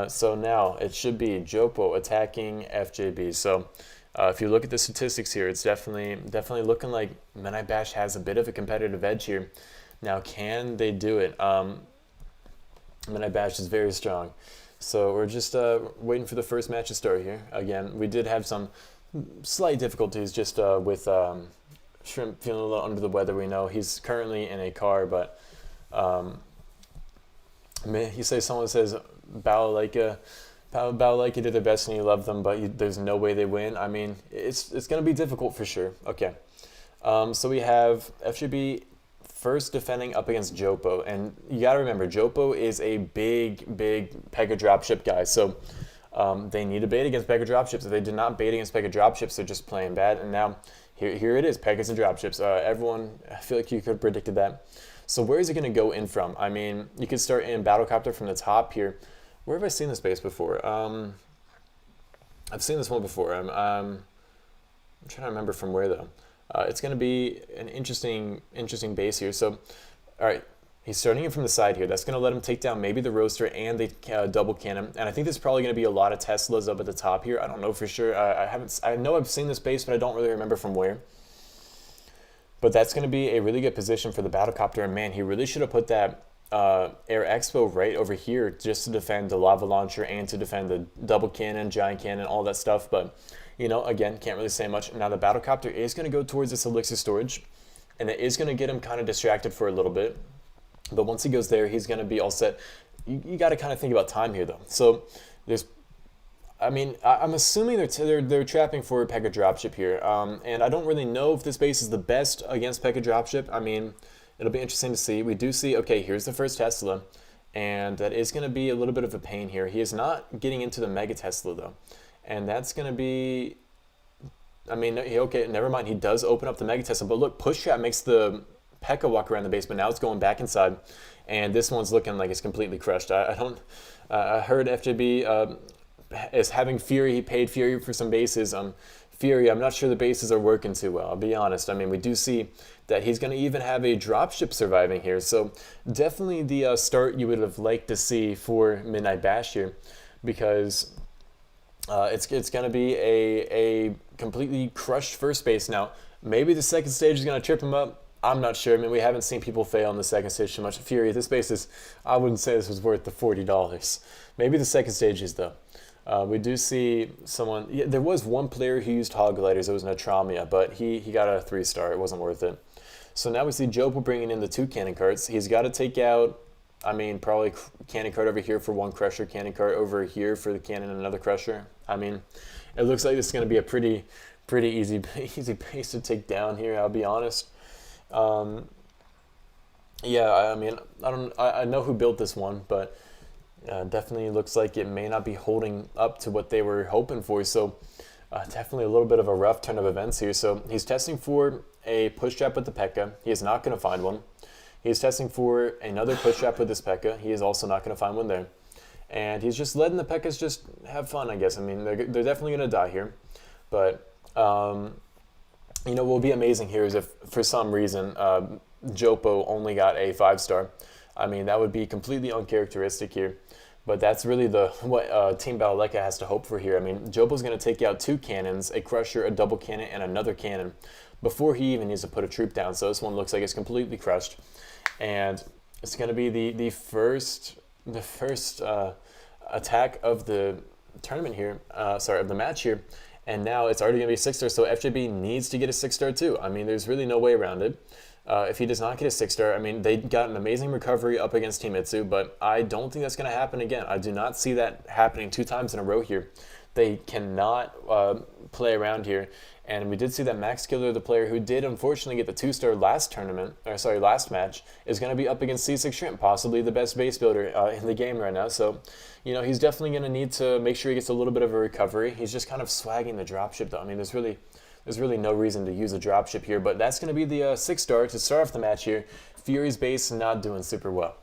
So now it should be Jopo attacking FJB. So if you look at the statistics here, it's definitely looking like Midnight Bash has a bit of a competitive edge here. Now, can they do it? Midnight Bash is very strong. So we're just waiting for the first match to start here. Again, we did have some slight difficulties just with Shrimp feeling a little under the weather. We know he's currently in a car, but you say someone says Balalaika did their best and you love them, but there's no way they win. I mean, it's going to be difficult for sure. Okay, so we have FJB first defending up against Jopo, and you got to remember Jopo is a big Pega dropship guy, so they need to bait against Pega dropships. If they did not bait against Pega dropships, they're just playing bad. And now here it is, Pegas and dropships. Everyone, I feel like you could have predicted that. So where is it going to go in from? I mean, you could start in Battlecopter from the top here. Where have I seen this base before? I've seen this one before. I'm trying to remember from where though. It's going to be an interesting base here. So, all right, he's starting it from the side here. That's going to let him take down maybe the Roaster and the double cannon. And I think there's probably going to be a lot of Teslas up at the top here. I don't know for sure. I know I've seen this base, but I don't really remember from where. But that's going to be a really good position for the Battlecopter. And man, he really should have put that Air Expo right over here just to defend the lava launcher and to defend the double cannon, giant cannon, all that stuff. But, you know, again, can't really say much. Now the Battlecopter is going to go towards this elixir storage, and it is going to get him kind of distracted for a little bit. But once he goes there, he's going to be all set. You got to kind of think about time here, though. So there's, I mean, I'm assuming they're trapping for Pega dropship here, and I don't really know if this base is the best against Pega dropship. I mean, it'll be interesting to see. We do see, okay, here's the first Tesla, and that is going to be a little bit of a pain here. He is not getting into the Mega Tesla, though, and that's going to be, I mean, okay, never mind. He does open up the Mega Tesla, but look, Push Trap makes the P.E.K.K.A walk around the base, but now it's going back inside, and this one's looking like it's completely crushed. I heard FJB is having Fury. He paid Fury for some bases. Fury, I'm not sure the bases are working too well, I'll be honest. I mean, we do see that he's going to even have a dropship surviving here. So definitely the start you would have liked to see for Midnight Bash here, because it's going to be a completely crushed first base. Now, maybe the second stage is going to trip him up. I'm not sure. I mean, we haven't seen people fail on the second stage too much. Fury, this base is, I wouldn't say this was worth the $40. Maybe the second stage is, though. We do see someone, yeah, there was one player who used hog gliders. It was Natramia, but he got a 3-star. It wasn't worth it. So now we see Jopo bringing in the 2 cannon carts. He's got to take out, I mean, probably cannon cart over here for 1 crusher, cannon cart over here for the cannon and another crusher. I mean, it looks like this is going to be a pretty easy base to take down here, I'll be honest. Yeah, I mean, I know who built this one, but definitely looks like it may not be holding up to what they were hoping for. So definitely a little bit of a rough turn of events here. So he's testing for a push trap with the P.E.K.K.A. He is not going to find one. He's testing for another push trap with this P.E.K.K.A. He is also not going to find one there. And he's just letting the P.E.K.K.A.s just have fun, I guess. I mean, they're definitely going to die here. But, you know, what will be amazing here is if, for some reason, Jopo only got a 5-star. I mean, that would be completely uncharacteristic here. But that's really what Team Balaleka has to hope for here. I mean, Jopo's going to take out 2 cannons, a crusher, a double cannon, and another cannon before he even needs to put a troop down. So this one looks like it's completely crushed. And it's going to be the first attack of the tournament here, of the match here. And now it's already going to be a 6-star, so FJB needs to get a 6-star too. I mean, there's really no way around it. If he does not get a 6-star, I mean, they got an amazing recovery up against Team Itsu, but I don't think that's going to happen again. I do not see that happening 2 times in a row here. They cannot play around here. And we did see that Max Killer, the player who did unfortunately get the 2-star last match, is going to be up against C6 Shrimp, possibly the best base builder in the game right now. So, you know, he's definitely going to need to make sure he gets a little bit of a recovery. He's just kind of swagging the dropship, though. I mean, there's really no reason to use a dropship here, but that's going to be the 6-star to start off the match here. Fury's base not doing super well.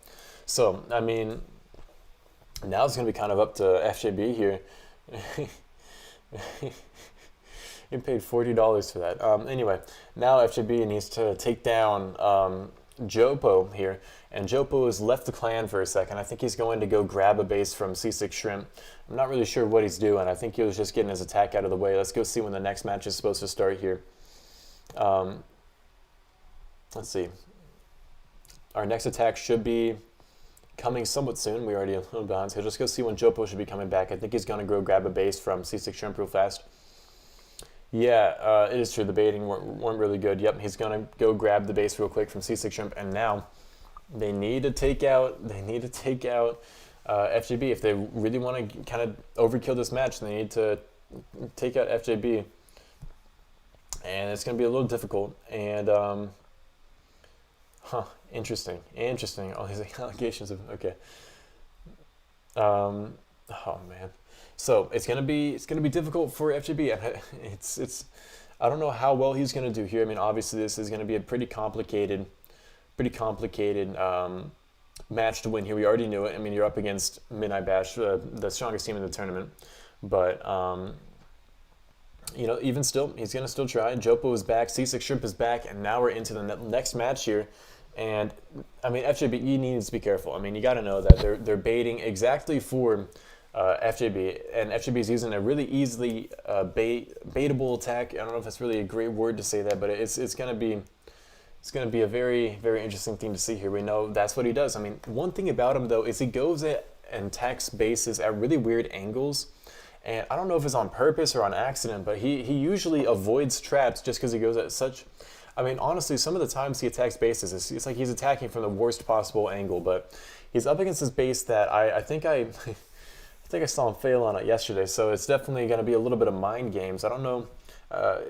So, I mean, now it's going to be kind of up to FJB here. You paid $40 for that. Anyway, now FJB needs to take down Jopo here, and Jopo has left the clan for a second. I think he's going to go grab a base from C6 Shrimp. I'm not really sure what he's doing. I think he was just getting his attack out of the way. Let's go see when the next match is supposed to start here. Let's see. Our next attack should be coming somewhat soon. We're already a little behind, so just go see when Jopo should be coming back. I think he's going to go grab a base from C6 Shrimp real fast. Yeah, it is true. The baiting weren't really good. Yep, he's going to go grab the base real quick from C6 Shrimp, and now they need to take out FJB. If they really want to kind of overkill this match, they need to take out FJB. And it's going to be a little difficult. And, interesting. All these allegations of, okay. Oh, man. So it's gonna be difficult for FJB. I don't know how well he's gonna do here. I mean, obviously this is gonna be a pretty complicated match to win here. We already knew it. I mean, you're up against Midnight Bash, the strongest team in the tournament. But you know, even still, he's gonna still try. Jopo is back, C6 Shrimp is back, and now we're into the next match here. And I mean, FJB needs to be careful. I mean, you got to know that they're baiting exactly for FJB, and FJB is using a really easily baitable attack. I don't know if that's really a great word to say that, but it's going to be a very, very interesting thing to see here. We know that's what he does. I mean, one thing about him though is he goes and attacks bases at really weird angles, and I don't know if it's on purpose or on accident, but he usually avoids traps just because he goes at such. I mean, honestly, some of the times he attacks bases, it's like he's attacking from the worst possible angle. But he's up against this base that I think I saw him fail on it yesterday, so it's definitely going to be a little bit of mind games. I don't know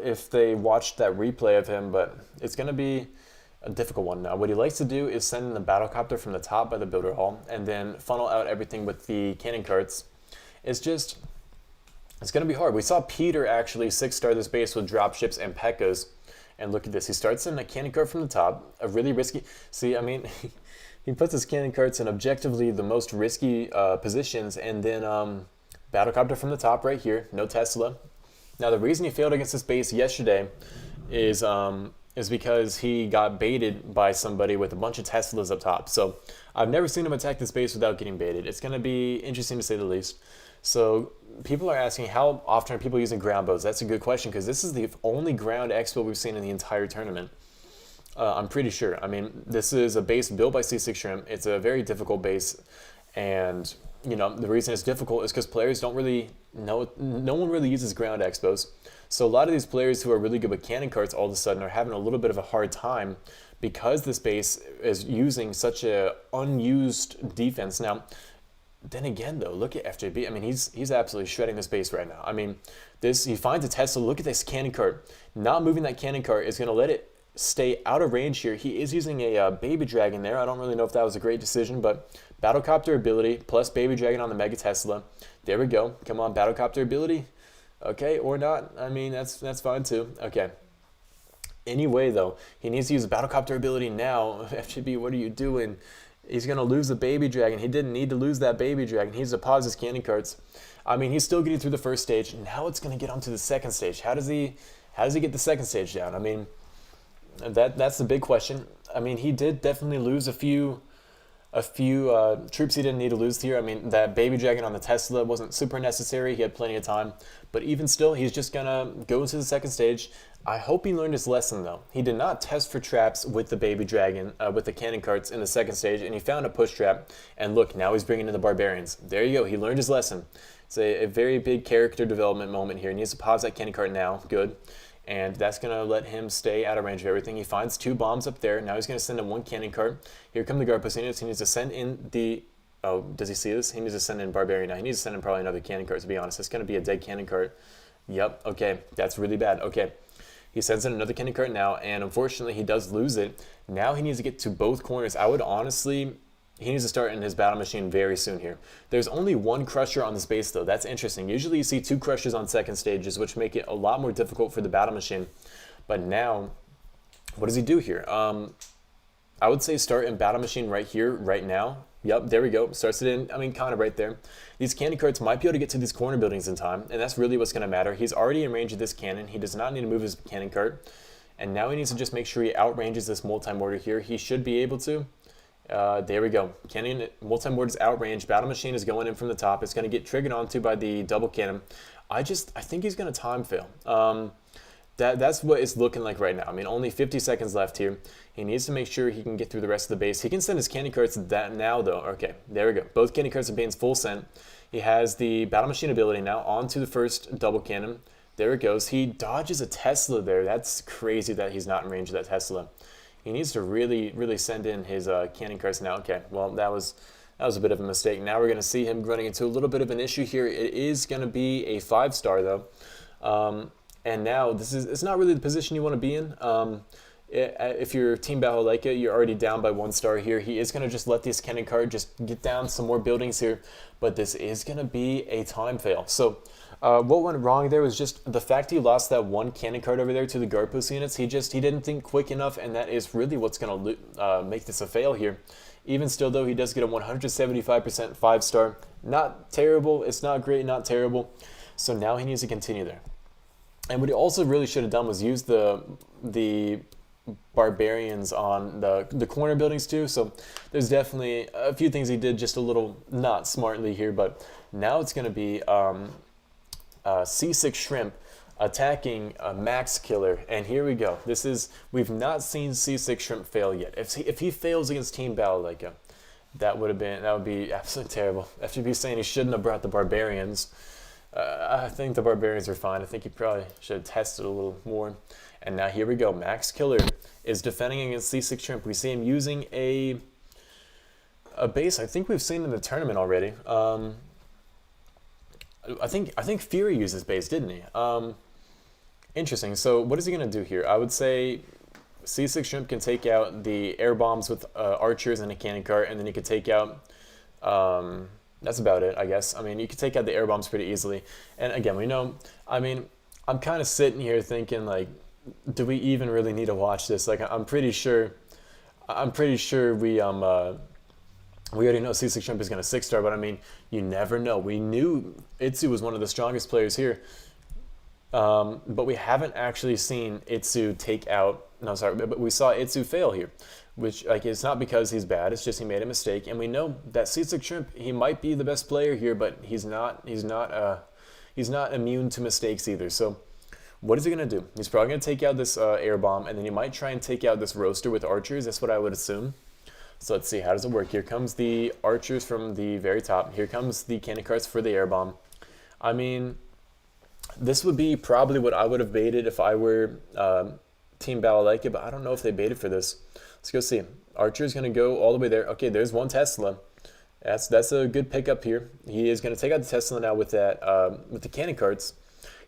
if they watched that replay of him, but it's going to be a difficult one. Now, what he likes to do is send in the battlecopter from the top by the builder hall and then funnel out everything with the cannon carts. It's going to be hard. We saw Peter actually 6-star this base with dropships and P.E.K.K.A.s, and look at this. He starts in a cannon cart from the top, a really risky. See, I mean. He puts his cannon carts in objectively the most risky positions, and then battlecopter from the top right here, no Tesla. Now, the reason he failed against this base yesterday is because he got baited by somebody with a bunch of Teslas up top. So I've never seen him attack this base without getting baited. It's going to be interesting to say the least. So people are asking, how often are people using ground bows? That's a good question, because this is the only ground expo we've seen in the entire tournament. I'm pretty sure. I mean, this is a base built by C6 Shrimp. It's a very difficult base, and you know the reason it's difficult is because players don't really know. No one really uses ground expos, so a lot of these players who are really good with cannon carts all of a sudden are having a little bit of a hard time because this base is using such a unused defense. Now, then again, though, look at FJB. I mean, he's absolutely shredding this base right now. I mean, he finds a Tesla. Look at this cannon cart. Not moving that cannon cart is going to let it stay out of range here. He is using a baby dragon there. I don't really know if that was a great decision, but battlecopter ability plus baby dragon on the Mega Tesla. There we go. Come on, battlecopter ability. Okay, or not. I mean, that's fine too. Okay. Anyway, though, he needs to use the battlecopter ability now. FGB, what are you doing? He's going to lose the baby dragon. He didn't need to lose that baby dragon. He needs to pause his cannon carts. I mean, he's still getting through the first stage. Now it's going to get onto the second stage. How does he get the second stage down? I mean, that's the big question. I mean, he did definitely lose a few troops he didn't need to lose here. I mean, that baby dragon on the Tesla wasn't super necessary. He had plenty of time. But even still, he's just going to go into the second stage. I hope he learned his lesson, though. He did not test for traps with the baby dragon, with the cannon carts in the second stage, and he found a push trap. And look, now he's bringing in the barbarians. There you go. He learned his lesson. It's a very big character development moment here. He needs to pause that cannon cart now. Good. And that's going to let him stay out of range of everything. He finds 2 bombs up there. Now he's going to send in 1 cannon cart. Here come the guard post units. He needs to send in the... Oh, does he see this? He needs to send in barbarian now. He needs to send in probably another cannon cart, to be honest. It's going to be a dead cannon cart. Yep, okay. That's really bad. Okay. He sends in another cannon cart now, and unfortunately he does lose it. Now he needs to get to both corners. I would honestly... He needs to start in his battle machine very soon here. There's only 1 crusher on this base, though. That's interesting. Usually you see 2 crushers on second stages, which make it a lot more difficult for the battle machine. But now, what does he do here? I would say start in battle machine right here, right now. Yep, there we go. Starts it in, I mean, kind of right there. These cannon carts might be able to get to these corner buildings in time, and that's really what's going to matter. He's already in range of this cannon. He does not need to move his cannon cart. And now he needs to just make sure he outranges this multi-mortar here. He should be able to. There we go. Cannon multi-mortar is outrange. Battle machine is going in from the top. It's going to get triggered onto by the double cannon. I think he's going to time fail. That's what it's looking like right now. I mean, only 50 seconds left here. He needs to make sure he can get through the rest of the base. He can send his cannon carts that now, though. Okay, there we go. Both cannon carts are being full sent. He has the battle machine ability now onto the first double cannon. There it goes. He dodges a Tesla there. That's crazy that he's not in range of that Tesla. He needs to really, really send in his cannon carts now. Okay, well, that was a bit of a mistake. Now we're going to see him running into a little bit of an issue here. It is going to be a 5-star, though. And now it's not really the position you want to be in. If you're Team Baholeika, you're already down by 1 star here. He is going to just let this cannon cart just get down some more buildings here. But this is going to be a time fail. So what went wrong there was just the fact he lost that 1 cannon cart over there to the guard post units. He didn't think quick enough, and that is really what's going to make this a fail here. Even still, though, he does get a 175% 5-star. Not terrible. It's not great, not terrible. So now he needs to continue there. And what he also really should have done was use the barbarians on the corner buildings too. So there's definitely a few things he did just a little not smartly here. But now it's going to be C6 Shrimp attacking a Max Killer. And here we go. We've not seen C6 Shrimp fail yet. If he fails against Team Baholeika, that would be absolutely terrible. FGB saying he shouldn't have brought the barbarians. I think the barbarians are fine. I think he probably should have tested a little more. And now here we go. Max Killer is defending against C6 Shrimp. We see him using a base I think we've seen in the tournament already. I think Fury used this base, didn't he? Interesting. So what is he going to do here? I would say C6 Shrimp can take out the air bombs with archers and a cannon cart, and then he could take out... that's about it, I guess. I mean, you could take out the air bombs pretty easily. And again, we know, I mean, I'm kind of sitting here thinking, like, do we even really need to watch this? Like, I'm pretty sure we already know C6 Shrimp is going to 6-star, but I mean, you never know. We knew Itsu was one of the strongest players here. But we haven't actually seen Itsu take out. No, sorry, but we saw Itsu fail here, which like it's not because he's bad. It's just he made a mistake, and we know that Seasick Shrimp, he might be the best player here, but he's not. He's not immune to mistakes either. So what is he gonna do? He's probably gonna take out this air bomb, and then he might try and take out this roaster with archers. That's what I would assume. So let's see, how does it work? Here comes the archers from the very top. Here comes the cannon carts for the air bomb. I mean, this would be probably what I would have baited if I were Team Balalaika, but I don't know if they baited for this. Let's go see. Archer's going to go all the way there. Okay, there's one Tesla. That's a good pickup here. He is going to take out the Tesla now with that with the cannon carts.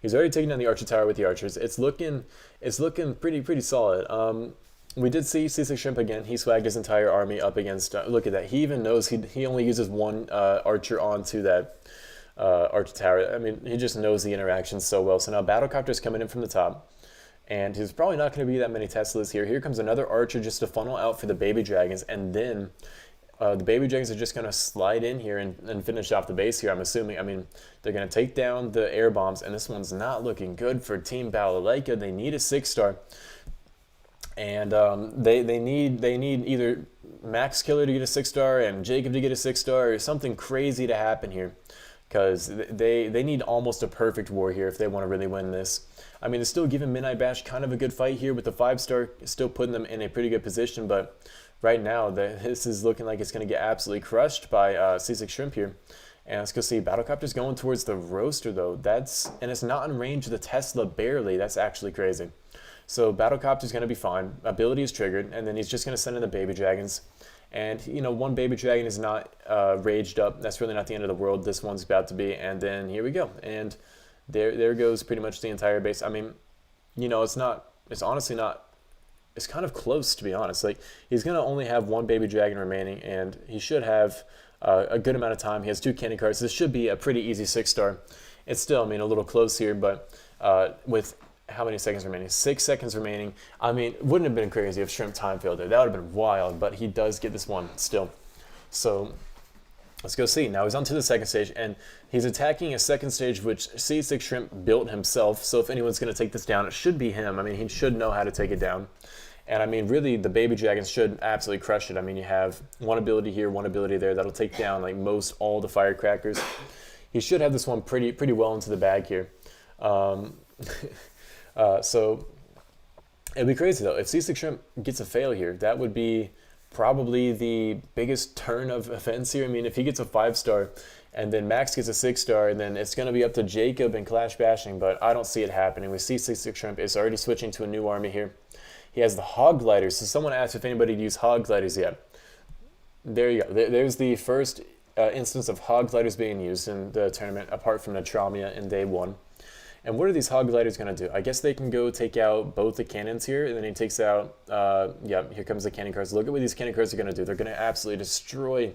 He's already taken down the Archer Tower with the archers. It's looking pretty solid. We did see Seasick Shrimp again. He swagged his entire army up against. Look at that. He even knows he only uses one archer onto that Archer Tower. I mean, he just knows the interactions so well. So now Battlecopter's coming in from the top. And there's probably not going to be that many Teslas here. Here comes another archer just to funnel out for the baby dragons. And then the baby dragons are just going to slide in here and finish off the base here, I'm assuming. I mean, they're going to take down the air bombs. And this one's not looking good for Team Balalaika. They need a 6-star. And they need either Max Killer to get a 6-star and Jacob to get a 6-star or something crazy to happen here. Because they need almost a perfect war here if they want to really win this. I mean, they're still giving Midnight Bash kind of a good fight here with the 5-star, still putting them in a pretty good position. But right now, this is looking like it's going to get absolutely crushed by Seasick Shrimp here. And let's go see. Battlecopter's going towards the roaster, though. And it's not in range of the Tesla barely. That's actually crazy. So Battlecopter's going to be fine. Ability is triggered, and then he's just going to send in the baby dragons. And, you know, one baby dragon is not raged up. That's really not the end of the world. This one's about to be. And then here we go. And there goes pretty much the entire base. I mean, you know, it's honestly not, it's kind of close, to be honest. Like, he's going to only have one baby dragon remaining, and he should have a good amount of time. He has 2 candy cards. This should be a pretty easy 6-star. It's still, I mean, a little close here, but with how many seconds remaining? 6 seconds remaining. I mean, wouldn't have been crazy if Shrimp time failed there. That would have been wild, but he does get this one still. So let's go see. Now he's on to the second stage, and he's attacking a second stage which Seasick Shrimp built himself. So if anyone's going to take this down, it should be him. I mean, he should know how to take it down. And I mean, really, the baby dragons should absolutely crush it. I mean, you have one ability here, one ability there that'll take down like most all the firecrackers. He should have this one pretty well into the bag here. So it'd be crazy though. If Seasick Shrimp gets a fail here, that would be probably the biggest turn of events here. I mean, if he gets a 5-star and then Max gets a 6-star, then it's going to be up to Jacob and Clash Bashing, but I don't see it happening. We see Seasick Shrimp is already switching to a new army here. He has the Hog Gliders. So someone asked if anybody had used Hog Gliders yet. There you go. There's the first instance of Hog Gliders being used in the tournament, apart from Natramia in day 1. And what are these Hog Gliders going to do? I guess they can go take out both the cannons here, and then he takes out, yeah, here comes the cannon cards. Look at what these cannon cards are going to do. They're going to absolutely destroy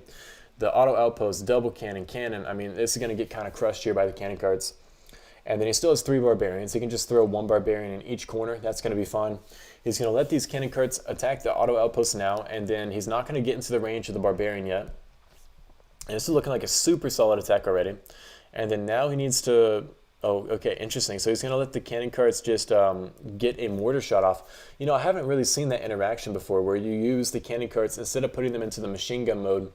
the auto outpost, double cannon. I mean, this is going to get kind of crushed here by the cannon cards. And then he still has 3 barbarians. He can just throw 1 barbarian in each corner. That's going to be fun. He's going to let these cannon carts attack the auto outpost now, and then he's not going to get into the range of the barbarian yet. And this is looking like a super solid attack already. And then now he needs to... Oh, okay, interesting. So he's going to let the cannon carts just get a mortar shot off. You know, I haven't really seen that interaction before where you use the cannon carts, instead of putting them into the machine gun mode,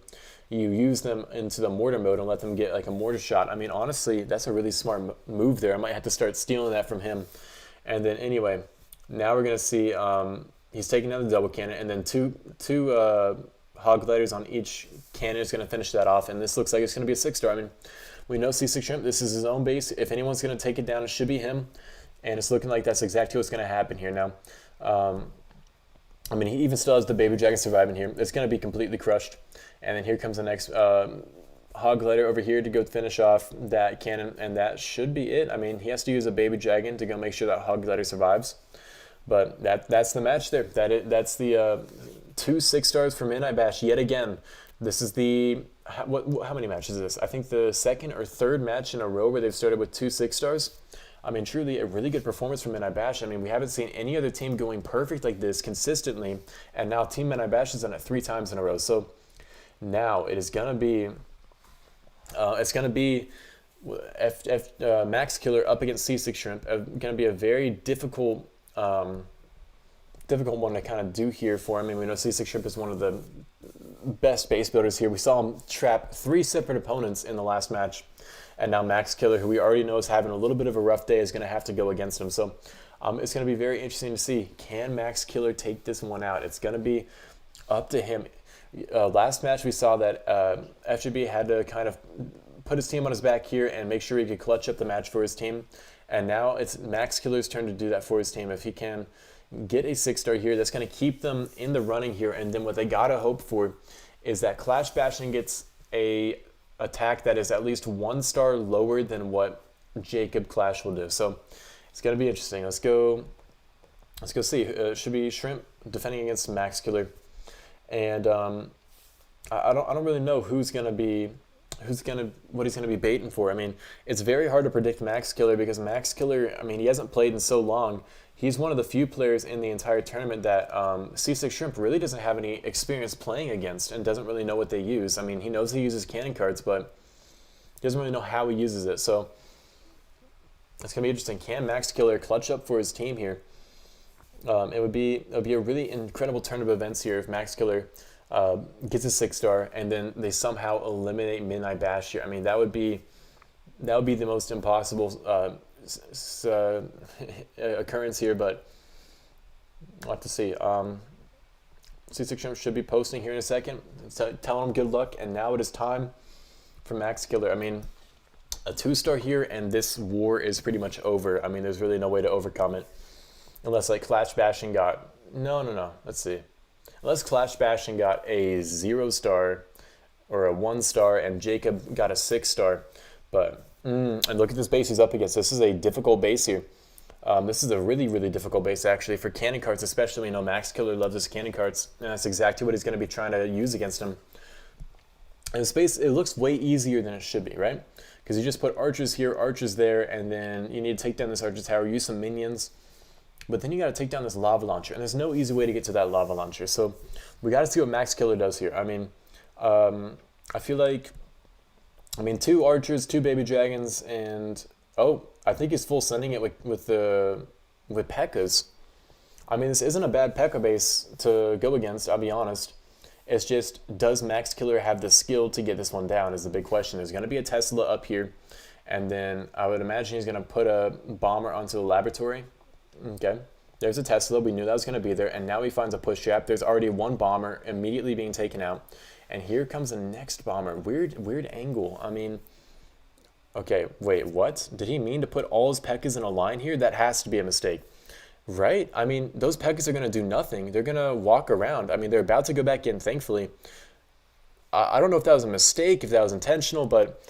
you use them into the mortar mode and let them get like a mortar shot. I mean, honestly, that's a really smart move there. I might have to start stealing that from him. And then anyway, now we're going to see he's taking down the double cannon, and then two Hog Gliders on each cannon is going to finish that off. And this looks like it's going to be a 6-star. I mean, we know Seasick Shrimp, this is his own base. If anyone's going to take it down, it should be him. And it's looking like that's exactly what's going to happen here now. I mean, he even still has the baby dragon surviving here. It's going to be completely crushed. And then here comes the next Hog Glider over here to go finish off that cannon. And that should be it. I mean, he has to use a baby dragon to go make sure that Hog Glider survives. But that's the match there. That's the 2 6-stars for Midnight Bash yet again. This is the... How many matches is this? I think the 2nd or 3rd match in a row where they've started with 2 6-stars. I mean, truly a really good performance from Midnight Bash. I mean, we haven't seen any other team going perfect like this consistently, and now Team Midnight Bash has done it 3 times in a row. So now it is going to be, it's going to be Max Killer up against C6 Shrimp. Going to be a very difficult one to kind of do here for him. I mean, we know C6 Shrimp is one of the best base builders here. We saw him trap 3 separate opponents in the last match, and now Max Killer, who we already know is having a little bit of a rough day, is going to have to go against him. So it's going to be very interesting to see, can Max Killer take this one out? It's going to be up to him. Last match we saw that FJB had to kind of put his team on his back here and make sure he could clutch up the match for his team. And now it's Max Killer's turn to do that for his team. If he can get a 6-star here, that's going to keep them in the running here. And then what they got to hope for is that Clash Bashing gets a attack that is at least 1 star lower than what Jacob Clash will do. So it's going to be interesting. Let's go see. Should be Shrimp defending against Max Killer. And I don't really know what he's gonna be baiting for. I mean, it's very hard to predict Max Killer because Max Killer, I mean, he hasn't played in so long. He's one of the few players in the entire tournament that C6 Shrimp really doesn't have any experience playing against and doesn't really know what they use. I mean, he knows he uses cannon cards, but he doesn't really know how he uses it. So it's gonna be interesting. Can Max Killer clutch up for his team here? It would be a really incredible turn of events here if Max Killer gets a 6-star and then they somehow eliminate Midnight Bash here. I mean, that would be the most impossible occurrence here, but we'll have to see. C6 Shrimp should be posting here in a second, telling him good luck, and now it is time for Max Killer. I mean, a 2-star here, and this war is pretty much over. I mean, there's really no way to overcome it. Unless like Clash Bashing got no. Let's see. Unless Clash Bashing got a 0-star or a 1-star and Jacob got a 6-star. But and look at this base he's up against. This is a difficult base here. This is a really, really difficult base actually for cannon cards, especially. We know Max Killer loves his cannon cards, and that's exactly what he's going to be trying to use against him. And this base, it looks way easier than it should be, right? Because you just put archers here, archers there, and then you need to take down this archer tower, use some minions. But then you got to take down this lava launcher, and there's no easy way to get to that lava launcher. So we got to see what Max Killer does here. I mean, I feel like, 2 archers, 2 baby dragons, and I think he's full sending it with P.E.K.K.A.s. I mean, this isn't a bad P.E.K.K.A. base to go against, I'll be honest. It's just, does Max Killer have the skill to get this one down is the big question. There's going to be a Tesla up here, and then I would imagine he's going to put a bomber onto the laboratory. Okay, there's a Tesla. We knew that was going to be there, and now he finds a push trap. There's already 1 bomber immediately being taken out, and here comes the next bomber. Weird angle. I mean, okay, wait, what? Did he mean to put all his P.E.K.K.A.s in a line here? That has to be a mistake, right? I mean, those P.E.K.K.A.s are going to do nothing. They're going to walk around. I mean, they're about to go back in, thankfully. I don't know if that was a mistake, if that was intentional, but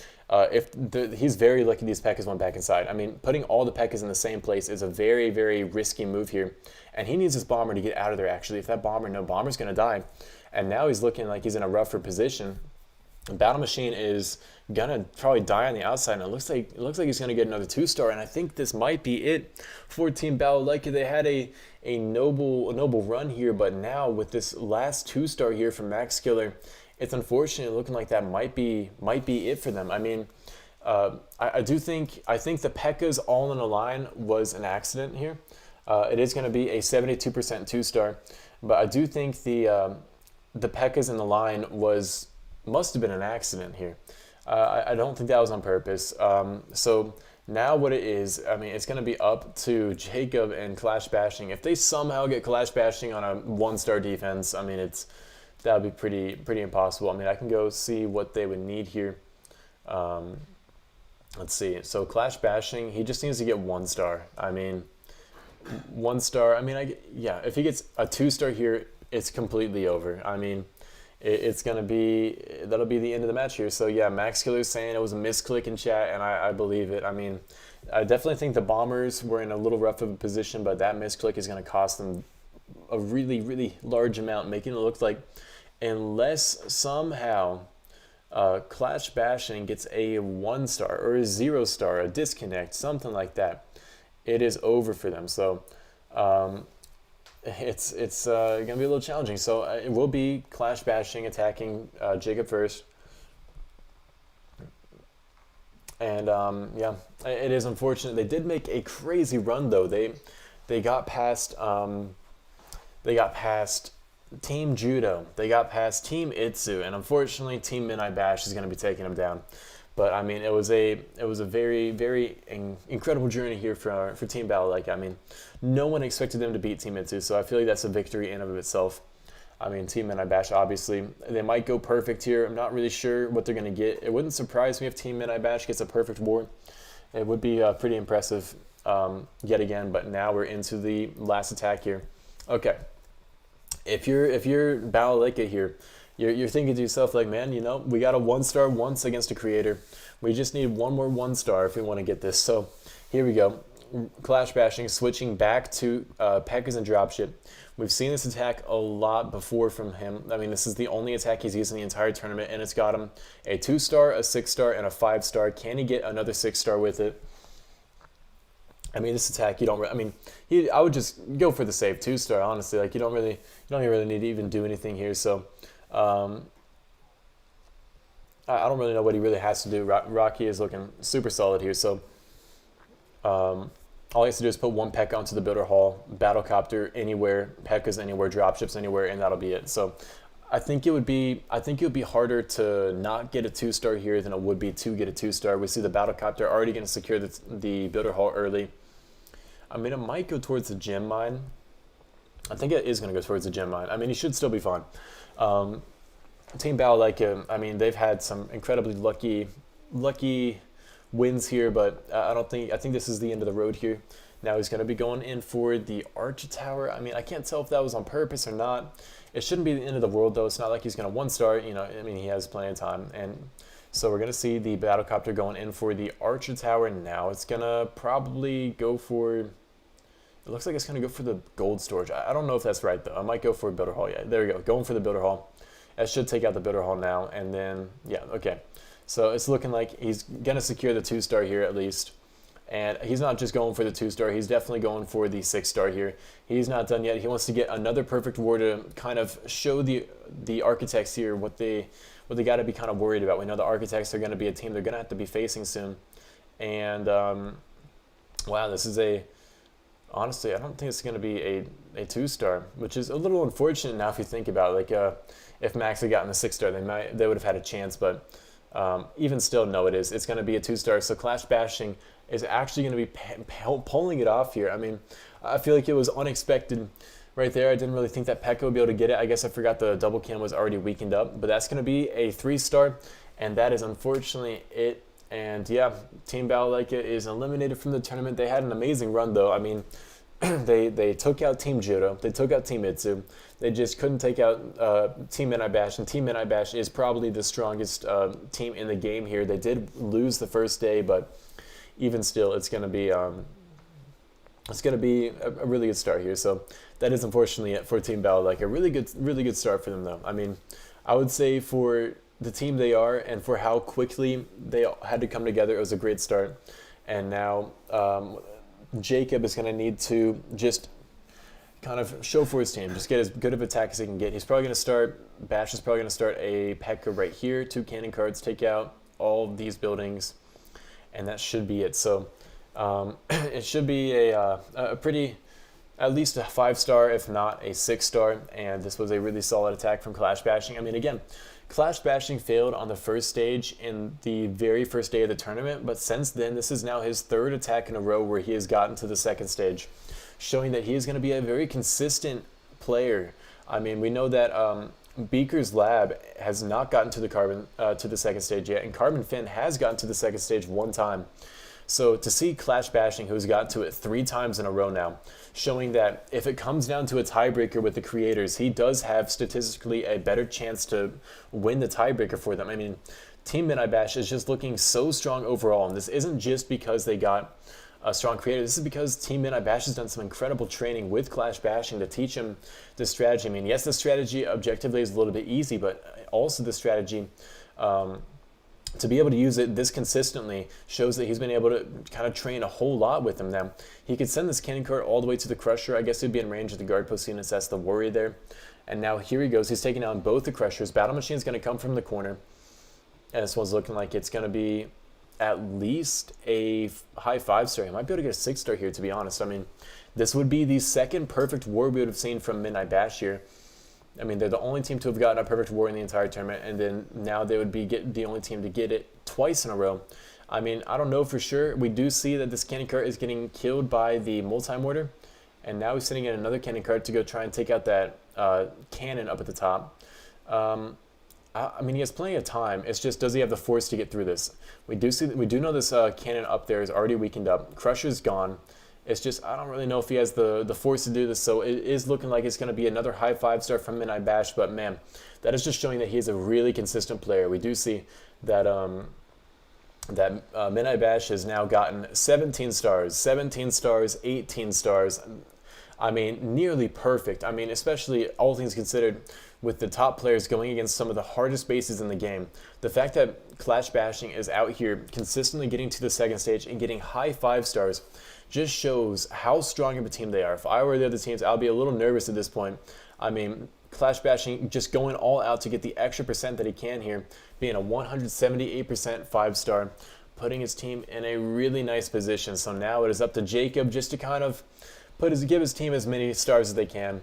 he's very lucky these P.E.K.K.A.s went back inside. I mean, putting all the P.E.K.K.A.s in the same place is a very, very risky move here. And he needs his bomber to get out of there, actually. If that bomber's going to die. And now he's looking like he's in a rougher position. The Battle Machine is going to probably die on the outside. And it looks like he's going to get another 2-star. And I think this might be it for Team Battle Lucky. They had a noble run here. But now with this last 2-star here from Max Killer, it's unfortunately looking like that might be it for them. I mean, I think the P.E.K.K.A.s all in a line was an accident here. It is going to be a 72% 2-star, but I do think the P.E.K.K.A.s in the line must have been an accident here. I don't think that was on purpose. So now what it is, I mean, it's going to be up to Jacob and Clash Bashing. If they somehow get Clash Bashing on a 1-star defense, I mean, that would be pretty impossible. I mean, I can go see what they would need here. Let's see. So Clash Bashing, he just needs to get 1-star. I mean, 1-star. I mean, if he gets a 2-star here, it's completely over. I mean, that'll be the end of the match here. So yeah, Max Killer's saying it was a misclick in chat, and I believe it. I mean, I definitely think the Bombers were in a little rough of a position, but that misclick is going to cost them a really, really large amount, making it look like unless somehow Clash Bashing gets a 1-star or a 0-star, a disconnect, something like that, it is over for them. So it's going to be a little challenging. So it will be Clash Bashing attacking Jacob first. And yeah, it is unfortunate. They did make a crazy run though. They got past they got past Team Judo. They got past Team Itsu, and unfortunately, Team Midnight Bash is going to be taking them down. But I mean, it was a very incredible journey here for Team Battle. Like I mean, no one expected them to beat Team Itsu, so I feel like that's a victory in and of itself. I mean, Team Midnight Bash, obviously, they might go perfect here. I'm not really sure what they're going to get. It wouldn't surprise me if Team Midnight Bash gets a perfect war. It would be pretty impressive yet again, but now we're into the last attack here. Okay. If you're Balalaika here, you're thinking to yourself, like, man, you know, we got a 1-star once against a creator. We just need one more 1-star if we want to get this. So here we go. Clash bashing, switching back to Pekkas and dropship. We've seen this attack a lot before from him. I mean, this is the only attack he's used in the entire tournament, and it's got him a 2-star, a 6-star, and a 5-star. Can he get another 6-star with it? I mean, this attack, you don't. I mean, I would just go for the save 2-star. Honestly, like you don't really need to even do anything here. So, I don't really know what he really has to do. Rocky is looking super solid here. So, all he has to do is put one P.E.K.K.A onto the Builder Hall, Battlecopter anywhere, P.E.K.K.As anywhere, dropships anywhere, and that'll be it. So, I think it would be harder to not get a 2-star here than it would be to get a 2-star. We see the Battlecopter already going to secure the Builder Hall early. I mean, it might go towards the gem mine. I think it is going to go towards the gem mine. I mean, he should still be fine. Team Balalaika, I mean, they've had some incredibly lucky wins here, but I think this is the end of the road here. Now he's going to be going in for the Archer Tower. I mean, I can't tell if that was on purpose or not. It shouldn't be the end of the world, though. It's not like he's going to 1-star. You know, I mean, he has plenty of time. And so we're going to see the Battlecopter going in for the Archer Tower now. It's going to probably go for... It looks like it's going to go for the gold storage. I don't know if that's right, though. I might go for a Builder Hall. Yeah, there we go. Going for the Builder Hall. That should take out the Builder Hall now. And then, yeah, okay. So it's looking like he's going to secure the 2-star here at least. And he's not just going for the 2-star. He's definitely going for the 6-star here. He's not done yet. He wants to get another perfect war to kind of show the architects here what they got to be kind of worried about. We know the architects are going to be a team they're going to have to be facing soon. And, wow, this is a... Honestly, I don't think it's going to be a 2-star, which is a little unfortunate now if you think about it. Like, if Max had gotten a 6-star, they would have had a chance, but even still, no, it is. It's going to be a 2-star. So Clash Bashing is actually going to be pulling it off here. I mean, I feel like it was unexpected right there. I didn't really think that P.E.K.K.A would be able to get it. I guess I forgot the double cam was already weakened up, but that's going to be a 3-star, and that is unfortunately it. And yeah, Team Balalaika is eliminated from the tournament. They had an amazing run, though. I mean, they took out Team Judo. They took out Team Itsu. They just couldn't take out Team Midnight Bash, and Team Midnight Bash is probably the strongest team in the game here. They did lose the first day, but even still, it's going to be a really good start here. So that is unfortunately it for Team Balalaika. Really good start for them, though. I mean, I would say for the team they are and for how quickly they had to come together, it was a great start. And now Jacob is going to need to just kind of show for his team, just get as good of attack as he can get. He's probably going to start, Bash is probably going to start a P.E.K.K.A right here, 2 cannon cards, take out all of these buildings, and that should be it. So it should be a pretty, at least a 5-star, if not a 6-star, and this was a really solid attack from Clash Bashing. I mean, again, Clash Bashing failed on the first stage in the very first day of the tournament, but since then, this is now his 3rd attack in a row where he has gotten to the 2nd stage, showing that he is going to be a very consistent player. I mean, we know that Beaker's Lab has not gotten to the to the 2nd stage yet, and Carbon Finn has gotten to the 2nd stage 1 time. So to see Clash Bashing, who's gotten to it 3 times in a row now, showing that if it comes down to a tiebreaker with the creators, he does have statistically a better chance to win the tiebreaker for them. I mean, Team Midnight Bash is just looking so strong overall, and this isn't just because they got a strong creator. This is because Team Midnight Bash has done some incredible training with Clash Bashing to teach him the strategy. I mean, yes, the strategy objectively is a little bit easy, but also the strategy to be able to use it this consistently shows that he's been able to kind of train a whole lot with him now. He could send this cannon cart all the way to the Crusher. I guess he'd be in range of the guard post units. That's the worry there. And now here he goes. He's taking down both the Crushers. Battle Machine's going to come from the corner. And this one's looking like it's going to be at least a high 5-star. He might be able to get a 6-star here, to be honest. I mean, this would be the second perfect war we would have seen from Midnight Bash here. I mean, they're the only team to have gotten a perfect war in the entire tournament, and then now they would be the only team to get it twice in a row. I mean, I don't know for sure. We do see that this cannon cart is getting killed by the multi-mortar, and now he's sitting in another cannon cart to go try and take out that cannon up at the top. I mean, he has plenty of time. It's just, does he have the force to get through this? We do know this cannon up there is already weakened up. Crusher's gone. It's just, I don't really know if he has the force to do this, so it is looking like it's going to be another high 5-star from Midnight Bash, but man, that is just showing that he is a really consistent player. We do see that Midnight Bash has now gotten 17 stars, 18 stars. I mean, nearly perfect. I mean, especially all things considered, with the top players going against some of the hardest bases in the game. The fact that Clash Bashing is out here consistently getting to the second stage and getting high 5-stars just shows how strong of a team they are. If I were the other teams, I'll be a little nervous at this point. I mean, Clash Bashing just going all out to get the extra percent that he can here, being a 178% 5-star, putting his team in a really nice position. So now it is up to Jacob just to kind of give his team as many stars as they can.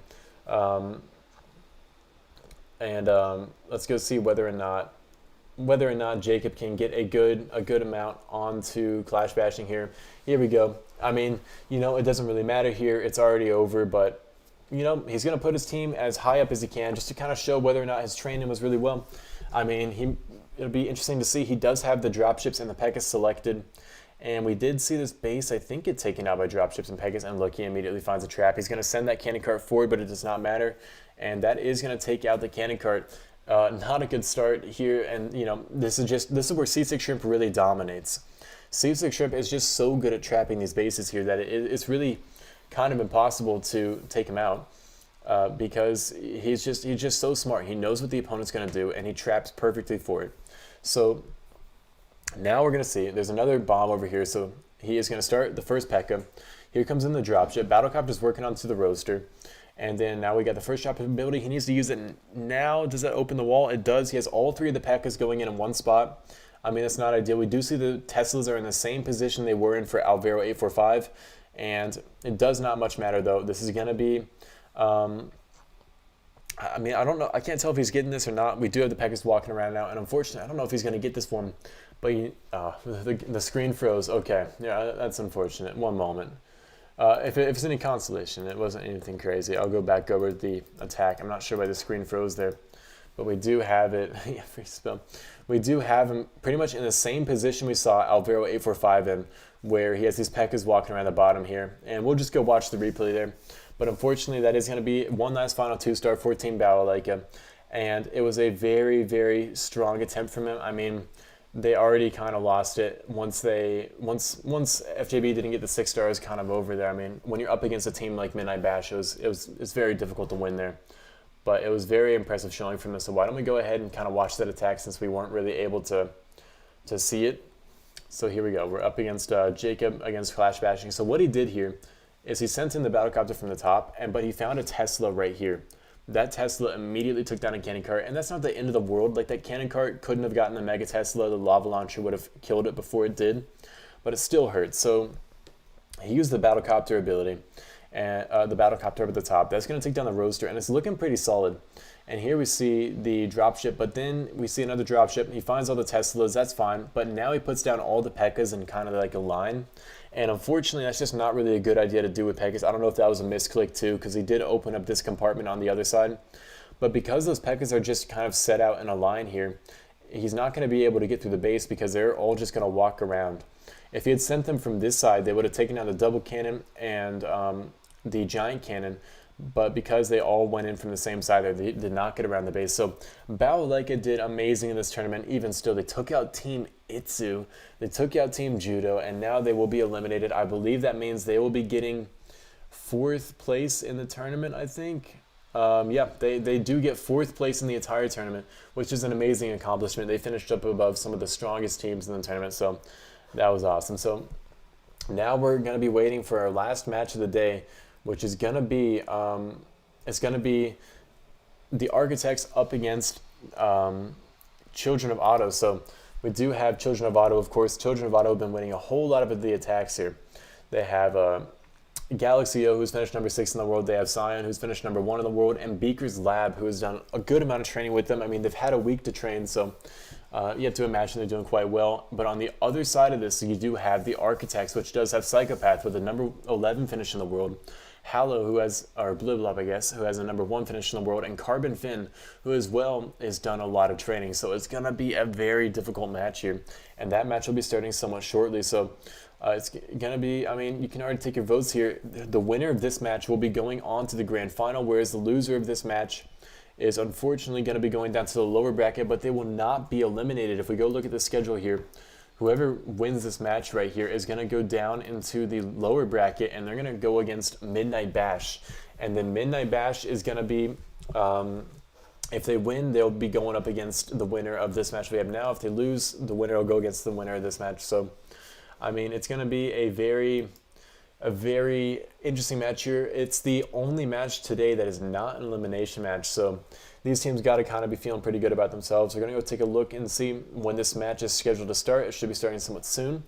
Let's go see whether or not Jacob can get a good amount onto Clash Bashing here. Here we go. I mean, you know, it doesn't really matter here. It's already over, but you know, he's going to put his team as high up as he can just to kind of show whether or not his training was really well. I mean, it'll be interesting to see. He does have the dropships and the P.E.K.K.A selected. And we did see this base, I think, get taken out by dropships and P.E.K.K.A, and look, he immediately finds a trap. He's going to send that cannon cart forward, but it does not matter. And that is going to take out the cannon cart. Not a good start here, and you know, this is where Seasick Shrimp really dominates. Seasick Shrimp is just so good at trapping these bases here that it's really kind of impossible to take him out. Because he's just so smart. He knows what the opponent's going to do, and he traps perfectly for it. So now we're going to see, there's another bomb over here, so he is going to start the first P.E.K.K.A. Here comes in the dropship. Battlecopter's working onto the roaster. And then now we got the first drop ability. He needs to use it now. Does that open the wall? It does. He has all three of the P.E.K.K.A going in one spot. I mean, that's not ideal. We do see the Teslas are in the same position they were in for Alvaro 845. And it does not much matter, though. This is going to be... I mean, I don't know. I can't tell if he's getting this or not. We do have the P.E.K.K.A walking around now. And unfortunately, I don't know if he's going to get this one. But the screen froze. Okay. Yeah, that's unfortunate. One moment. If it's any consolation, it wasn't anything crazy. I'll go back over the attack. I'm not sure why the screen froze there, but we do have it. Yeah, free spell. We do have him pretty much in the same position we saw Alvaro 845 in, where he has these P.E.K.K.As walking around the bottom here, and we'll just go watch the replay there. But unfortunately, that is going to be one last final 2-star 14 Balalaika, and it was a very, very strong attempt from him. I mean, they already kind of lost it once FJB didn't get the 6 stars kind of over there. I mean, when you're up against a team like Midnight Bash, it's very difficult to win there. But it was very impressive showing from this. So why don't we go ahead and kind of watch that attack since we weren't really able to see it. So here we go. We're up against Jacob against Clash Bashing. So what he did here is he sent in the battlecopter from the top, but he found a Tesla right here. That Tesla immediately took down a cannon cart, and that's not the end of the world. Like, that cannon cart couldn't have gotten the Mega Tesla. The lava launcher would have killed it before it did, but it still hurt. So he used the battlecopter ability, and the battlecopter up at the top. That's going to take down the roaster, and it's looking pretty solid. And here we see the dropship, but then we see another dropship. He finds all the Teslas, that's fine, but now he puts down all the P.E.K.K.As in kind of like a line. And unfortunately, that's just not really a good idea to do with P.E.K.K.As. I don't know if that was a misclick too, because he did open up this compartment on the other side. But because those P.E.K.K.As are just kind of set out in a line here, he's not going to be able to get through the base because they're all just going to walk around. If he had sent them from this side, they would have taken out the double cannon and the giant cannon. But because they all went in from the same side, they did not get around the base. So Balalaika did amazing in this tournament. Even still, they took out Team Itsu, they took out Team Judo, and now they will be eliminated. I believe that means they will be getting 4th place in the tournament, I think. Yeah, they do get 4th place in the entire tournament, which is an amazing accomplishment. They finished up above some of the strongest teams in the tournament, so that was awesome. So now we're going to be waiting for our last match of the day, which is going to be, it's going to be the Architects up against Children of Otto. So We do have Children of Otto, of course. Children of Otto have been winning a whole lot of the attacks here. They have Galaxio, who's finished number 6 in the world. They have Scion, who's finished number 1 in the world, and Beaker's Lab, who has done a good amount of training with them. I mean, they've had a week to train, so you have to imagine they're doing quite well. But on the other side of this, you do have the Architects, which does have Psychopath with a number 11 finish in the world. Hallow, who has, or Bliblop, I guess, who has a number 1 finish in the world, and Carbon Finn, who as well has done a lot of training. So it's going to be a very difficult match here, and that match will be starting somewhat shortly. So it's going to be, I mean, you can already take your votes here. The winner of this match will be going on to the grand final, whereas the loser of this match is unfortunately going to be going down to the lower bracket, but they will not be eliminated. If we go look at the schedule here, whoever wins this match right here is going to go down into the lower bracket, and they're going to go against Midnight Bash. And then Midnight Bash is going to be, if they win, they'll be going up against the winner of this match we have now. If they lose, the winner will go against the winner of this match. So, I mean, it's going to be a very interesting match here. It's the only match today that is not an elimination match. So these teams got to kind of be feeling pretty good about themselves. We're going to go take a look and see when this match is scheduled to start. It should be starting somewhat soon.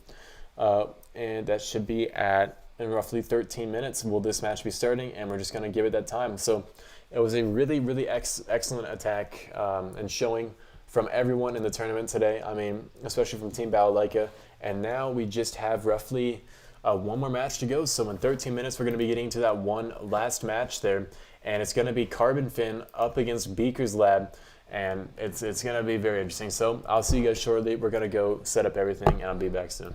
And that should be in roughly 13 minutes will this match be starting, and we're just going to give it that time. So it was a really excellent attack and showing from everyone in the tournament today. I mean, especially from Team Balalaika. And now we just have roughly one more match to go. So in 13 minutes, we're going to be getting to that one last match there. And it's going to be Carbon Finn up against Beaker's Lab. And it's going to be very interesting. So I'll see you guys shortly. We're going to go set up everything, and I'll be back soon.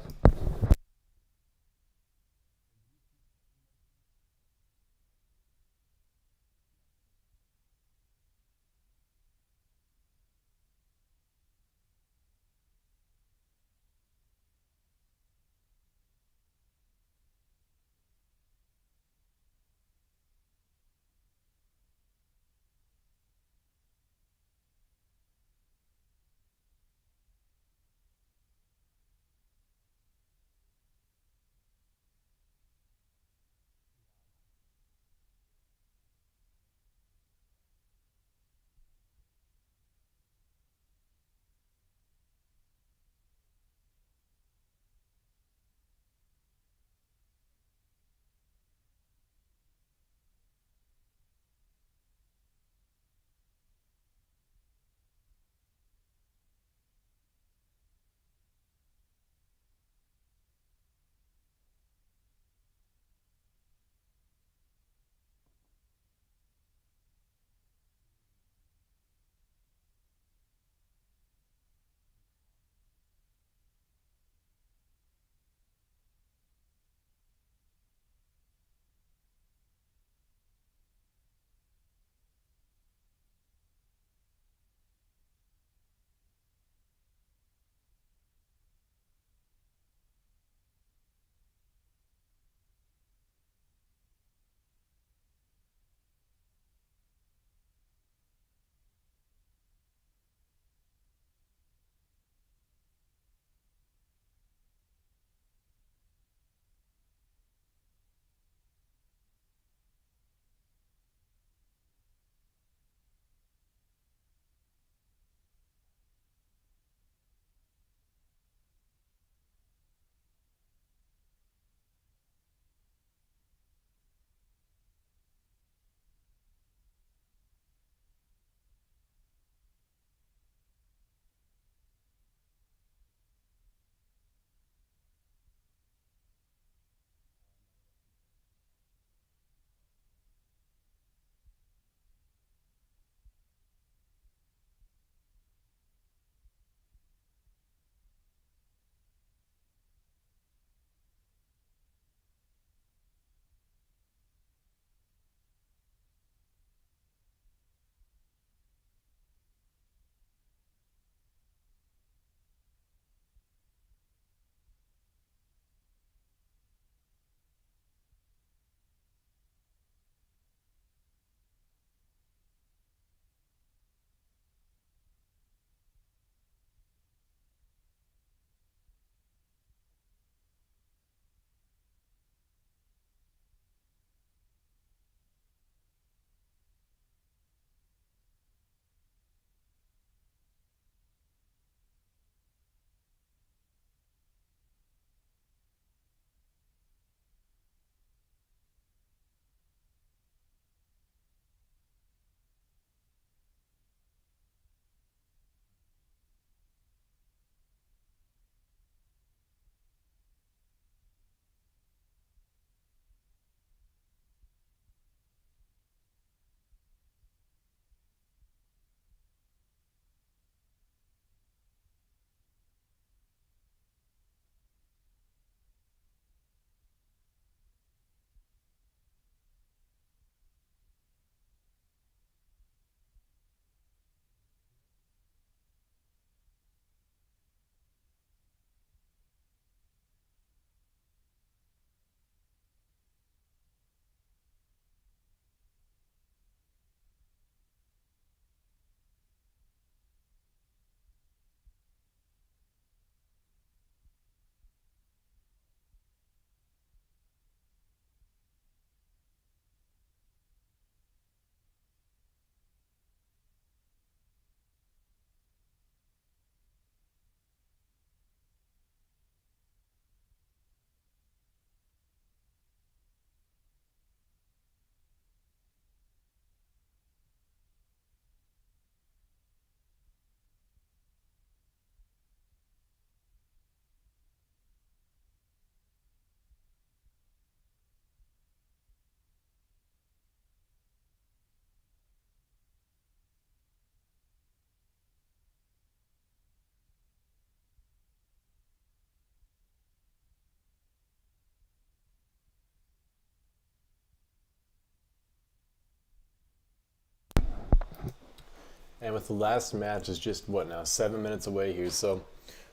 And with the last match is just what now, 7 minutes away here. So,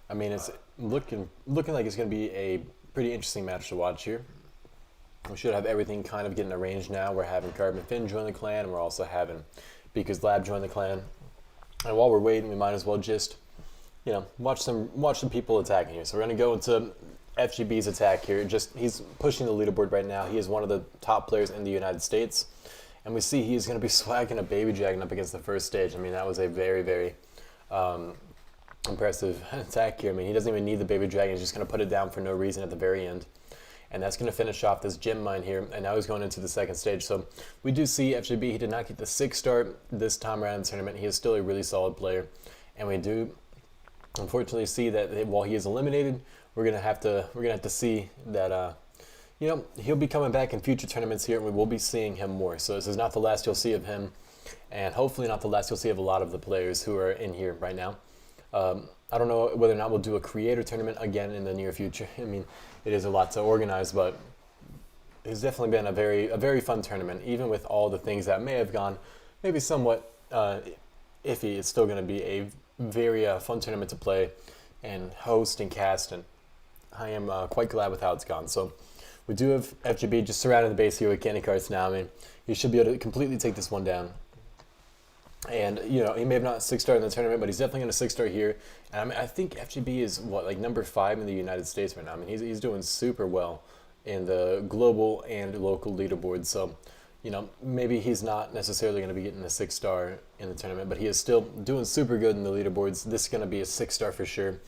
I mean, it's looking like it's going to be a pretty interesting match to watch here. We should have everything kind of getting arranged now. We're having Carbon Finn join the clan, and we're also having Beaker's Lab join the clan. And while we're waiting, we might as well just, you know, watch some people attacking here. So we're going to go into FGB's attack here. He's pushing the leaderboard right now. He is one of the top players in the United States. And we see he's going to be swagging a Baby Dragon up against the first stage. I mean, that was a very, very impressive attack here. I mean, he doesn't even need the Baby Dragon. He's just going to put it down for no reason at the very end. And that's going to finish off this gem mine here. And now he's going into the second stage. So we do see FGB, he did not get the 6-star this time around in the tournament. He is still a really solid player. And we do unfortunately see that while he is eliminated, we're going to have to see that you know, he'll be coming back in future tournaments here, and we will be seeing him more. So this is not the last you'll see of him, and hopefully not the last you'll see of a lot of the players who are in here right now. I don't know whether or not we'll do a creator tournament again in the near future. I mean, it is a lot to organize, but it's definitely been a very fun tournament. Even with all the things that may have gone maybe somewhat iffy, it's still going to be a very fun tournament to play and host and cast, and I am quite glad with how it's gone. So we do have FGB just surrounding the base here with candy carts now. I mean, he should be able to completely take this one down. And, you know, he may have not 6-star in the tournament, but he's definitely going to 6-star here. And I mean, I think FGB is, what, like number 5 in the United States right now. I mean, he's doing super well in the global and local leaderboards. So, you know, maybe he's not necessarily going to be getting a 6-star in the tournament, but he is still doing super good in the leaderboards. This is going to be a 6-star for sure.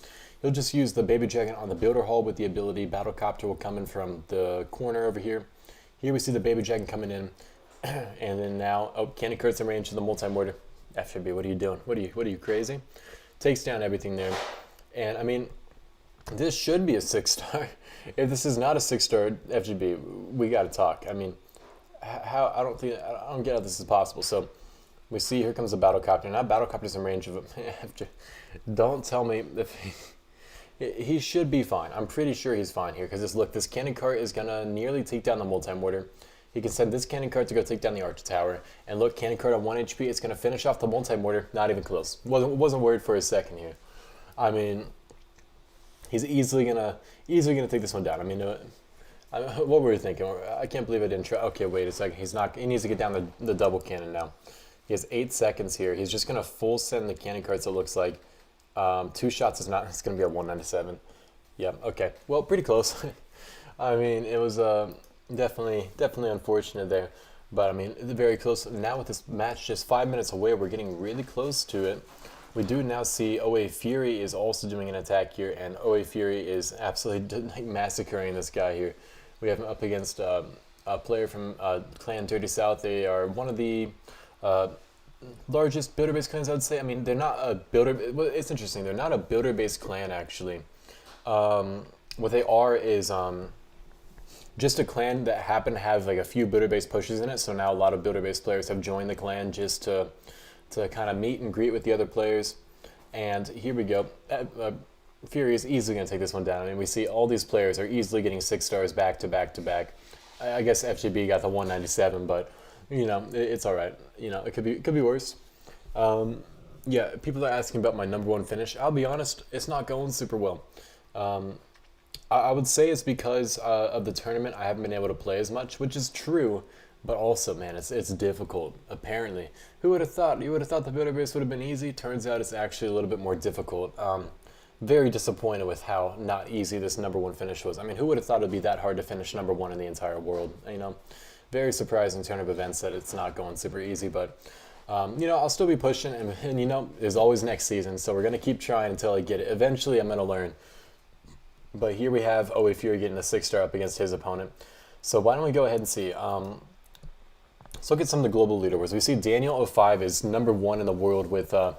He'll just use the Baby Dragon on the Builder Hall with the ability Battlecopter will come in from the corner over here. Here we see the Baby Dragon coming in. And then now, oh, candy carts in range to the multi-mortar. FGB, what are you doing? What are you crazy? Takes down everything there. And I mean, this should be a 6-star. If this is not a 6-star FGB, we got to talk. I mean, how I don't get how this is possible. So we see here comes the Battlecopter. Now Battlecopter's in range of him. Don't tell me if he should be fine. I'm pretty sure he's fine here because this cannon cart is gonna nearly take down the multi-mortar. He can send this cannon cart to go take down the archer tower. And look, cannon cart on 1 HP. It's going to finish off the multi-mortar. Not even close. Wasn't worried for a second here. I mean, he's easily gonna take this one down. I mean, what were you thinking? I can't believe I didn't try. Okay, wait a second. He needs to get down the double cannon now. He has 8 seconds here. He's just going to full send the cannon carts, it looks like. 2 shots is not. It's going to be a 197. Yeah, okay. Well, pretty close. I mean, it was... Definitely unfortunate there, but I mean, very close. Now with this match just 5 minutes away, we're getting really close to it. We do now see OA Fury is also doing an attack here, and OA Fury is absolutely massacring this guy here. We have him up against a player from Clan Dirty South. They are one of the largest builder-based clans, I would say. I mean, they're not a builder. Well, it's interesting. They're not a builder-based clan actually. What they are is just a clan that happened to have like a few builder-based pushes in it. So now a lot of builder-based players have joined the clan just to kind of meet and greet with the other players. And here we go. Fury is easily going to take this one down. I mean, we see all these players are easily getting 6-stars back to back to back. I guess FGB got the 197, but you know, it's all right. You know, it could be worse. Yeah, people are asking about my number 1 finish. I'll be honest, it's not going super well. I would say it's because of the tournament. I haven't been able to play as much, which is true, but also, man, it's difficult, apparently. Who would have thought? You would have thought the builder base would have been easy. Turns out it's actually a little bit more difficult. Very disappointed with how not easy this number 1 finish was. I mean, who would have thought it would be that hard to finish number 1 in the entire world? You know, very surprising turn of events that it's not going super easy, but you know, I'll still be pushing, and you know, there's always next season, so we're going to keep trying until I get it. Eventually, I'm going to learn. But here we have OA Fury getting a 6-star up against his opponent. So why don't we go ahead and see. Let's look at some of the global leaderboards. We see Daniel05 is number 1 in the world with a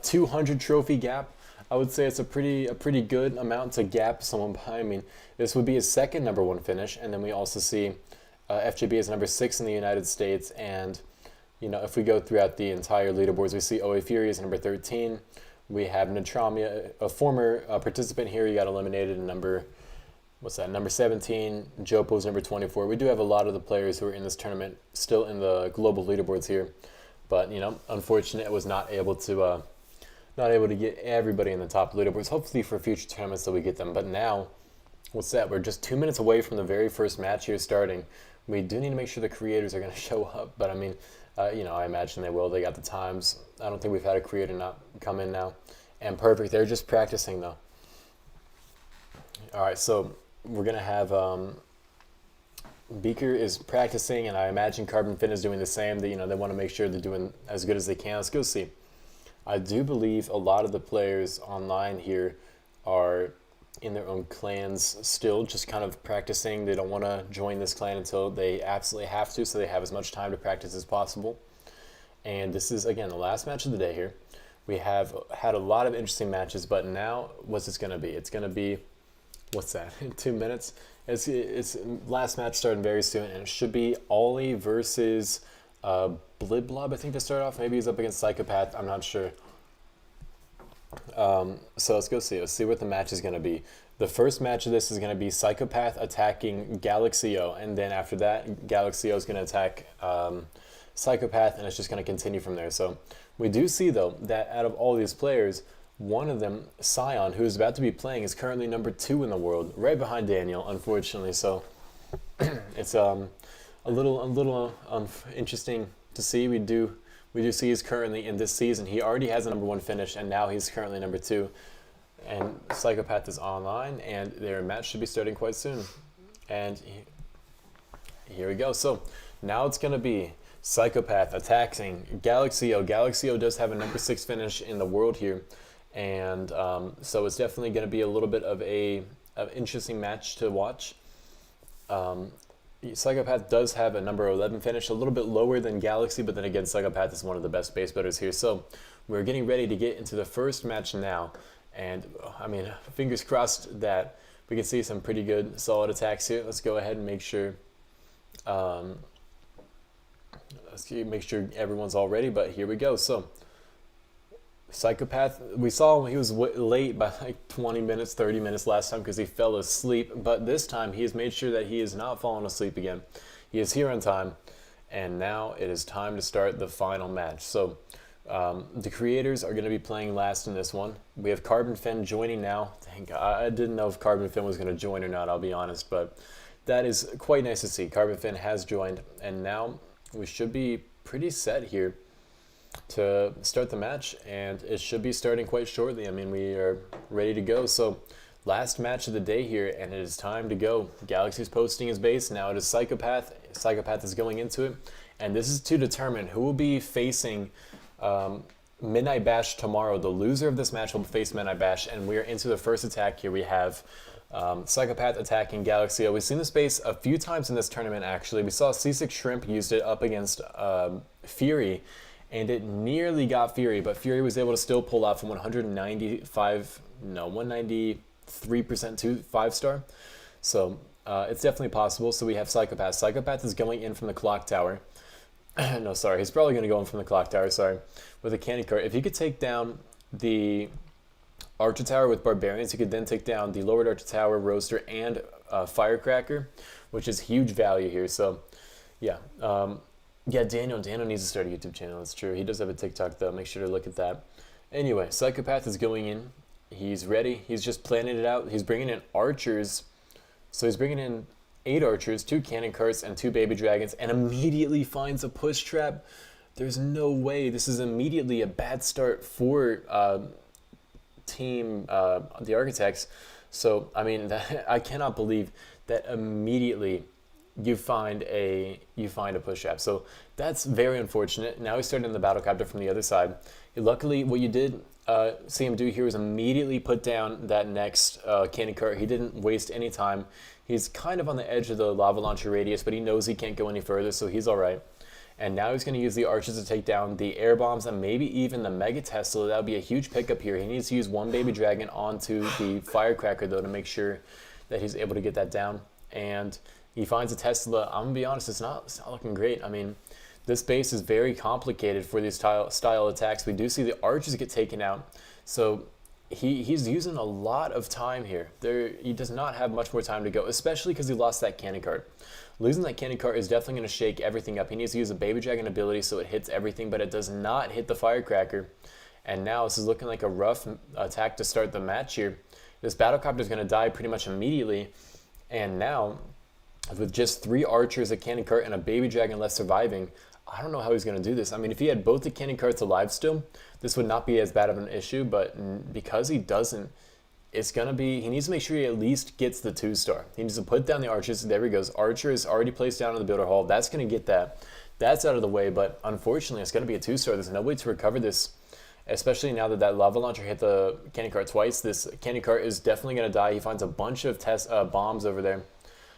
200 trophy gap. I would say it's a pretty good amount to gap someone by. I mean, this would be his second number 1 finish. And then we also see FGB is number 6 in the United States. And, you know, if we go throughout the entire leaderboards, we see OA Fury is number 13. We have Natramia, a former participant here. He got eliminated in number 17. Jopo's number 24. We do have a lot of the players who are in this tournament still in the global leaderboards here. But, you know, unfortunate it was not able to get everybody in the top leaderboards. Hopefully for future tournaments that we get them. But now, what's that? We're just 2 minutes away from the very first match here starting. We do need to make sure the creators are going to show up. But I mean, you know, I imagine they will. They got the times. I don't think we've had a creator not come in now. And perfect. They're just practicing though. All right, so we're going to have Beaker is practicing, and I imagine Carbon Fin is doing the same. That, you know, they want to make sure they're doing as good as they can. Let's go see. I do believe a lot of the players online here are in their own clans still, just kind of practicing. They don't want to join this clan until they absolutely have to, so they have as much time to practice as possible. And this is, again, the last match of the day here. We have had a lot of interesting matches, but now what's this going to be? It's going to be, what's that, in 2 minutes? It's last match starting very soon, and it should be Ollie versus Bliblob, I think, to start off. Maybe he's up against Psychopath. I'm not sure. So let's go see. Let's see what the match is going to be. The first match of this is going to be Psychopath attacking Galaxio, and then after that, Galaxio is going to attack Psychopath, and it's just going to continue from there. So we do see, though, that out of all these players, one of them, Scion, who is about to be playing, is currently number 2 in the world, right behind Daniel, unfortunately. So it's a little interesting to see. We do see he's currently in this season. He already has a number 1 finish, and now he's currently number 2. And Psychopath is online, and their match should be starting quite soon. And here we go. So now it's going to be Psychopath attacking Galaxio. Galaxio does have a number 6 finish in the world here. And so it's definitely going to be a little bit of an interesting match to watch. Psychopath does have a number 11 finish, a little bit lower than Galaxy, but then again, Psychopath is one of the best base builders here. So we're getting ready to get into the first match now. And, I mean, fingers crossed that we can see some pretty good, solid attacks here. Let's go ahead and make sure everyone's all ready, but here we go. So Psychopath, we saw he was late by like 20 minutes, 30 minutes last time because he fell asleep, but this time he has made sure that he is not falling asleep again. He is here on time, and now it is time to start the final match. So the creators are going to be playing last in this one. We have Carbon Fin joining now. Thank God. I didn't know if Carbon Fin was going to join or not, I'll be honest, but that is quite nice to see. Carbon Fin has joined, and now we should be pretty set here to start the match, and it should be starting quite shortly. I mean, we are ready to go. So last match of the day here, and it is time to go. Galaxy's posting his base. Now it is Psychopath. Psychopath is going into it, and this is to determine who will be facing Midnight Bash tomorrow. The loser of this match will face Midnight Bash, and we are into the first attack here. We have Psychopath attacking Galaxio. We've seen this base a few times in this tournament, actually. We saw C6 Shrimp used it up against Fury, and it nearly got Fury, but Fury was able to still pull out from 193% to 5-star. So it's definitely possible. So we have Psychopath. Psychopath is going in from the clock tower. No, sorry, he's probably going to go in from the clock tower, sorry, with a candy cart. If he could take down the Archer Tower with Barbarians, he could then take down the Lowered Archer Tower, Roaster, and Firecracker, which is huge value here. So, yeah. Yeah, Daniel needs to start a YouTube channel. That's true. He does have a TikTok, though. Make sure to look at that. Anyway, Psychopath is going in. He's ready. He's just planning it out. He's bringing in archers. So he's bringing in 8 archers, 2 cannon carts, and 2 baby dragons, and immediately finds a push trap. There's no way. This is immediately a bad start for team the Architects. So, I mean, I cannot believe that immediately you find a push trap. So that's very unfortunate. Now he's starting the battle captor from the other side. Luckily, what you did see him do here was immediately put down that next cannon cart. He didn't waste any time. He's kind of on the edge of the lava launcher radius, but he knows he can't go any further, so he's all right. And now he's going to use the archers to take down the air bombs and maybe even the Mega Tesla. That would be a huge pickup here. He needs to use 1 baby dragon onto the Firecracker, though, to make sure that he's able to get that down. And he finds a Tesla. I'm going to be honest, it's not looking great. I mean, this base is very complicated for these style attacks. We do see the archers get taken out. So he's using a lot of time here. He does not have much more time to go, especially because he lost that cannon cart. Losing that cannon cart is definitely going to shake everything up. He needs to use a baby dragon ability so it hits everything, but it does not hit the firecracker. And now this is looking like a rough attack to start the match here. This battlecopter is going to die pretty much immediately. And now, with just 3 archers, a cannon cart, and a baby dragon left surviving, I don't know how he's going to do this. I mean, if he had both the cannon carts alive still, this would not be as bad of an issue. But because he doesn't, it's going to be, he needs to make sure he at least gets the 2-star. He needs to put down the archers. There he goes. Archer is already placed down in the builder hall. That's going to get that. That's out of the way. But unfortunately, it's going to be a 2-star. There's no way to recover this, especially now that that lava launcher hit the cannon cart twice. This cannon cart is definitely going to die. He finds a bunch of bombs over there.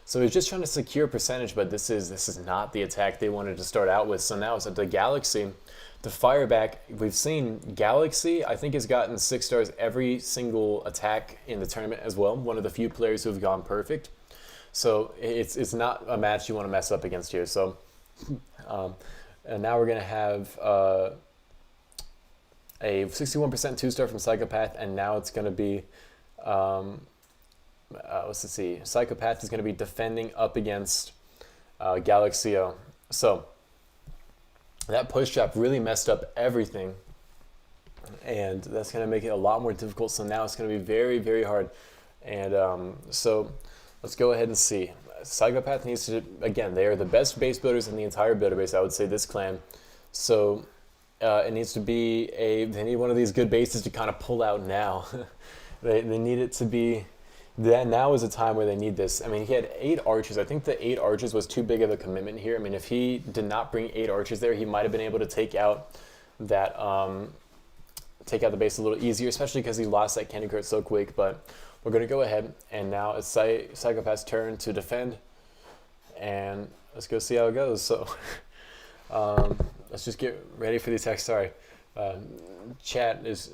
So he's just trying to secure percentage, but this is not the attack they wanted to start out with. So now it's at the Galaxy to fire back. We've seen Galaxy, I think, has gotten 6 stars every single attack in the tournament as well. One of the few players who have gone perfect. So it's not a match you want to mess up against here. So and now we're going to have a 61% 2-star from Psychopath, and now it's going to be let's see. Psychopath is going to be defending up against Galaxio. So that push trap really messed up everything, and that's going to make it a lot more difficult. So now it's going to be very, very hard. And so let's go ahead and see. Psychopath needs to, again, they are the best base builders in the entire builder base, I would say, this clan. So it needs to be they need one of these good bases to kind of pull out now. they need it to be, that now is a time where they need this. I mean, he had 8 archers. I think the 8 archers was too big of a commitment here. I mean, if he did not bring 8 archers there, he might have been able to take out that, take out the base a little easier, especially because he lost that cannon cart so quick. But we're going to go ahead, and now it's Psychopath's turn to defend, and let's go see how it goes. So let's just get ready for the attack. Sorry. Chat is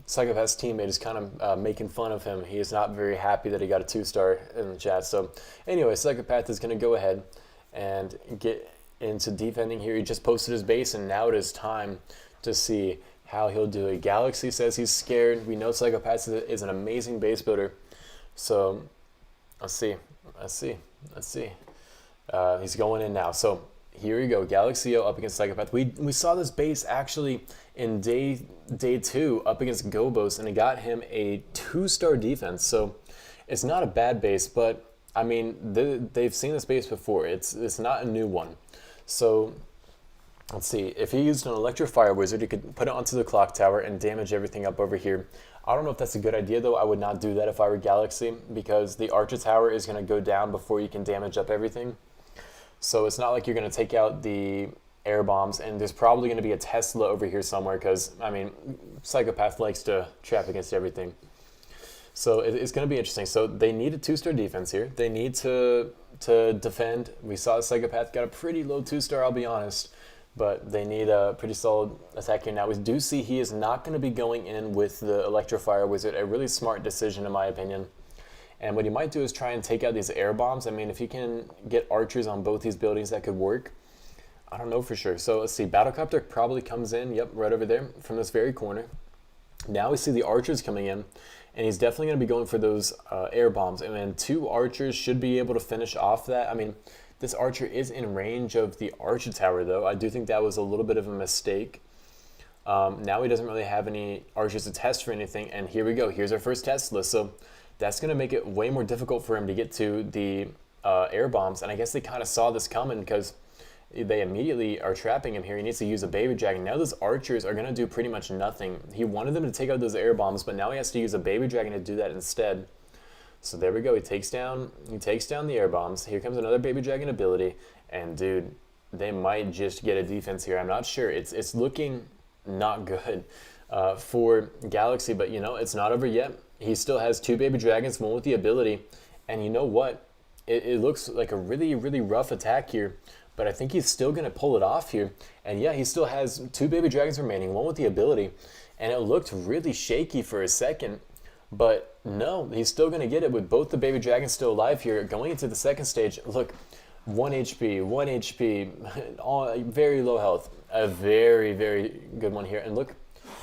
Psychopath's teammate is kind of making fun of him. He is not very happy that he got a 2-star in the chat. So anyway, Psychopath is going to go ahead and get into defending here. He just posted his base, and now it is time to see how he'll do it. Galaxy says he's scared. We know Psychopath is an amazing base builder. So let's see. He's going in now. So here we go, Galaxio up against Psychopath. We saw this base actually in day 2 up against Gobos, and it got him a 2-star defense. So it's not a bad base, but I mean they've seen this base before. It's not a new one. So let's see. If he used an Electrofire Wizard, he could put it onto the clock tower and damage everything up over here. I don't know if that's a good idea though. I would not do that if I were Galaxy, because the Archer Tower is going to go down before you can damage up everything. So it's not like you're going to take out the air bombs, and there's probably going to be a Tesla over here somewhere, because, I mean, Psychopath likes to trap against everything. So it's going to be interesting. So they need a 2-star defense here. They need to defend. We saw Psychopath got a pretty low 2-star, I'll be honest, but they need a pretty solid attack here. Now we do see he is not going to be going in with the Electrofire Wizard, a really smart decision in my opinion. And what he might do is try and take out these air bombs. I mean, if he can get archers on both these buildings, that could work. I don't know for sure. So let's see. Battlecopter probably comes in. Yep, right over there from this very corner. Now we see the archers coming in, and he's definitely going to be going for those air bombs. And then 2 archers should be able to finish off that. I mean, this archer is in range of the Archer Tower, though. I do think that was a little bit of a mistake. Now he doesn't really have any archers to test for anything. And here we go. Here's our first Tesla. So that's going to make it way more difficult for him to get to the air bombs. And I guess they kind of saw this coming, because they immediately are trapping him here. He needs to use a baby dragon. Now those archers are going to do pretty much nothing. He wanted them to take out those air bombs, but now he has to use a baby dragon to do that instead. So there we go. He takes down the air bombs. Here comes another baby dragon ability. And dude, they might just get a defense here. I'm not sure. It's looking not good for Galaxy, but you know, it's not over yet. He still has 2 baby dragons, one with the ability. And you know what? It looks like a really, really rough attack here, but I think he's still going to pull it off here. And yeah, he still has 2 baby dragons remaining, one with the ability. And it looked really shaky for a second, but no, he's still going to get it with both the baby dragons still alive here. Going into the second stage, look, 1 HP, all very low health. A very, very good one here. And look,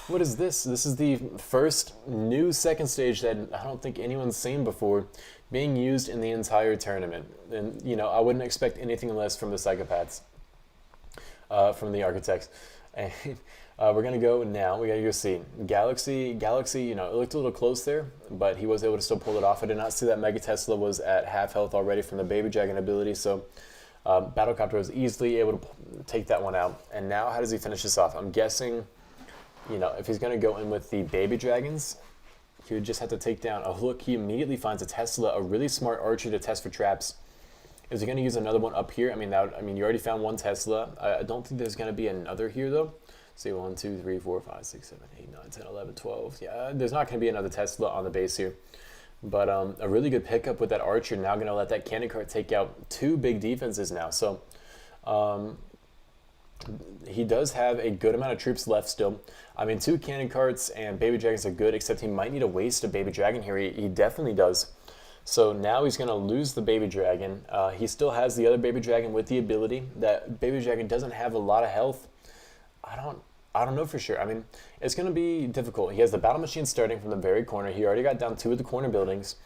What is this? This is the first new second stage that I don't think anyone's seen before being used in the entire tournament. And, you know, I wouldn't expect anything less from the Psychopaths, from the Architects. And we're going to go now. We got to go see. Galaxy, you know, it looked a little close there, but he was able to still pull it off. I did not see that Mega Tesla was at half health already from the Baby Dragon ability, so Battlecopter was easily able to take that one out. And now how does he finish this off? I'm guessing, you know, if he's going to go in with the Baby Dragons, he would just have to take down a Hook. He immediately finds a Tesla, a really smart archer to test for traps. Is he going to use another one up here? I mean, you already found one Tesla. I don't think there's going to be another here, though. See, 1, 2, 3, 4, 5, 6, 7, 8, 9, 10, 11, 12. Yeah, there's not going to be another Tesla on the base here. But a really good pickup with that archer. Now going to let that cannon cart take out 2 big defenses now. So he does have a good amount of troops left still. I mean, 2 cannon carts and Baby Dragons are good, except he might need to waste a Baby Dragon here. He definitely does. So now he's going to lose the Baby Dragon. He still has the other Baby Dragon with the ability. That Baby Dragon doesn't have a lot of health. I don't know for sure. I mean, it's going to be difficult. He has the battle machine starting from the very corner. He already got down 2 of the corner buildings.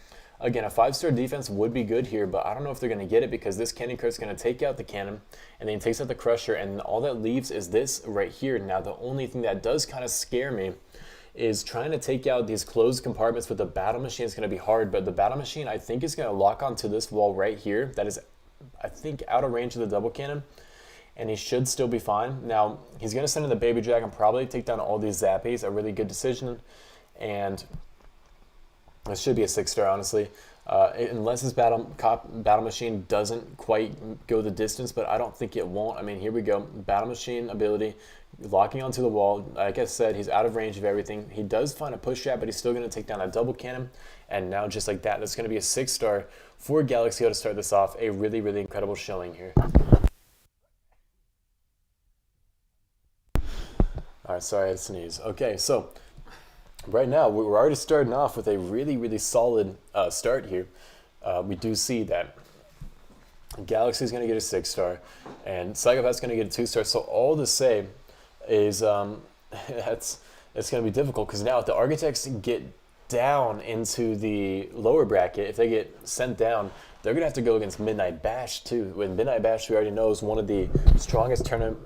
Again, a 5-star defense would be good here, but I don't know if they're going to get it because this cannon cart is going to take out the cannon, and then he takes out the crusher, and all that leaves is this right here. Now, the only thing that does kind of scare me is trying to take out these closed compartments with the battle machine is going to be hard, but the battle machine, I think, is going to lock onto this wall right here. That is, I think, out of range of the double cannon, and he should still be fine. Now, he's going to send in the Baby Dragon, probably take down all these Zappies, a really good decision, and this should be a 6-star, honestly, unless his battle machine doesn't quite go the distance, but I don't think it won't. I mean, here we go. Battle machine ability, locking onto the wall. Like I said, he's out of range of everything. He does find a push trap, but he's still going to take down a double cannon. And now, just like that, that's going to be a 6-star for Galaxy to start this off. A really, really incredible showing here. All right, sorry, I had to sneeze. Okay, so right now, we're already starting off with a really, really solid start here. We do see that Galaxy's going to get a 6-star, and Psychopath's going to get a 2-star. So all to say is it's going to be difficult, because now if the Architects get down into the lower bracket, if they get sent down, they're going to have to go against Midnight Bash too. When Midnight Bash, we already know, is one of the strongest tournament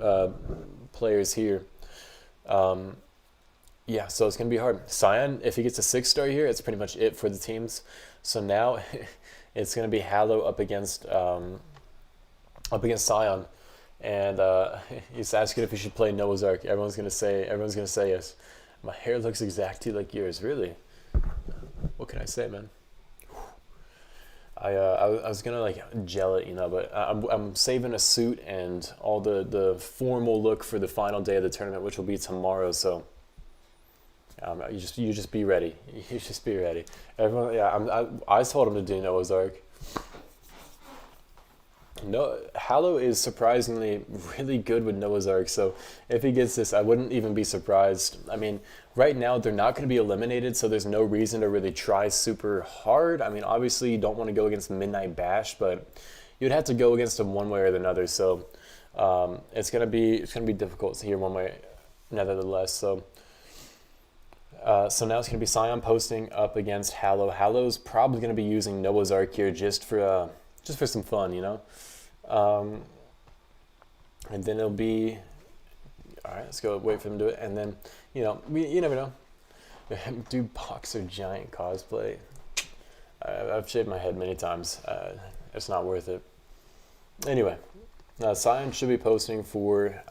players here. Yeah, so it's going to be hard. Scion, if he gets a 6-star here, it's pretty much it for the teams. So now it's going to be Hallow up against Scion, and he's asking if he should play Noah's Ark. Everyone's going to say yes. My hair looks exactly like yours, really. What can I say, man? I was gonna like gel it, you know, but I'm saving a suit and all the formal look for the final day of the tournament, which will be tomorrow. So you just be ready. You just be ready. Everyone, yeah. I told him to do Noah's Ark. No, Hallow is surprisingly really good with Noah's Ark, so if he gets this, I wouldn't even be surprised. I mean, right now they're not going to be eliminated, so there's no reason to really try super hard. I mean, obviously you don't want to go against Midnight Bash, but you'd have to go against them one way or another. So it's gonna be difficult here one way, nevertheless. So now it's going to be Scion posting up against Hallow. Hallow's probably going to be using Noah's Ark here just for some fun, you know. And then it'll be, all right, let's go wait for him to do it. And then, you know, you never know. Do Boxer Giant cosplay. I've shaved my head many times. It's not worth it. Anyway, Scion should be posting for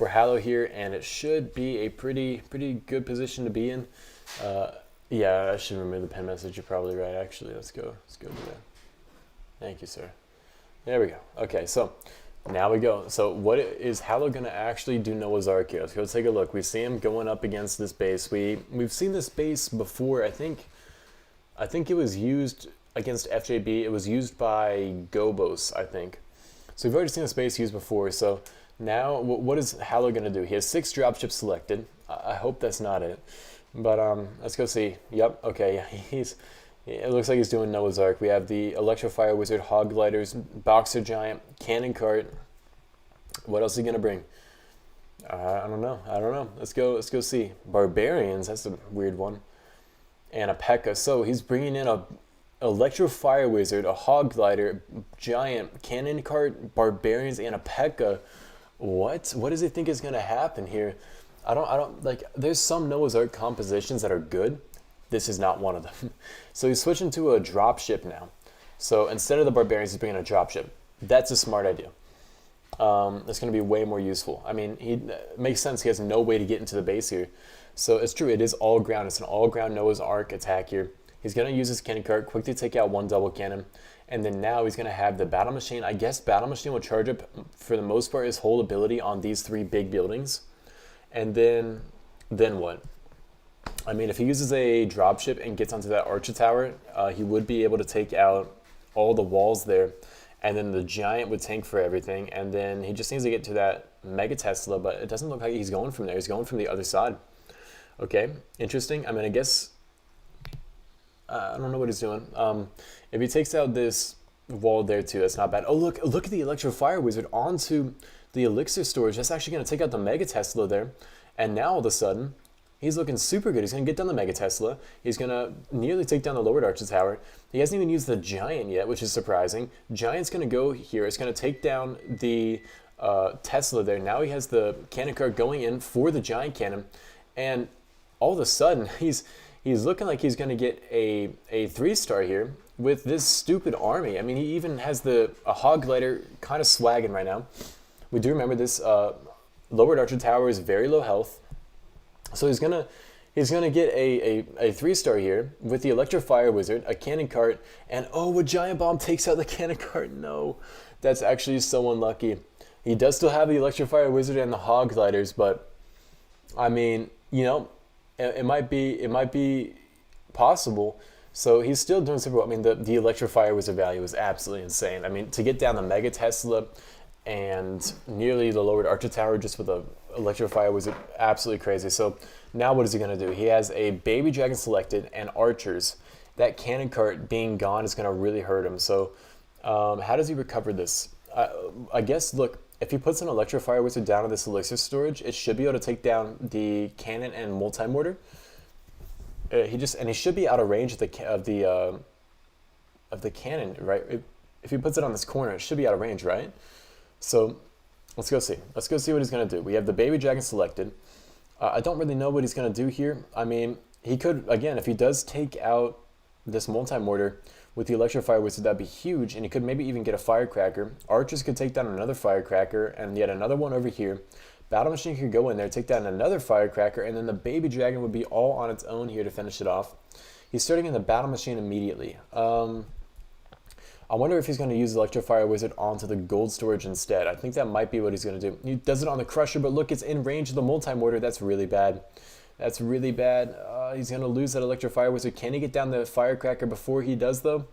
Hallow here, and it should be a pretty good position to be in. Yeah, I should remove the pen message. You're probably right, actually. Let's go do that. Thank you, sir. There we go. Okay, so now we go. So what is Hallow going to actually do Noah's Ark here? Let's go take a look. We see him going up against this base. We've seen this base before. I think it was used against FJB. It was used by Gobos, I think. So we've already seen this base used before. So now what is Hallow going to do? He has 6 dropships selected. I hope that's not it. But let's go see. Yep, okay, yeah, it looks like he's doing Noah's Ark. We have the Electrofire Wizard, Hog Gliders, Boxer Giant, Cannon Cart. What else is he going to bring? I don't know. I don't know. Let's go. Let's go see. Barbarians. That's a weird one. And a P.E.K.K.A. So he's bringing in a Electro Fire Wizard, a Hog Glider, Giant, Cannon Cart, Barbarians, and a P.E.K.K.A. What? What does he think is going to happen here? I don't like. There's some Noah's Ark compositions that are good. This is not one of them. So he's switching to a dropship now. So instead of the Barbarians, he's bringing a dropship. That's a smart idea. It's going to be way more useful. I mean, it makes sense. He has no way to get into the base here. So it's true. It is all ground. It's an all ground Noah's Ark attack here. He's going to use his cannon cart, quickly take out one double cannon. And then now he's going to have the battle machine. I guess battle machine will charge up, for the most part, his whole ability on these three big buildings. And then what? I mean, if he uses a dropship and gets onto that Archer Tower, he would be able to take out all the walls there. And then the Giant would tank for everything. And then he just needs to get to that Mega Tesla, but it doesn't look like he's going from there. He's going from the other side. Okay, interesting. I mean, I guess, I don't know what he's doing. If he takes out this wall there too, that's not bad. Oh, look at the Electro Fire Wizard onto the Elixir storage. That's actually going to take out the Mega Tesla there. And now all of a sudden, he's looking super good. He's going to get down the Mega Tesla. He's going to nearly take down the Lowered Archer Tower. He hasn't even used the Giant yet, which is surprising. Giant's going to go here. It's going to take down the Tesla there. Now he has the cannon cart going in for the Giant Cannon. And all of a sudden, he's looking like he's going to get a 3-star here with this stupid army. I mean, he even has a Hog Glider kind of swagging right now. We do remember this Lowered Archer Tower is very low health. So he's gonna get a 3-star here with the Electro Fire Wizard, a cannon cart, and oh, a Giant Bomb takes out the cannon cart. No, that's actually so unlucky. He does still have the Electro Fire Wizard and the Hog Gliders, but I mean, you know, it might be possible. So he's still doing super well. I mean, the Electro Fire Wizard value is absolutely insane. I mean, to get down the Mega Tesla and nearly the Lowered Archer Tower just with a Electro Fire Wizard, absolutely crazy. So now what is he going to do? He has a Baby Dragon selected and archers. That cannon cart being gone is going to really hurt him. So how does he recover this? I guess, look, if he puts an Electro Fire Wizard down in this Elixir storage, it should be able to take down the cannon and multi-mortar. He should be out of range of the cannon, right? If he puts it on this corner, it should be out of range, right? So let's go see. Let's go see what he's going to do. We have the Baby Dragon selected. I don't really know what he's going to do here. I mean, he could, again, if he does take out this multi-mortar with the Electro Fire Wizard, that'd be huge, and he could maybe even get a Firecracker. Archers could take down another Firecracker, and yet another one over here. Battle Machine could go in there, take down another Firecracker, and then the Baby Dragon would be all on its own here to finish it off. He's starting in the Battle Machine immediately. I wonder if he's going to use the Electro Fire Wizard onto the gold storage instead. I think that might be what he's going to do. He does it on the Crusher, but look, it's in range of the multi-mortar. That's really bad. That's really bad. He's going to lose that Electro Fire Wizard. Can he get down the Firecracker before he does, though?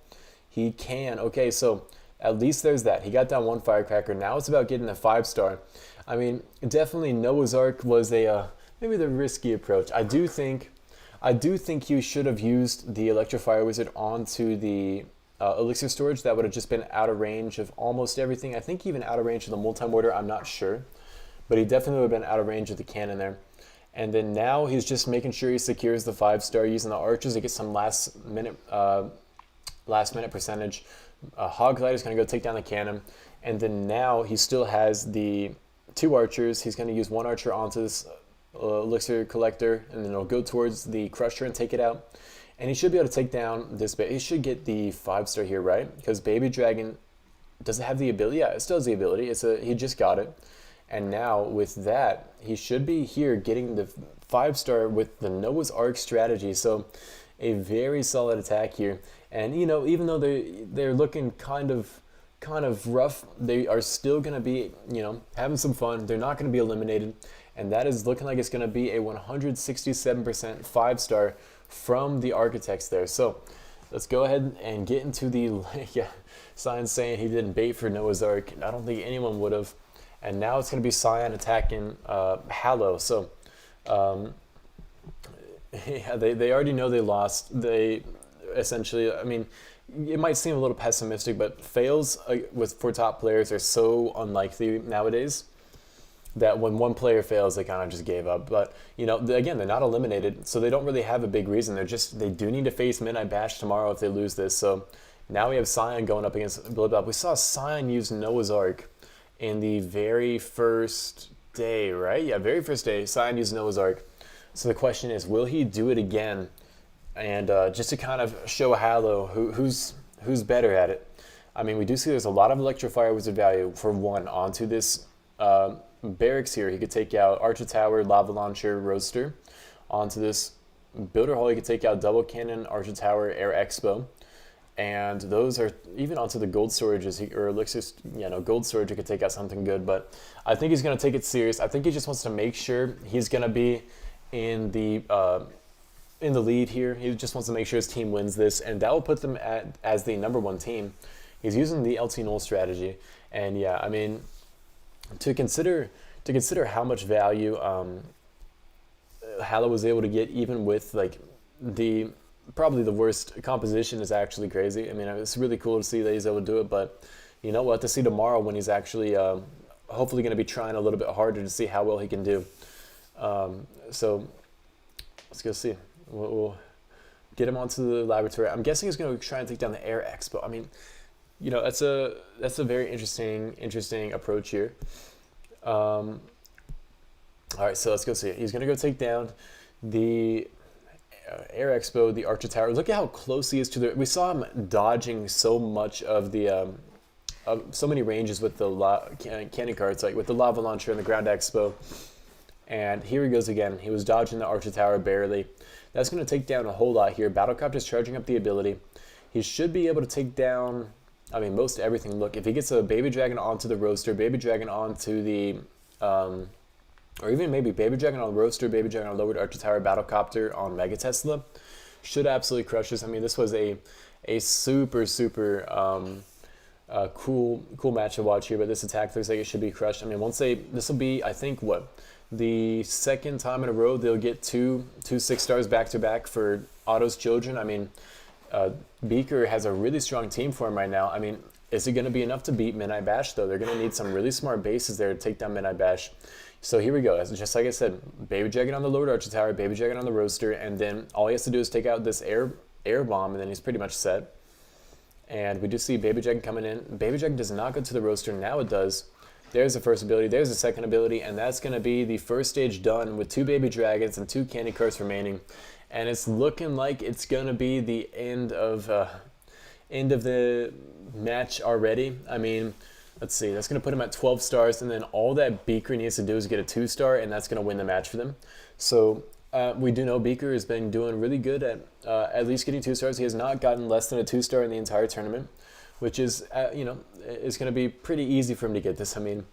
He can. Okay, so at least there's that. He got down one Firecracker. Now it's about getting a 5-star. I mean, definitely Noah's Ark was maybe the risky approach. I do think you should have used the Electro Fire Wizard onto the Elixir storage. That would have just been out of range of almost everything. I think even out of range of the multi-mortar, I'm not sure. But he definitely would have been out of range of the cannon there. And then now he's just making sure he secures the 5-star using the archers to get some last minute percentage. Hog Glider is going to go take down the cannon. And then now he still has the 2 archers. He's going to use 1 archer onto this Elixir collector, and then it'll go towards the Crusher and take it out. And he should be able to take down this. He should get the 5-star here, right? Because Baby Dragon, does it have the ability? Yeah, it still has the ability. He just got it. And now with that, he should be here getting the 5-star with the Noah's Ark strategy. So a very solid attack here. And you know, even though they're looking kind of rough, they are still going to be, you know, having some fun. They're not going to be eliminated. And that is looking like it's going to be a 167% 5-star from the architects there. So let's go ahead and get into the Cyan saying he didn't bait for Noah's Ark. I don't think anyone would have. And now it's going to be Cyan attacking Hallow. So yeah, they already know they lost. They essentially, I mean, it might seem a little pessimistic, but fails for top players are so unlikely nowadays. that when one player fails, they kind of just gave up. But again, they're not eliminated, so they don't really have a big reason. They do need to face Midnight Bash tomorrow if they lose this. So now we have Sion going up against Build Up. We saw Sion use Noah's Ark in the very first day, right? Yeah, very first day, Sion used Noah's Ark. So the question is, will he do it again? And just to kind of show Hallow who's better at it. I mean, we do see there's a lot of Electrofire Wizard value for one onto this barracks here. He could take out Archer Tower, Lava Launcher, Roaster. Onto this Builder Hall, he could take out Double Cannon, Archer Tower, Air Expo. And those are even onto the gold storages or elixirs, gold storage. He could take out something good, but I think he's going to take it serious. I think he just wants to make sure he's going to be in the lead here. He just wants to make sure his team wins this, and that will put them as the #1 team. He's using the LT Null strategy, and yeah, I mean, to consider how much value Hallow was able to get, even with like probably the worst composition, is actually crazy. I mean, it's really cool to see that he's able to do it, but we'll have to see tomorrow when he's actually hopefully going to be trying a little bit harder to see how well he can do. So let's go see. We'll get him onto the laboratory. I'm guessing he's going to try and take down the Air Expo. I mean, that's a very interesting approach here. All right, so let's go see it. He's going to go take down the Air Expo, the Archer Tower. Look at how close he is to the. We saw him dodging so much of the so many ranges with the cannon carts, like with the Lava Launcher and the Ground Expo. And here he goes again. He was dodging the Archer Tower barely. That's going to take down a whole lot here. Battlecopter's charging up the ability. He should be able to take down, I mean, most everything. Look, if he gets a Baby Dragon onto the Roaster, Baby Dragon onto the, or even maybe Baby Dragon on Roaster, Baby Dragon on Lowered Archer Tower, Battlecopter on Mega Tesla, should absolutely crush this. I mean, this was a super cool match to watch here, but this attack looks like it should be crushed. I mean, this will be, I think, the second time in a row they'll get two 6-stars back to back for Otto's children. I mean, Beaker has a really strong team for him right now. I mean, is it going to be enough to beat Midnight Bash, though? They're going to need some really smart bases there to take down Midnight Bash. So here we go. Just like I said, Baby Dragon on the Lord Archer Tower, Baby Dragon on the Roaster, and then all he has to do is take out this air bomb, and then he's pretty much set. And we do see Baby Dragon coming in. Baby Dragon does not go to the Roaster. Now it does. There's the first ability. There's the second ability, and that's going to be the first stage done with 2 Baby Dragons and 2 Candy Carts remaining. And it's looking like it's going to be the end of the match already. I mean, let's see. That's going to put him at 12 stars, and then all that Beaker needs to do is get a 2-star, and that's going to win the match for them. So we do know Beaker has been doing really good at least getting 2 stars. He has not gotten less than a 2-star in the entire tournament, which is, is going to be pretty easy for him to get this. I mean,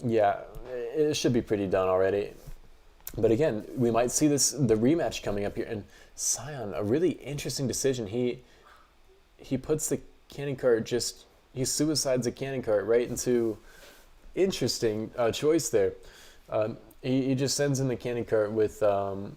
yeah, it should be pretty done already. But again, we might see the rematch coming up here. And Sion, a really interesting decision. He puts the cannon cart he suicides the cannon cart right into, interesting choice there. He just sends in the cannon cart with all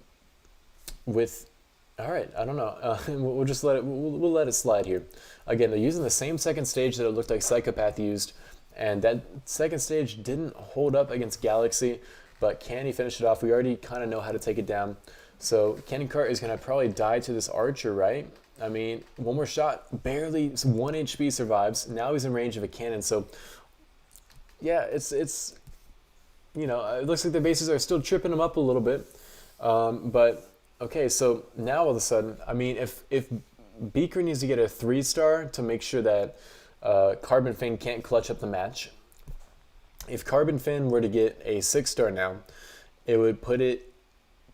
right, I don't know. We'll just we'll let it slide here. Again, they're using the same second stage that it looked like Psychopath used, and that second stage didn't hold up against Galaxy, but can he finish it off? We already kind of know how to take it down. So Cannon Cart is going to probably die to this Archer, right? I mean, one more shot, barely 1 HP survives. Now he's in range of a cannon, so yeah, it's it looks like the bases are still tripping him up a little bit, but. Okay, so now all of a sudden, I mean, if Beaker needs to get a 3-star to make sure that Carbon Fin can't clutch up the match, if Carbon Fin were to get a 6-star now, it would put it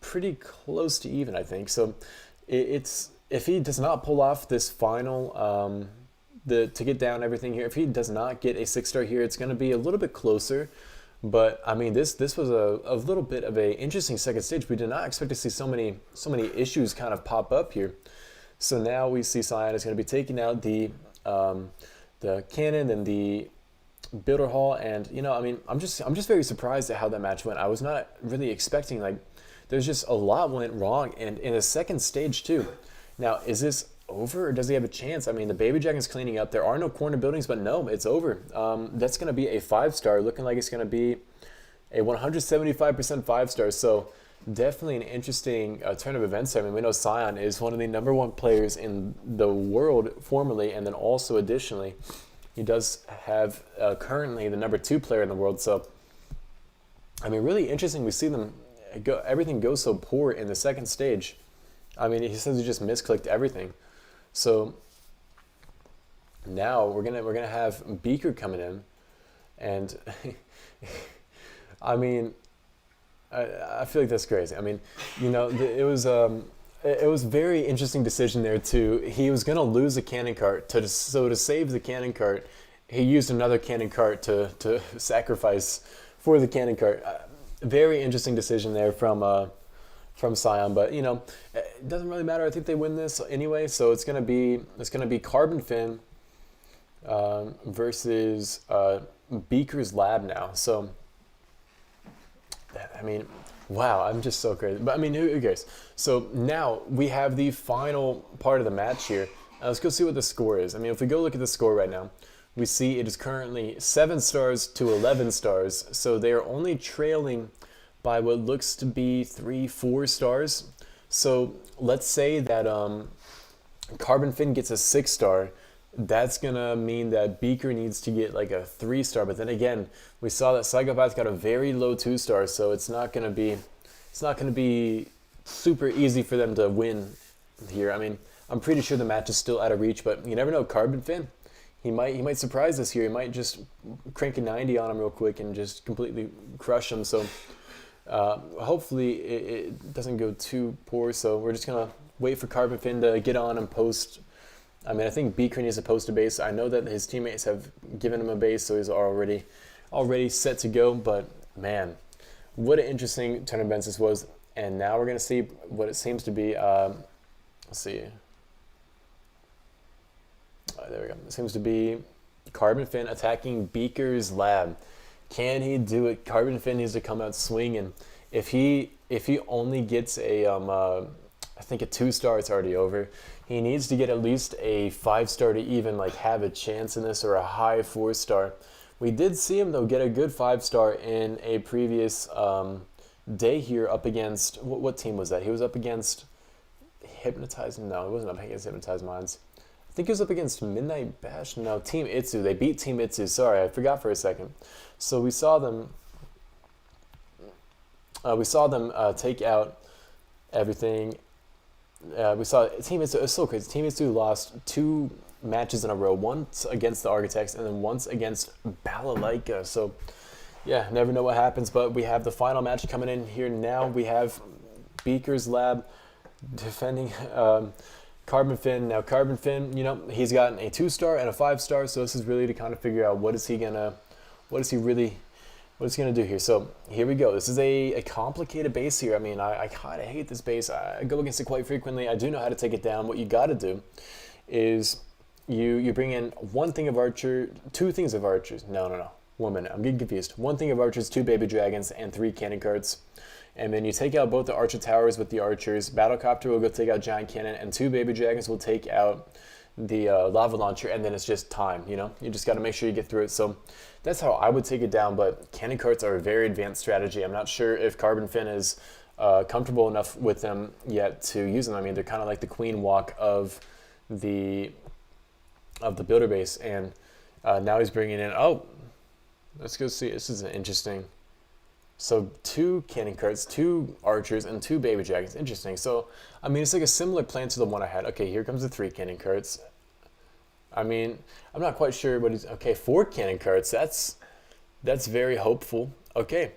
pretty close to even, I think. So it's if he does not pull off this final, to get down everything here, if he does not get a 6-star here, it's going to be a little bit closer. But I mean, this was a little bit of a interesting second stage. We did not expect to see so many issues kind of pop up here. So now we see Sion is going to be taking out the cannon and the Builder Hall, and I mean, I'm just very surprised at how that match went. I was not really expecting, like, there's just a lot went wrong, and in the second stage too. Now, is this over, or does he have a chance? I mean, the Baby Dragon's cleaning up. There are no corner buildings, but no, it's over. That's going to be a 5-star, looking like it's going to be a 175% 5-star. So definitely an interesting turn of events there. I mean, we know Sion is one of the #1 players in the world formerly, and then also additionally, he does have currently the #2 player in the world. So, I mean, really interesting. We see them go. Everything goes so poor in the second stage. I mean, he says he just misclicked everything. So now we're gonna have Beaker coming in, and I mean, I feel like that's crazy. I mean, you know, it was very interesting decision there too. He was gonna lose a cannon cart to save the cannon cart, he used another cannon cart to sacrifice for the cannon cart. Very interesting decision there from Sion, but you know, it doesn't really matter. I think they win this anyway, so it's gonna be Carbon Fin versus Beaker's Lab now. So I mean, wow, I'm just so crazy. But I mean, who cares? So now we have the final part of the match here. Let's go see what the score is. I mean, if we go look at the score right now, we see it is currently 7 stars to 11 stars. So they are only trailing by what looks to be 3-4 stars. So let's say that Carbon Fin gets a 6-star. That's gonna mean that Beaker needs to get like a 3-star. But then again, we saw that Psychopath got a very low 2-star, so it's not gonna be super easy for them to win here. I mean, I'm pretty sure the match is still out of reach, but you never know. Carbon Fin, he might surprise us here. He might just crank a 90 on him real quick and just completely crush him. So hopefully it doesn't go too poor. So we're just gonna wait for Carbon Fin to get on and post. I mean, I think Beaker needs to post a base. I know that his teammates have given him a base, so he's already set to go. But man, what an interesting turn of events this was. And now we're gonna see what it seems to be. Let's see. There we go. It seems to be Carbon Fin attacking Beaker's Lab. Can he do it? Carbon Fin needs to come out swinging. If he only gets a I think a 2-star, it's already over. He needs to get at least a 5-star to even like have a chance in this, or a high 4-star. We did see him though get a good 5-star in a previous day here up against what team was that? He was up against Hypnotized. No, he wasn't up against Hypnotized Minds. I think he was up against Midnight Bash. No, Team Itsu. They beat Team Itsu. Sorry, I forgot for a second. So we saw them. Take out everything. We saw Team Itsu. It was so crazy. Team Itsu lost 2 matches in a row. Once against the Architects, and then once against Balalaika. So yeah, never know what happens. But we have the final match coming in here now. We have Beaker's Lab defending Carbon Fin. Now Carbon Fin, you know, he's gotten a 2-star and a 5-star, so this is really to kind of figure out what is he gonna do here. So here we go. This is a complicated base here. I mean, I kind of hate this base. I go against it quite frequently. I do know how to take it down. What you got to do is you bring in 1 thing of archer, 2 things of archers. No. 1 minute. I'm getting confused. 1 thing of archers, 2 baby dragons, and 3 cannon carts. And then you take out both the archer towers with the archers. Battlecopter will go take out giant cannon, and 2 baby dragons will take out the lava launcher, and then it's just time. You know, you just got to make sure you get through it. So that's how I would take it down. But cannon carts are a very advanced strategy. I'm not sure if Carbon Fin is comfortable enough with them yet to use them. I mean, they're kind of like the queen walk of the builder base, and now he's bringing in. Oh, let's go see. This is an interesting. So 2 cannon carts, 2 archers, and 2 baby dragons. Interesting. So, I mean, it's like a similar plan to the one I had. Okay, here comes the 3 cannon carts. I mean, I'm not quite sure what he's... Okay, 4 cannon carts. That's very hopeful. Okay,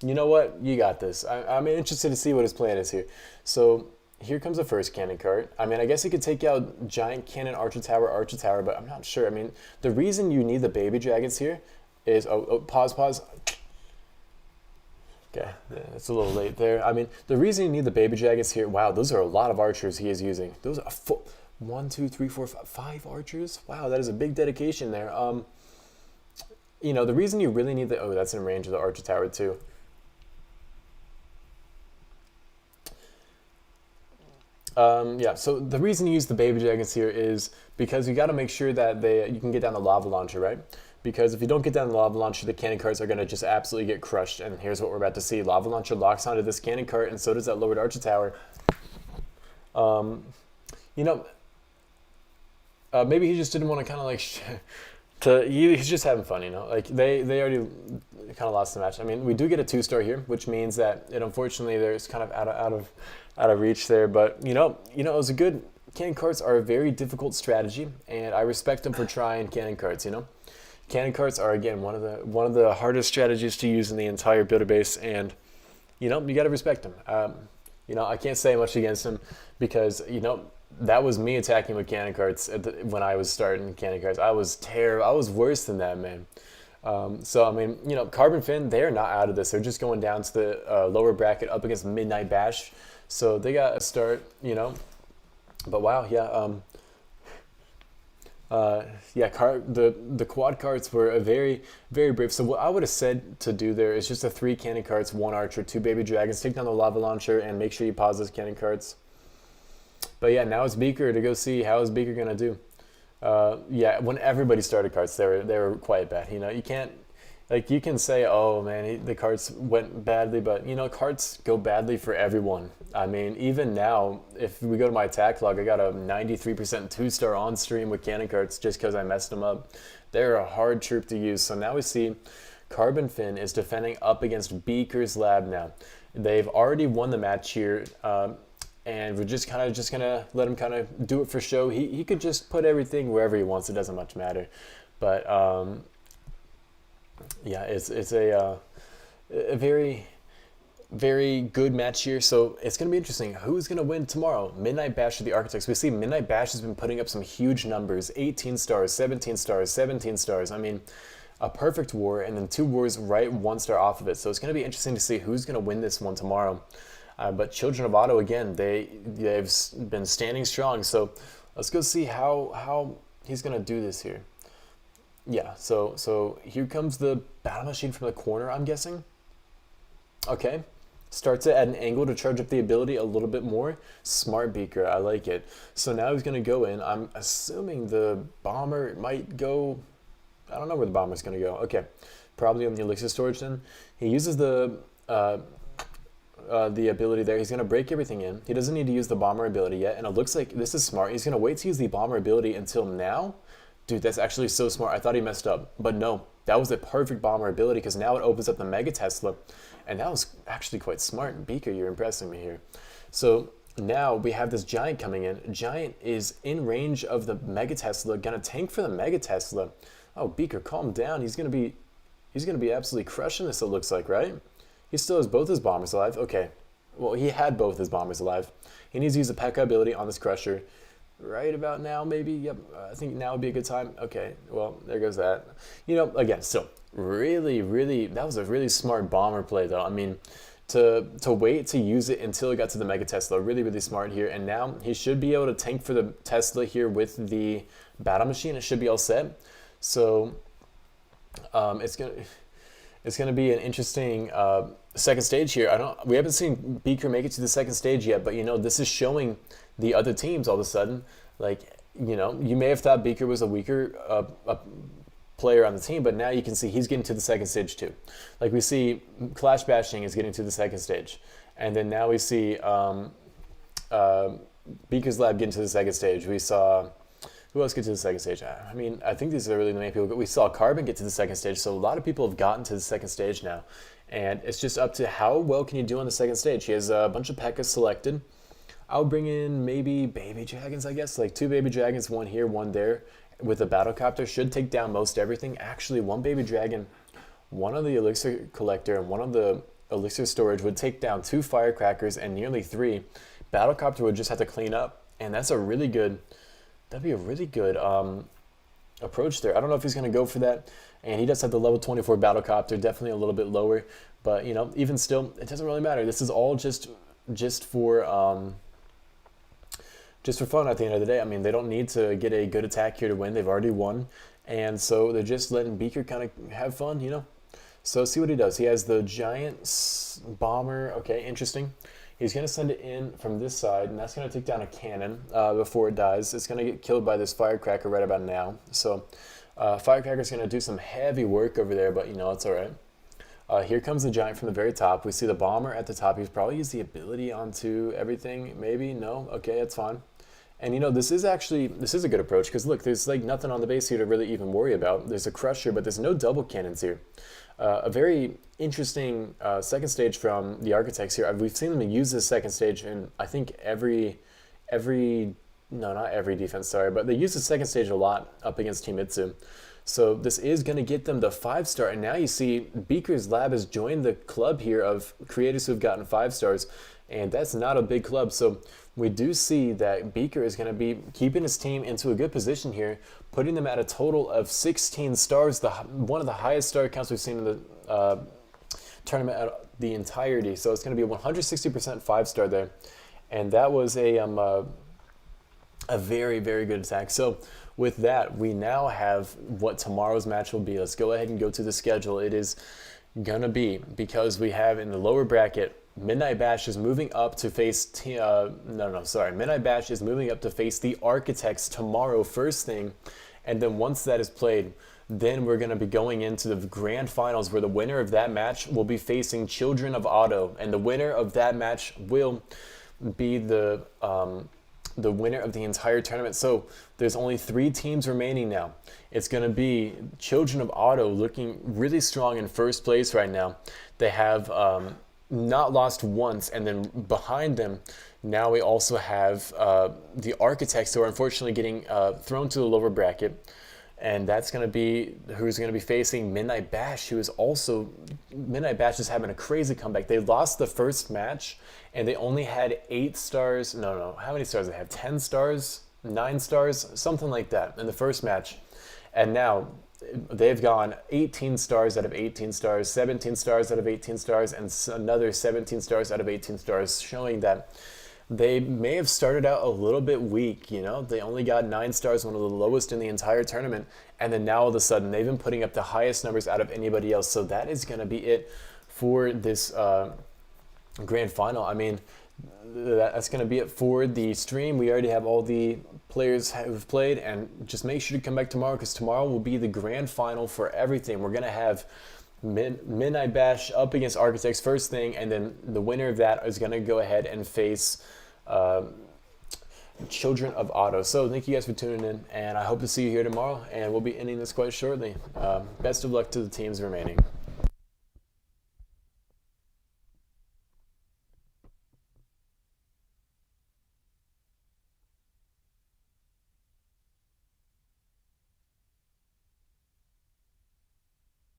you know what? You got this. I'm interested to see what his plan is here. So, here comes the first cannon cart. I mean, I guess he could take out giant cannon, archer tower, but I'm not sure. I mean, the reason you need the baby dragons here is... Pause. Okay, it's a little late there. I mean, the reason you need the baby dragons here, wow, those are a lot of archers he is using. Those are 1, 2, 3, 4, 5 archers. Wow, that is a big dedication there. You know, the reason you really need the, that's in range of the archer tower too. Yeah, so the reason you use the baby dragons here is because you got to make sure that you can get down the lava launcher, right? because if you don't get down the lava launcher, the cannon carts are going to just absolutely get crushed. And here's what we're about to see. Lava launcher locks onto this cannon cart, and so does that lowered archer tower. You know, maybe he just didn't want to kind of like he's just having fun, you know. Like they already kind of lost the match. I mean, we do get a 2-star here, which means that it unfortunately there's kind of out of reach there. But you know, it was a good. Cannon carts are a very difficult strategy, and I respect them for trying cannon carts. You know, cannon carts are again one of the hardest strategies to use in the entire builder base, and you know, you got to respect them. You know, I can't say much against them because you know. That was me attacking with cannon carts when I was starting cannon carts. I was terrible. I was worse than that, man. So, I mean, you know, Carbon Fin, they're not out of this. They're just going down to the lower bracket up against Midnight Bash. So they got a start, you know. But wow, yeah. The quad carts were a very, very brave. So what I would have said to do there is just a 3 cannon carts, 1 archer, 2 baby dragons, take down the lava launcher, and make sure you pause those cannon carts. But yeah, now it's Beaker to go see how is Beaker gonna do. Yeah, when everybody started carts, they were quite bad. You know, you can't like you can say, oh man, the carts went badly, but you know, carts go badly for everyone. I mean, even now, if we go to my attack log, I got a 93% 2-star on stream with cannon carts just because I messed them up. They're a hard troop to use. So now we see Carbon Fin is defending up against Beaker's Lab now. They've already won the match here. And we're just gonna let him kind of do it for show. He could just put everything wherever he wants. It doesn't much matter. But yeah, it's a very, very good match here. So it's gonna be interesting. Who's gonna win tomorrow? Midnight Bash or the Architects? We see Midnight Bash has been putting up some huge numbers: 18 stars, 17 stars, 17 stars. I mean, a perfect war, and then 2 wars right 1 star off of it. So it's gonna be interesting to see who's gonna win this one tomorrow. But Children of Otto, again, they've been standing strong. So let's go see how he's going to do this here. Yeah, so here comes the battle machine from the corner, I'm guessing. Okay. Starts it at an angle to charge up the ability a little bit more. Smart Beaker, I like it. So now he's going to go in. I'm assuming the bomber might go... I don't know where the bomber's going to go. Okay, probably on the elixir storage then. He uses the ability there. He's going to break everything in. He doesn't need to use the bomber ability yet, and it looks like this is smart. He's going to wait to use the bomber ability until now. Dude, that's actually so smart. I thought he messed up, but no. That was the perfect bomber ability because now it opens up the Mega Tesla, and that was actually quite smart. Beaker, you're impressing me here. So now we have this Giant coming in. Giant is in range of the Mega Tesla, going to tank for the Mega Tesla. Oh, Beaker, calm down. He's going to be absolutely crushing this, it looks like, right? He still has both his bombers alive. Okay. Well, he had both his bombers alive. He needs to use the P.E.K.K.A ability on this Crusher. Right about now, maybe? Yep. I think now would be a good time. Okay. Well, there goes that. You know, again, still, really, really, that was a really smart bomber play, though. I mean, to wait to use it until it got to the Mega Tesla. Really, really smart here. And now he should be able to tank for the Tesla here with the battle machine. It should be all set. So, it's gonna be an interesting second stage here. We haven't seen Beaker make it to the second stage yet, but you know, this is showing the other teams all of a sudden, like, you know, you may have thought Beaker was a weaker player on the team, but now you can see he's getting to the second stage too. Like we see Clash Bashing is getting to the second stage, and then now we see Beaker's Lab getting to the second stage. We saw who else get to the second stage? I mean, I think these are really the main people. We saw Carbon get to the second stage, so a lot of people have gotten to the second stage now. And it's just up to how well can you do on the second stage. He has a bunch of P.E.K.K.A selected. I'll bring in maybe baby dragons, I guess. Like 2 baby dragons, 1 here, 1 there. With a battlecopter, should take down most everything. Actually, 1 baby dragon, 1 of the elixir collector, and 1 of the elixir storage would take down 2 firecrackers and nearly 3. Battlecopter would just have to clean up. And that's a really good... That'd be a really good approach there. I don't know if he's going to go for that. And he does have the level 24 battlecopter, definitely a little bit lower. But, you know, even still, it doesn't really matter. This is all just for fun at the end of the day. I mean, they don't need to get a good attack here to win. They've already won. And so they're just letting Beaker kind of have fun, you know. So see what he does. He has the giant bomber. Okay, interesting. He's going to send it in from this side, and that's going to take down a cannon before it dies. It's going to get killed by this firecracker right about now. So Firecracker's going to do some heavy work over there, but it's all right. Here comes the Giant from the very top. We see the Bomber at the top. He's probably used the ability onto everything. Maybe? No? Okay, that's fine. And this is a good approach, because look, there's like nothing on the base here to really even worry about. There's a Crusher, but there's no double cannons here. A very interesting second stage from the Architects here. We've seen them use this second stage in, I think, no, not every defense, sorry, but they use the second stage a lot up against Team Itsu. So this is going to get them the 5-star, and now you see Beaker's Lab has joined the club here of creators who have gotten 5 stars, and that's not a big club. So we do see that Beaker is going to be keeping his team into a good position here, putting them at a total of 16 stars, one of the highest star counts we've seen in the tournament at the entirety. So it's going to be a 160% 5-star there, and that was a very, very good attack. So with that, we now have what tomorrow's match will be. Let's go ahead and go to the schedule. It is going to be, because we have in the lower bracket, Midnight Bash is moving up to face Midnight Bash is moving up to face the Architects tomorrow first thing, and then once that is played, then we're going to be going into the grand finals, where the winner of that match will be facing Children of Otto, and the winner of that match will be the winner of the entire tournament. So there's only 3 teams remaining now. It's going to be Children of Otto looking really strong in first place right now. They have not lost once, and then behind them now we also have the Architects, who are unfortunately getting thrown to the lower bracket, and that's going to be who's going to be facing Midnight Bash, Midnight Bash is having a crazy comeback. They lost the first match and they only had 8 stars. No, how many stars they have? 10 stars, 9 stars, something like that in the first match, and now they've gone 18 stars out of 18 stars, 17 stars out of 18 stars, and another 17 stars out of 18 stars, showing that they may have started out a little bit weak. They only got 9 stars, one of the lowest in the entire tournament, and then now all of a sudden they've been putting up the highest numbers out of anybody else. So that is going to be it for this grand final. I mean, that's going to be it for the stream. We already have all the players who've played, and just make sure to come back tomorrow, because tomorrow will be the grand final for everything. We're going to have Midnight Bash up against Architects first thing, and then the winner of that is going to go ahead and face Children of Otto. So thank you guys for tuning in, and I hope to see you here tomorrow, and we'll be ending this quite shortly. Best of luck to the teams remaining.